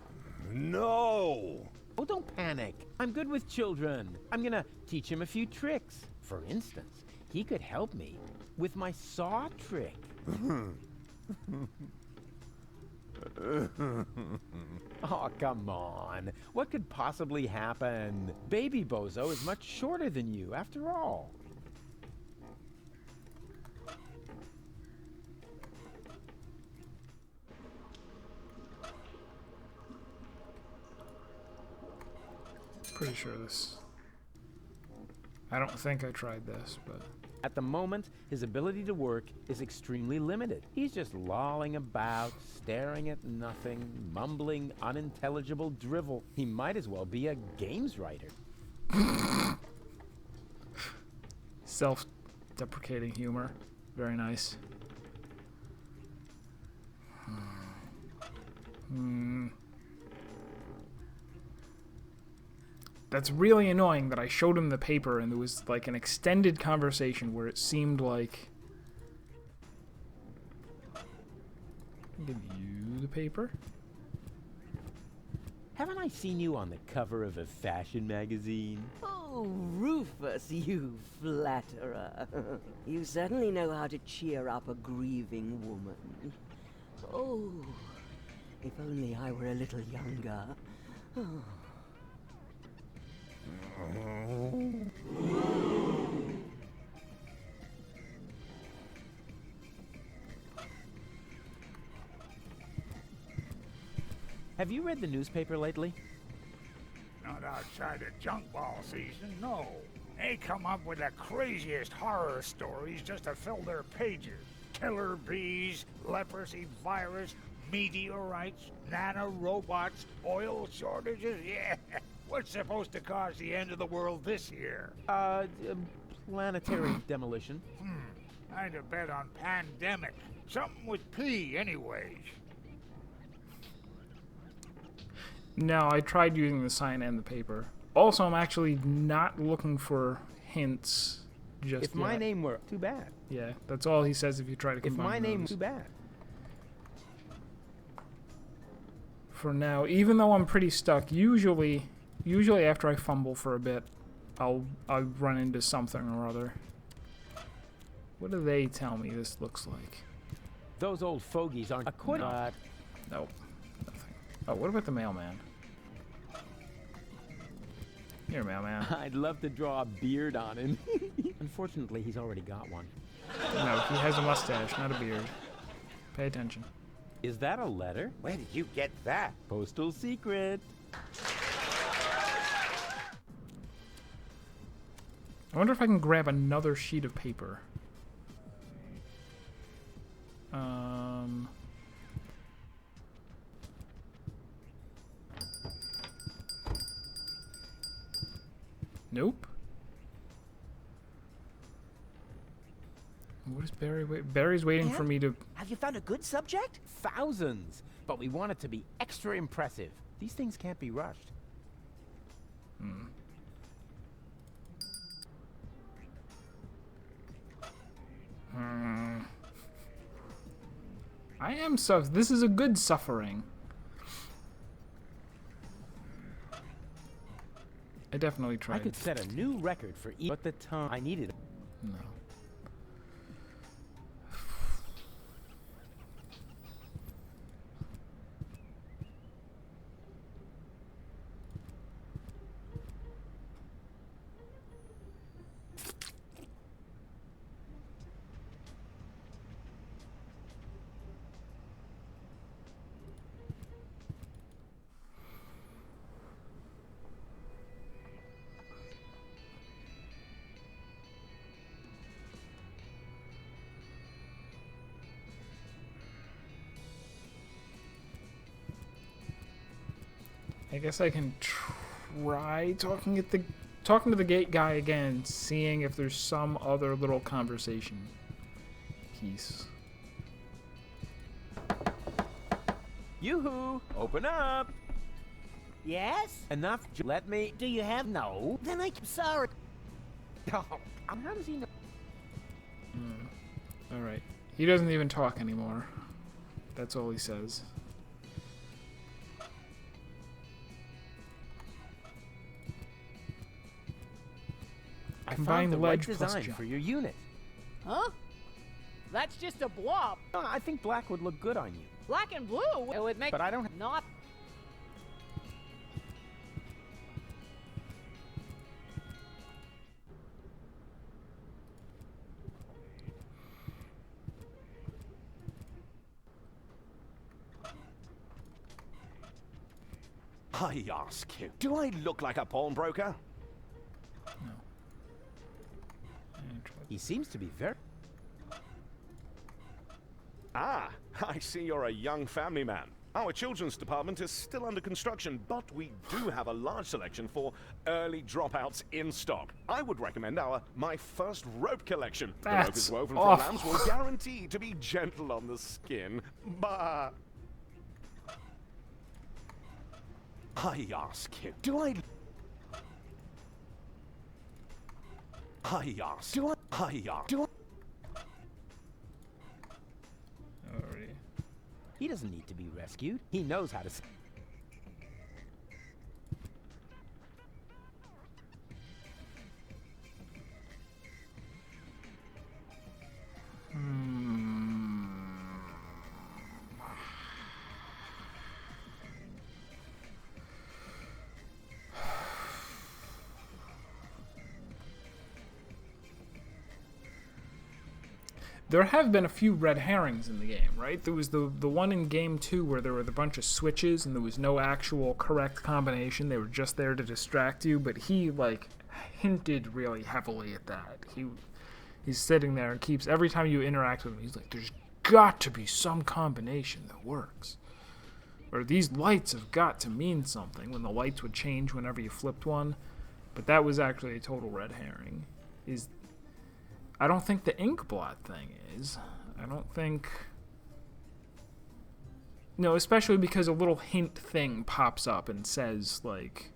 No! Oh, don't panic. I'm good with children. I'm gonna teach him a few tricks. For instance, he could help me with my saw trick. Oh, come on. What could possibly happen? Baby Bozo is much shorter than you, after all. Pretty sure this... I don't think I tried this, but... At the moment, his ability to work is extremely limited. He's just lolling about, staring at nothing, mumbling unintelligible drivel. He might as well be a games writer. Self-deprecating humor. Very nice. That's really annoying that I showed him the paper and there was like an extended conversation where it seemed like... I'll give you the paper. Haven't I seen you on the cover of a fashion magazine? Oh, Rufus, you flatterer. You certainly know how to cheer up a grieving woman. Oh, if only I were a little younger. Oh. Have you read the newspaper lately? Not outside of junk ball season, no. They come up with the craziest horror stories just to fill their pages. Killer bees, leprosy virus, meteorites, nanorobots, oil shortages, yeah. What's supposed to cause the end of the world this year? Planetary demolition. I'd have bet on pandemic. Something with P, anyways. No, I tried using the sign and the paper. Also, I'm actually not looking for hints just If my name were... Too bad. Yeah, that's all he says if you try to combine If my name those. too bad. For now, even though I'm pretty stuck, usually after I fumble for a bit, I'll run into something or other. What do they tell me this looks like? Those old fogies aren't... No. Nope. Nothing. Oh, what about the mailman? Here, mailman. I'd love to draw a beard on him. Unfortunately, he's already got one. No, he has a mustache, not a beard. Pay attention. Is that a letter? Where did you get that? Postal secret. I wonder if I can grab another sheet of paper. Nope. What is Barry Barry's waiting for me to... Have you found a good subject? Thousands. But we want it to be extra impressive. These things can't be rushed. I am this is a good suffering. I definitely tried. I could set a new record for but the time I needed. No. I guess I can try talking to the gate guy again, seeing if there's some other little conversation piece. Yoo-hoo! Open up! Yes? Enough. Let me. Do you have... No. Then I'm sorry. How does he know? Alright. He doesn't even talk anymore. That's all he says. I Combine found the ledge right plus design jump. for your unit. Huh? That's just a blob. I think black would look good on you. Black and blue? It would make... But I don't... Not... I ask you, do I look like a pawnbroker? No. I try He seems to be very... Ah, I see you're a young family man. Our children's department is still under construction, but we do have a large selection for early dropouts in stock. I would recommend my first rope collection. The rope is woven from lambs will guarantee to be gentle on the skin. Bah! I ask you, I ask, He doesn't need to be rescued. He knows how to... There have been a few red herrings in the game, right? There was the one in Game 2 where there were the bunch of switches and there was no actual correct combination. They were just there to distract you, but he, like, hinted really heavily at that. He's sitting there and keeps, every time you interact with him, he's like, there's got to be some combination that works. Or these lights have got to mean something, when the lights would change whenever you flipped one. But that was actually a total red herring. I don't think the ink blot thing is. I don't think... No, especially because a little hint thing pops up and says, like,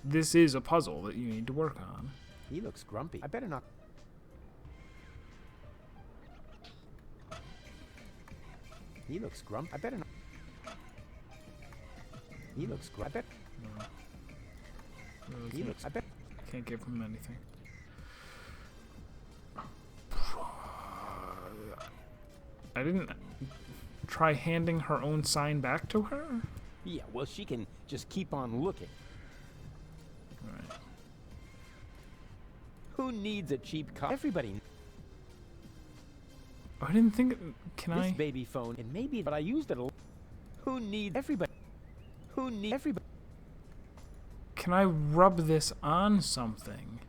this is a puzzle that you need to work on. He looks grumpy. I better not... He looks grumpy. I better not... He looks grumpy. I bet... No. He looks... I bet... Can't give him anything. I didn't try handing her own sign back to her? Yeah, well, she can just keep on looking. Right. Who needs a cheap car? Everybody... I didn't think... This baby phone, and maybe... But I used it a... Who needs... Everybody... Who needs... Everybody... Can I rub this on something?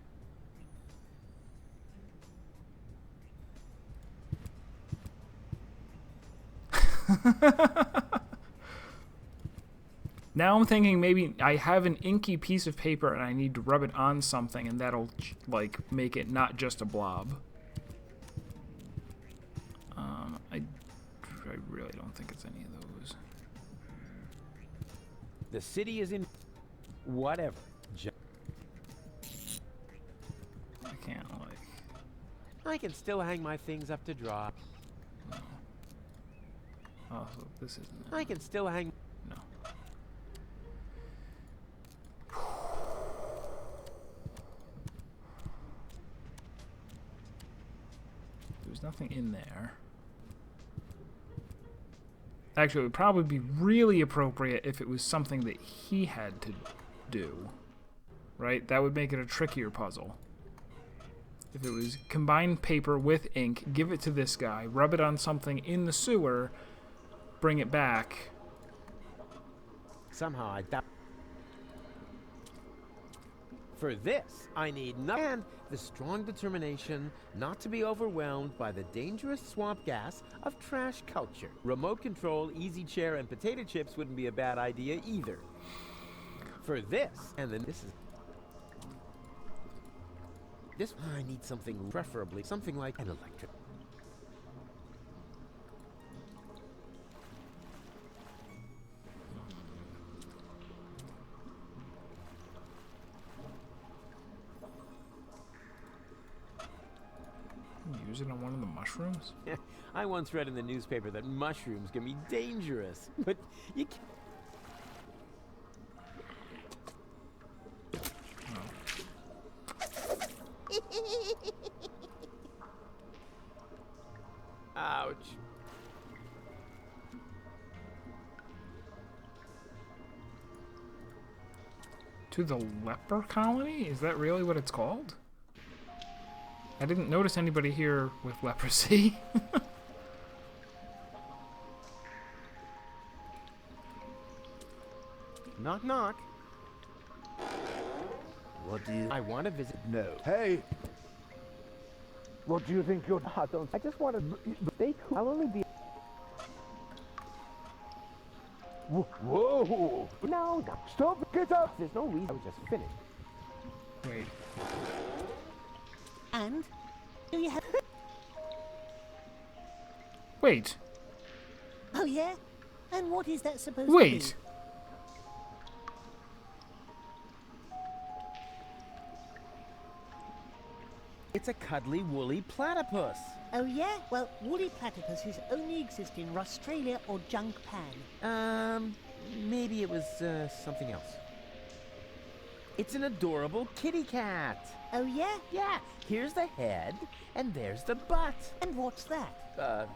Now I'm thinking maybe I have an inky piece of paper and I need to rub it on something and that'll, like, make it not just a blob. I really don't think it's any of those. The city is in... Whatever. I can't, like... I can still hang my things up to dry. No. Oh, so this isn't it. I can still hang... No. There's nothing in there. Actually, it would probably be really appropriate if it was something that he had to do. Right? That would make it a trickier puzzle. If it was combine paper with ink, give it to this guy, rub it on something in the sewer, bring it back. Somehow I doubt... For this, I need nothing and the strong determination not to be overwhelmed by the dangerous swamp gas of trash culture. Remote control, easy chair, and potato chips wouldn't be a bad idea either. For this, and then this is... This, I need something, preferably something like an electric... Use it on one of the mushrooms? I once read in the newspaper that mushrooms can be dangerous, but you can't... Ouch. To the leper colony? Is that really what it's called? I didn't notice anybody here with leprosy. Knock, knock. What do you... I want to visit... No. Hey! What do you think you're... I don't... I just want to... Stay cool. I'll only be... Whoa! No, no. Stop! Get up! There's no reason. I was just finished. Wait. And? Do you have... Wait. Oh, yeah? And what is that supposed to be? Wait. It's a cuddly, woolly platypus. Oh, yeah? Well, woolly platypuses only exist in Australia or Japan. Maybe it was, something else. It's an adorable kitty cat. Oh, yeah? Yeah. Here's the head, and there's the butt. And what's that?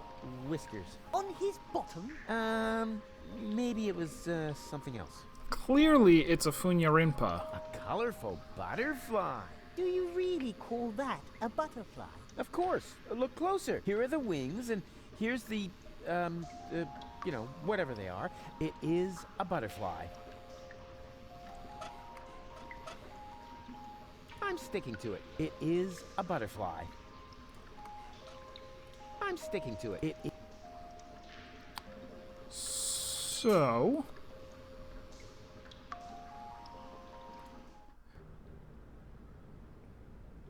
Whiskers. On his bottom? Maybe it was, something else. Clearly, it's a Funyarimpa. A colorful butterfly. Do you really call that a butterfly? Of course. Look closer. Here are the wings, and here's the, you know, whatever they are. It is a butterfly. I'm sticking to it. It is a butterfly. I'm sticking to it. So...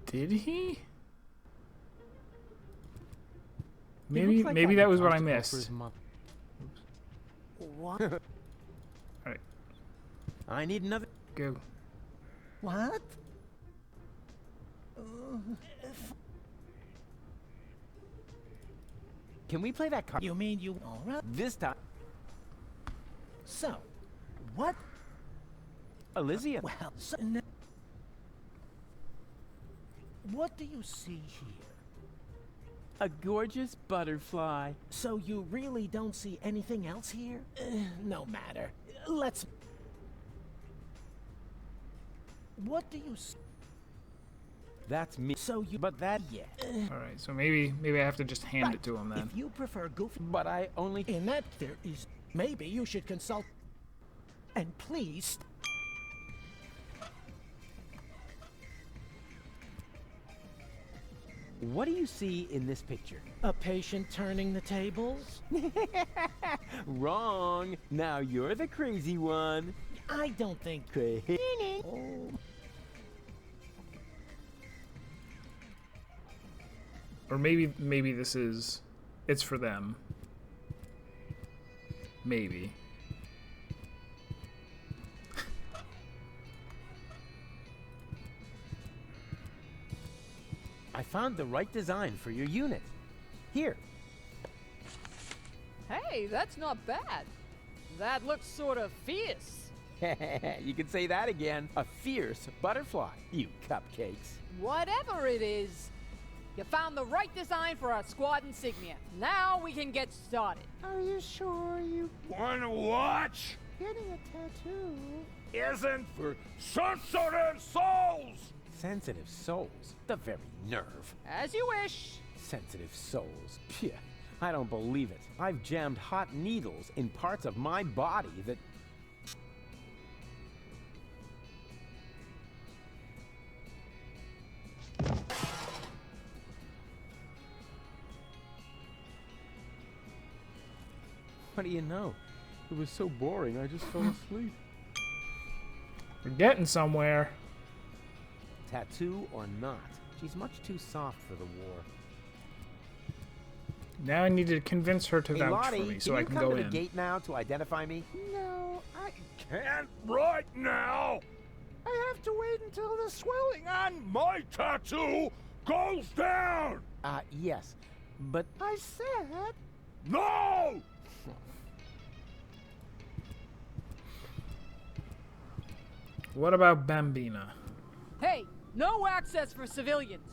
Did he? Maybe that was what I missed. What? Alright. I need another... Go. What? Can we play that card? You mean you... All right. This time... So, what? Elysium. Well, so... What do you see here? A gorgeous butterfly. So you really don't see anything else here? No matter. Let's... What do you see? That's me. So you... But that... Yeah. Alright, so maybe I have to just hand it to him then. If you prefer goofy... But I only... In that there is... Maybe you should consult... And please... What do you see in this picture? A patient turning the tables? Wrong. Now you're the crazy one. I don't think... Crazy. Oh. Or maybe this is... It's for them. Maybe. I found the right design for your unit. Here. Hey, that's not bad. That looks sort of fierce. You can say that again. A fierce butterfly, you cupcakes. Whatever it is, you found the right design for our squad insignia. Now we can get started. Are you sure you... Wanna watch? Getting a tattoo... Isn't for sensitive souls! Sensitive souls? The very nerve. As you wish. Sensitive souls. Phew, I don't believe it. I've jammed hot needles in parts of my body that... What do you know? It was so boring, I just fell asleep. We're getting somewhere. Tattoo or not, she's much too soft for the war. Now I need to convince her to Hey, vouch Lottie, for me so I can you go come to in. the gate now to identify me? No, I can't right now. I have to wait until the swelling on my tattoo goes down. Yes, but... I said... No! What about Bambina? Hey, no access for civilians.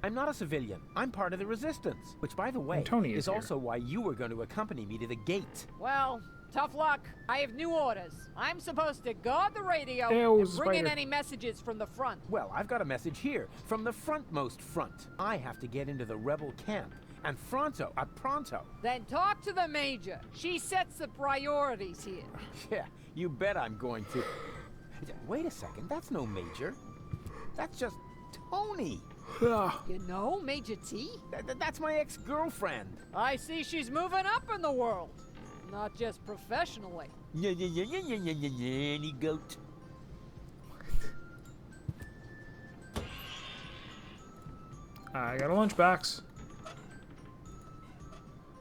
I'm not a civilian. I'm part of the resistance. Which, by the way, Tony is is also why you were going to accompany me to the gate. Well, tough luck. I have new orders. I'm supposed to guard the radio Ew, and bring in spider. any messages from the front. Well, I've got a message here from the frontmost front. I have to get into the rebel camp. And pronto. Then talk to the Major. She sets the priorities here. Yeah, you bet I'm going to. Wait a second, that's no major. That's just Tony. You know Major T? That's my ex-girlfriend. I see she's moving up in the world. Not just professionally. Yeah, any goat. I got a lunchbox.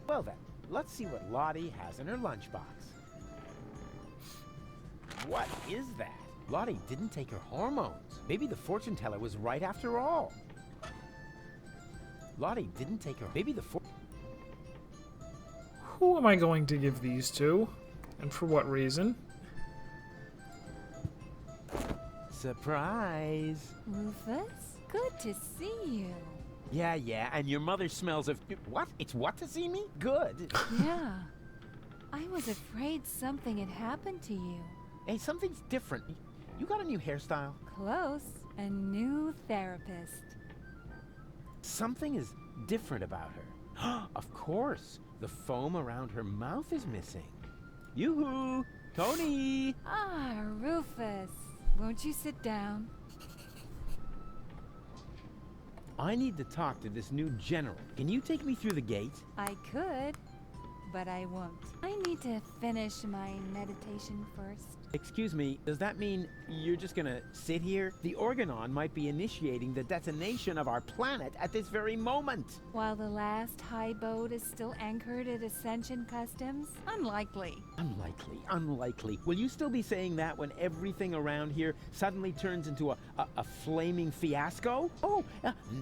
Well then, let's see what Lottie has in her lunchbox. What is that? Lottie didn't take her hormones. Maybe the fortune teller was right after all. Lottie didn't take her... Maybe the Who am I going to give these to? And for what reason? Surprise! Rufus, good to see you. Yeah, and your mother smells of... What? It's what to see me? Good. Yeah. I was afraid something had happened to you. Hey, something's different. You got a new hairstyle? Close. A new therapist. Something is different about her. Of course. The foam around her mouth is missing. Yoo-hoo! Tony! Ah, Rufus. Won't you sit down? I need to talk to this new general. Can you take me through the gate? I could, but I won't. I need to finish my meditation first. Excuse me, does that mean you're just gonna sit here? The Organon might be initiating the detonation of our planet at this very moment. While the last high boat is still anchored at Ascension Customs? Unlikely. Unlikely. Will you still be saying that when everything around here suddenly turns into a flaming fiasco? Oh,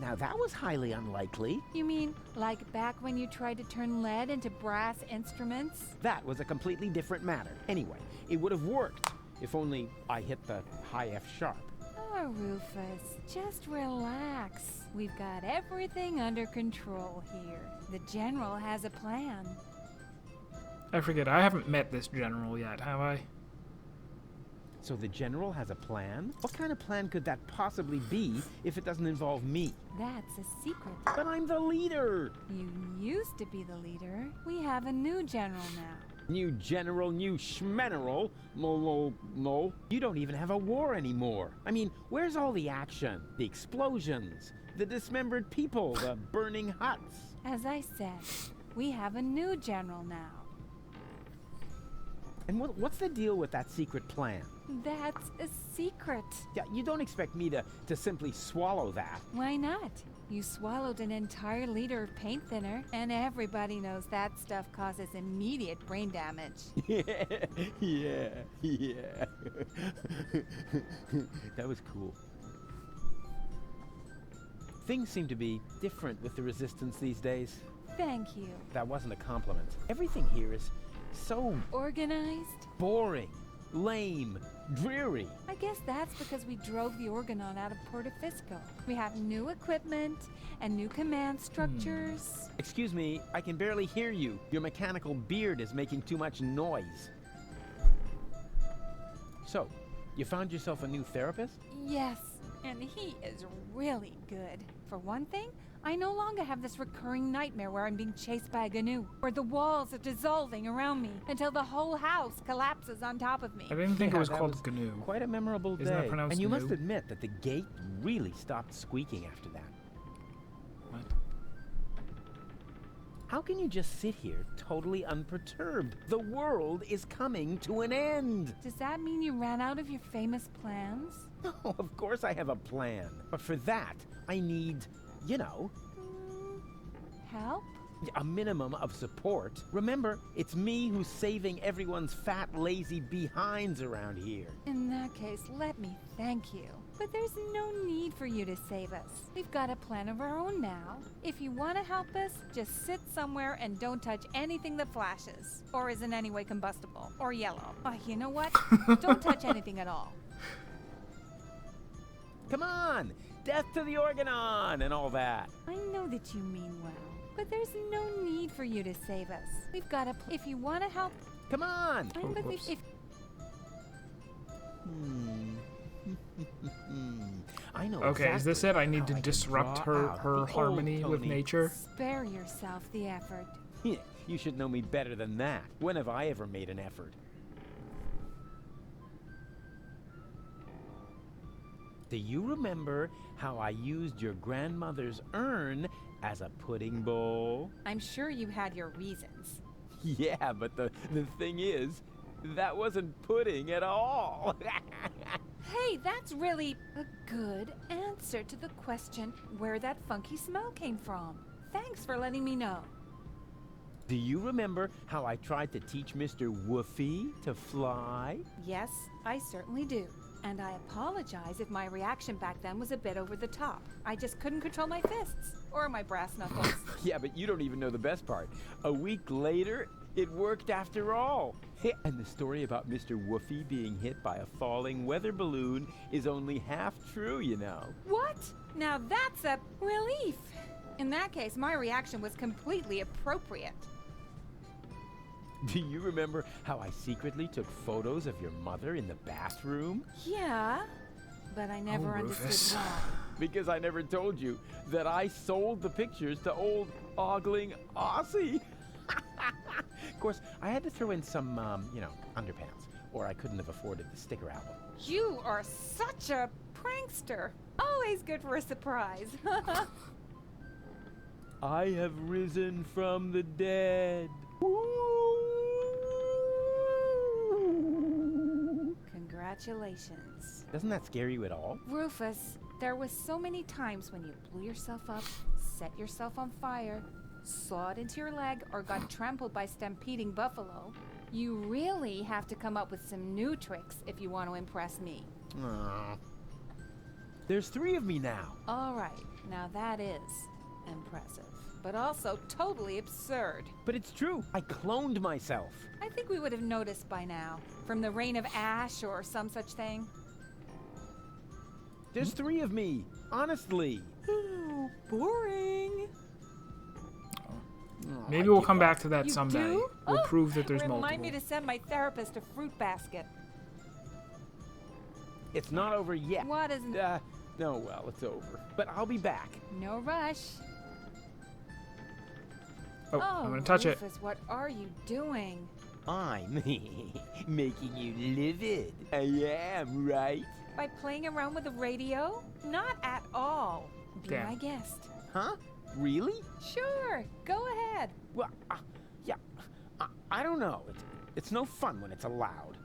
now that was highly unlikely. You mean like back when you tried to turn lead into brass instruments? That was a completely different matter. Anyway, it would have worked if only I hit the high F sharp. Oh, Rufus, just relax. We've got everything under control here. The General has a plan. I forget, I haven't met this general yet, have I? So the General has a plan? What kind of plan could that possibly be if it doesn't involve me? That's a secret. But I'm the leader! You used to be the leader. We have a new general now. New general, new schmeneral? No. You don't even have a war anymore. I mean, where's all the action? The explosions? The dismembered people? The burning huts? As I said, we have a new general now. And what's the deal with that secret plan? That's a secret. Yeah, you don't expect me to simply swallow that. Why not? You swallowed an entire liter of paint thinner, and everybody knows that stuff causes immediate brain damage. Yeah. That was cool. Things seem to be different with the Resistance these days. Thank you. That wasn't a compliment. Everything here is so... organized? boring, lame, dreary. I guess that's because we drove the Organon out of Portofisco. We have new equipment and new command structures. Excuse me, I can barely hear you. Your mechanical beard is making too much noise. So, you found yourself a new therapist? Yes, and he is really good. For one thing, I no longer have this recurring nightmare where I'm being chased by a GNU, where the walls are dissolving around me until the whole house collapses on top of me. I didn't think it was that called GNU. Quite a memorable Isn't day. that pronounced And you GNU? must admit that the gate really stopped squeaking after that. What? How can you just sit here totally unperturbed? The world is coming to an end. Does that mean you ran out of your famous plans? No, of course I have a plan. But for that, I need, you know... help? A minimum of support. Remember, it's me who's saving everyone's fat, lazy behinds around here. In that case, let me thank you. But there's no need for you to save us. We've got a plan of our own now. If you want to help us, just sit somewhere and don't touch anything that flashes, or is in any way combustible, or yellow. Oh, you know what? Don't touch anything at all. Come on! Death to the Organon and all that. I know that you mean well, but there's no need for you to save us. We've got a... If you want to help... Come on! But if... I know. Okay, is this it? I need to how disrupt can draw her out the harmony old with Tony. nature. Spare yourself the effort. You should know me better than that. When have I ever made an effort? Do you remember how I used your grandmother's urn as a pudding bowl? I'm sure you had your reasons. Yeah, but the thing is, that wasn't pudding at all. Hey, that's really a good answer to the question where that funky smell came from. Thanks for letting me know. Do you remember how I tried to teach Mr. Woofy to fly? Yes, I certainly do. And I apologize if my reaction back then was a bit over the top. I just couldn't control my fists or my brass knuckles. Yeah, but you don't even know the best part. A week later, it worked after all. And the story about Mr. Woofy being hit by a falling weather balloon is only half true, you know. What? Now that's a relief. In that case, my reaction was completely appropriate. Do you remember how I secretly took photos of your mother in the bathroom? Yeah, but I never understood why. Because I never told you that I sold the pictures to old ogling Aussie. Of course, I had to throw in some, underpants, or I couldn't have afforded the sticker album. You are such a prankster. Always good for a surprise. I have risen from the dead. Congratulations. Doesn't that scare you at all? Rufus, there was so many times when you blew yourself up, set yourself on fire, sawed into your leg, or got trampled by stampeding buffalo. You really have to come up with some new tricks if you want to impress me. Aww. There's 3 of me now. All right, now that is impressive, but also totally absurd. But it's true. I cloned myself. I think we would have noticed by now, from the rain of ash or some such thing. There's 3 of me, honestly. Boring. Maybe we'll come back to that You someday. do? We'll prove that there's Remind multiple. me to send my therapist a fruit basket. It's not over yet. What isn't? No, well, it's over. But I'll be back. No rush. Oh, I'm gonna touch it. Rufus, what are you doing? I'm making you livid. I am, right? By playing around with the radio? Not at all. Be Damn. my guest. Huh? Really? Sure. Go ahead. Well, yeah. I don't know. It's no fun when it's allowed.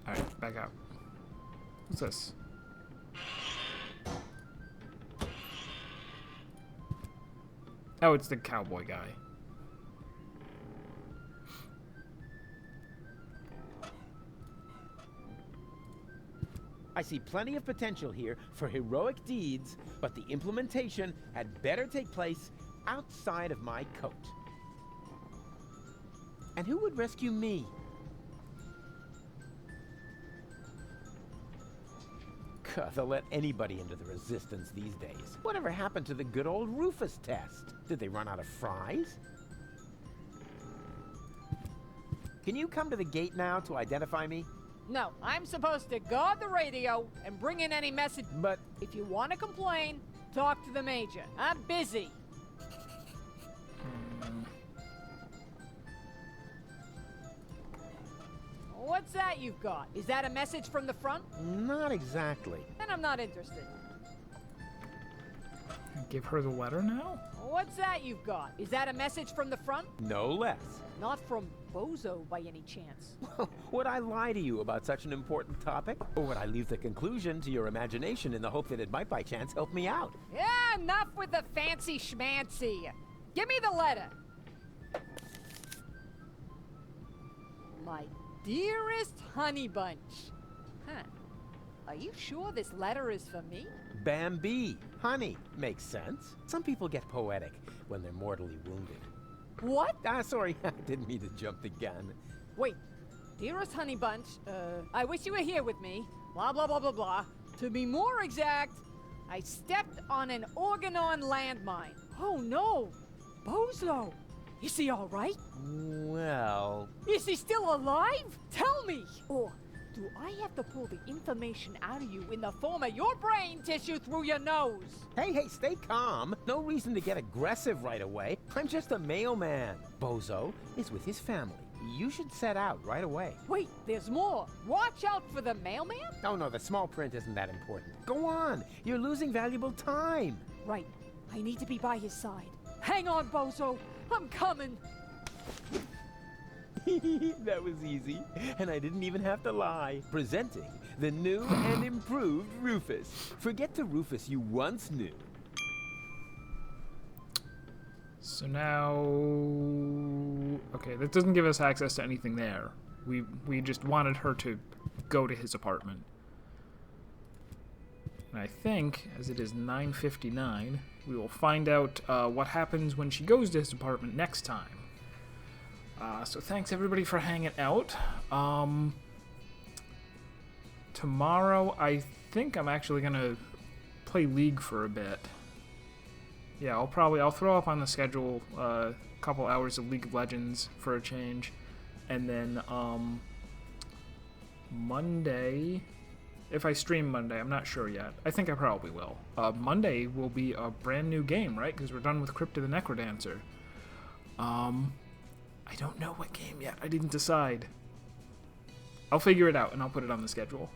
Alright, back out. What's this? Oh, it's the cowboy guy. I see plenty of potential here for heroic deeds, but the implementation had better take place outside of my coat. And who would rescue me? They'll let anybody into the resistance these days. Whatever happened to the good old Rufus test? Did they run out of fries? Can you come to the gate now to identify me? No, I'm supposed to guard the radio and bring in any message. But if you want to complain, talk to the Major. I'm busy. What's that you've got? Is that a message from the front? Not exactly. Then I'm not interested. Give her the letter now? What's that you've got? Is that a message from the front? No less. Not from Bozo by any chance. Would I lie to you about such an important topic? Or would I leave the conclusion to your imagination in the hope that it might by chance help me out? Yeah, enough with the fancy schmancy. Give me the letter. My dearest honey bunch. Huh. Are you sure this letter is for me? Bambi. Honey. Makes sense. Some people get poetic when they're mortally wounded. What? Sorry. I didn't mean to jump the gun. Wait. Dearest honey bunch, I wish you were here with me. Blah, blah, blah, blah, blah. To be more exact, I stepped on an Organon landmine. Oh, no. Bozo. Is he all right? Well... Is he still alive? Tell me! Or do I have to pull the information out of you in the form of your brain tissue through your nose? Hey, stay calm. No reason to get aggressive right away. I'm just a mailman. Bozo is with his family. You should set out right away. Wait, there's more. Watch out for the mailman? Oh no, the small print isn't that important. Go on. You're losing valuable time. Right. I need to be by his side. Hang on, Bozo. I'm coming. That was easy, and I didn't even have to lie. Presenting the new and improved Rufus. Forget the Rufus you once knew. So now, okay, that doesn't give us access to anything there. We just wanted her to go to his apartment. And I think, as it is 9:59, we will find out what happens when she goes to his apartment next time. So thanks everybody for hanging out. Tomorrow, I think I'm actually gonna play League for a bit. Yeah, I'll throw up on the schedule a couple hours of League of Legends for a change, and then Monday, if I stream Monday, I'm not sure yet. I think I probably will. Monday will be a brand new game, right? Because we're done with Crypt of the Necrodancer. I don't know what game yet. I didn't decide. I'll figure it out and I'll put it on the schedule.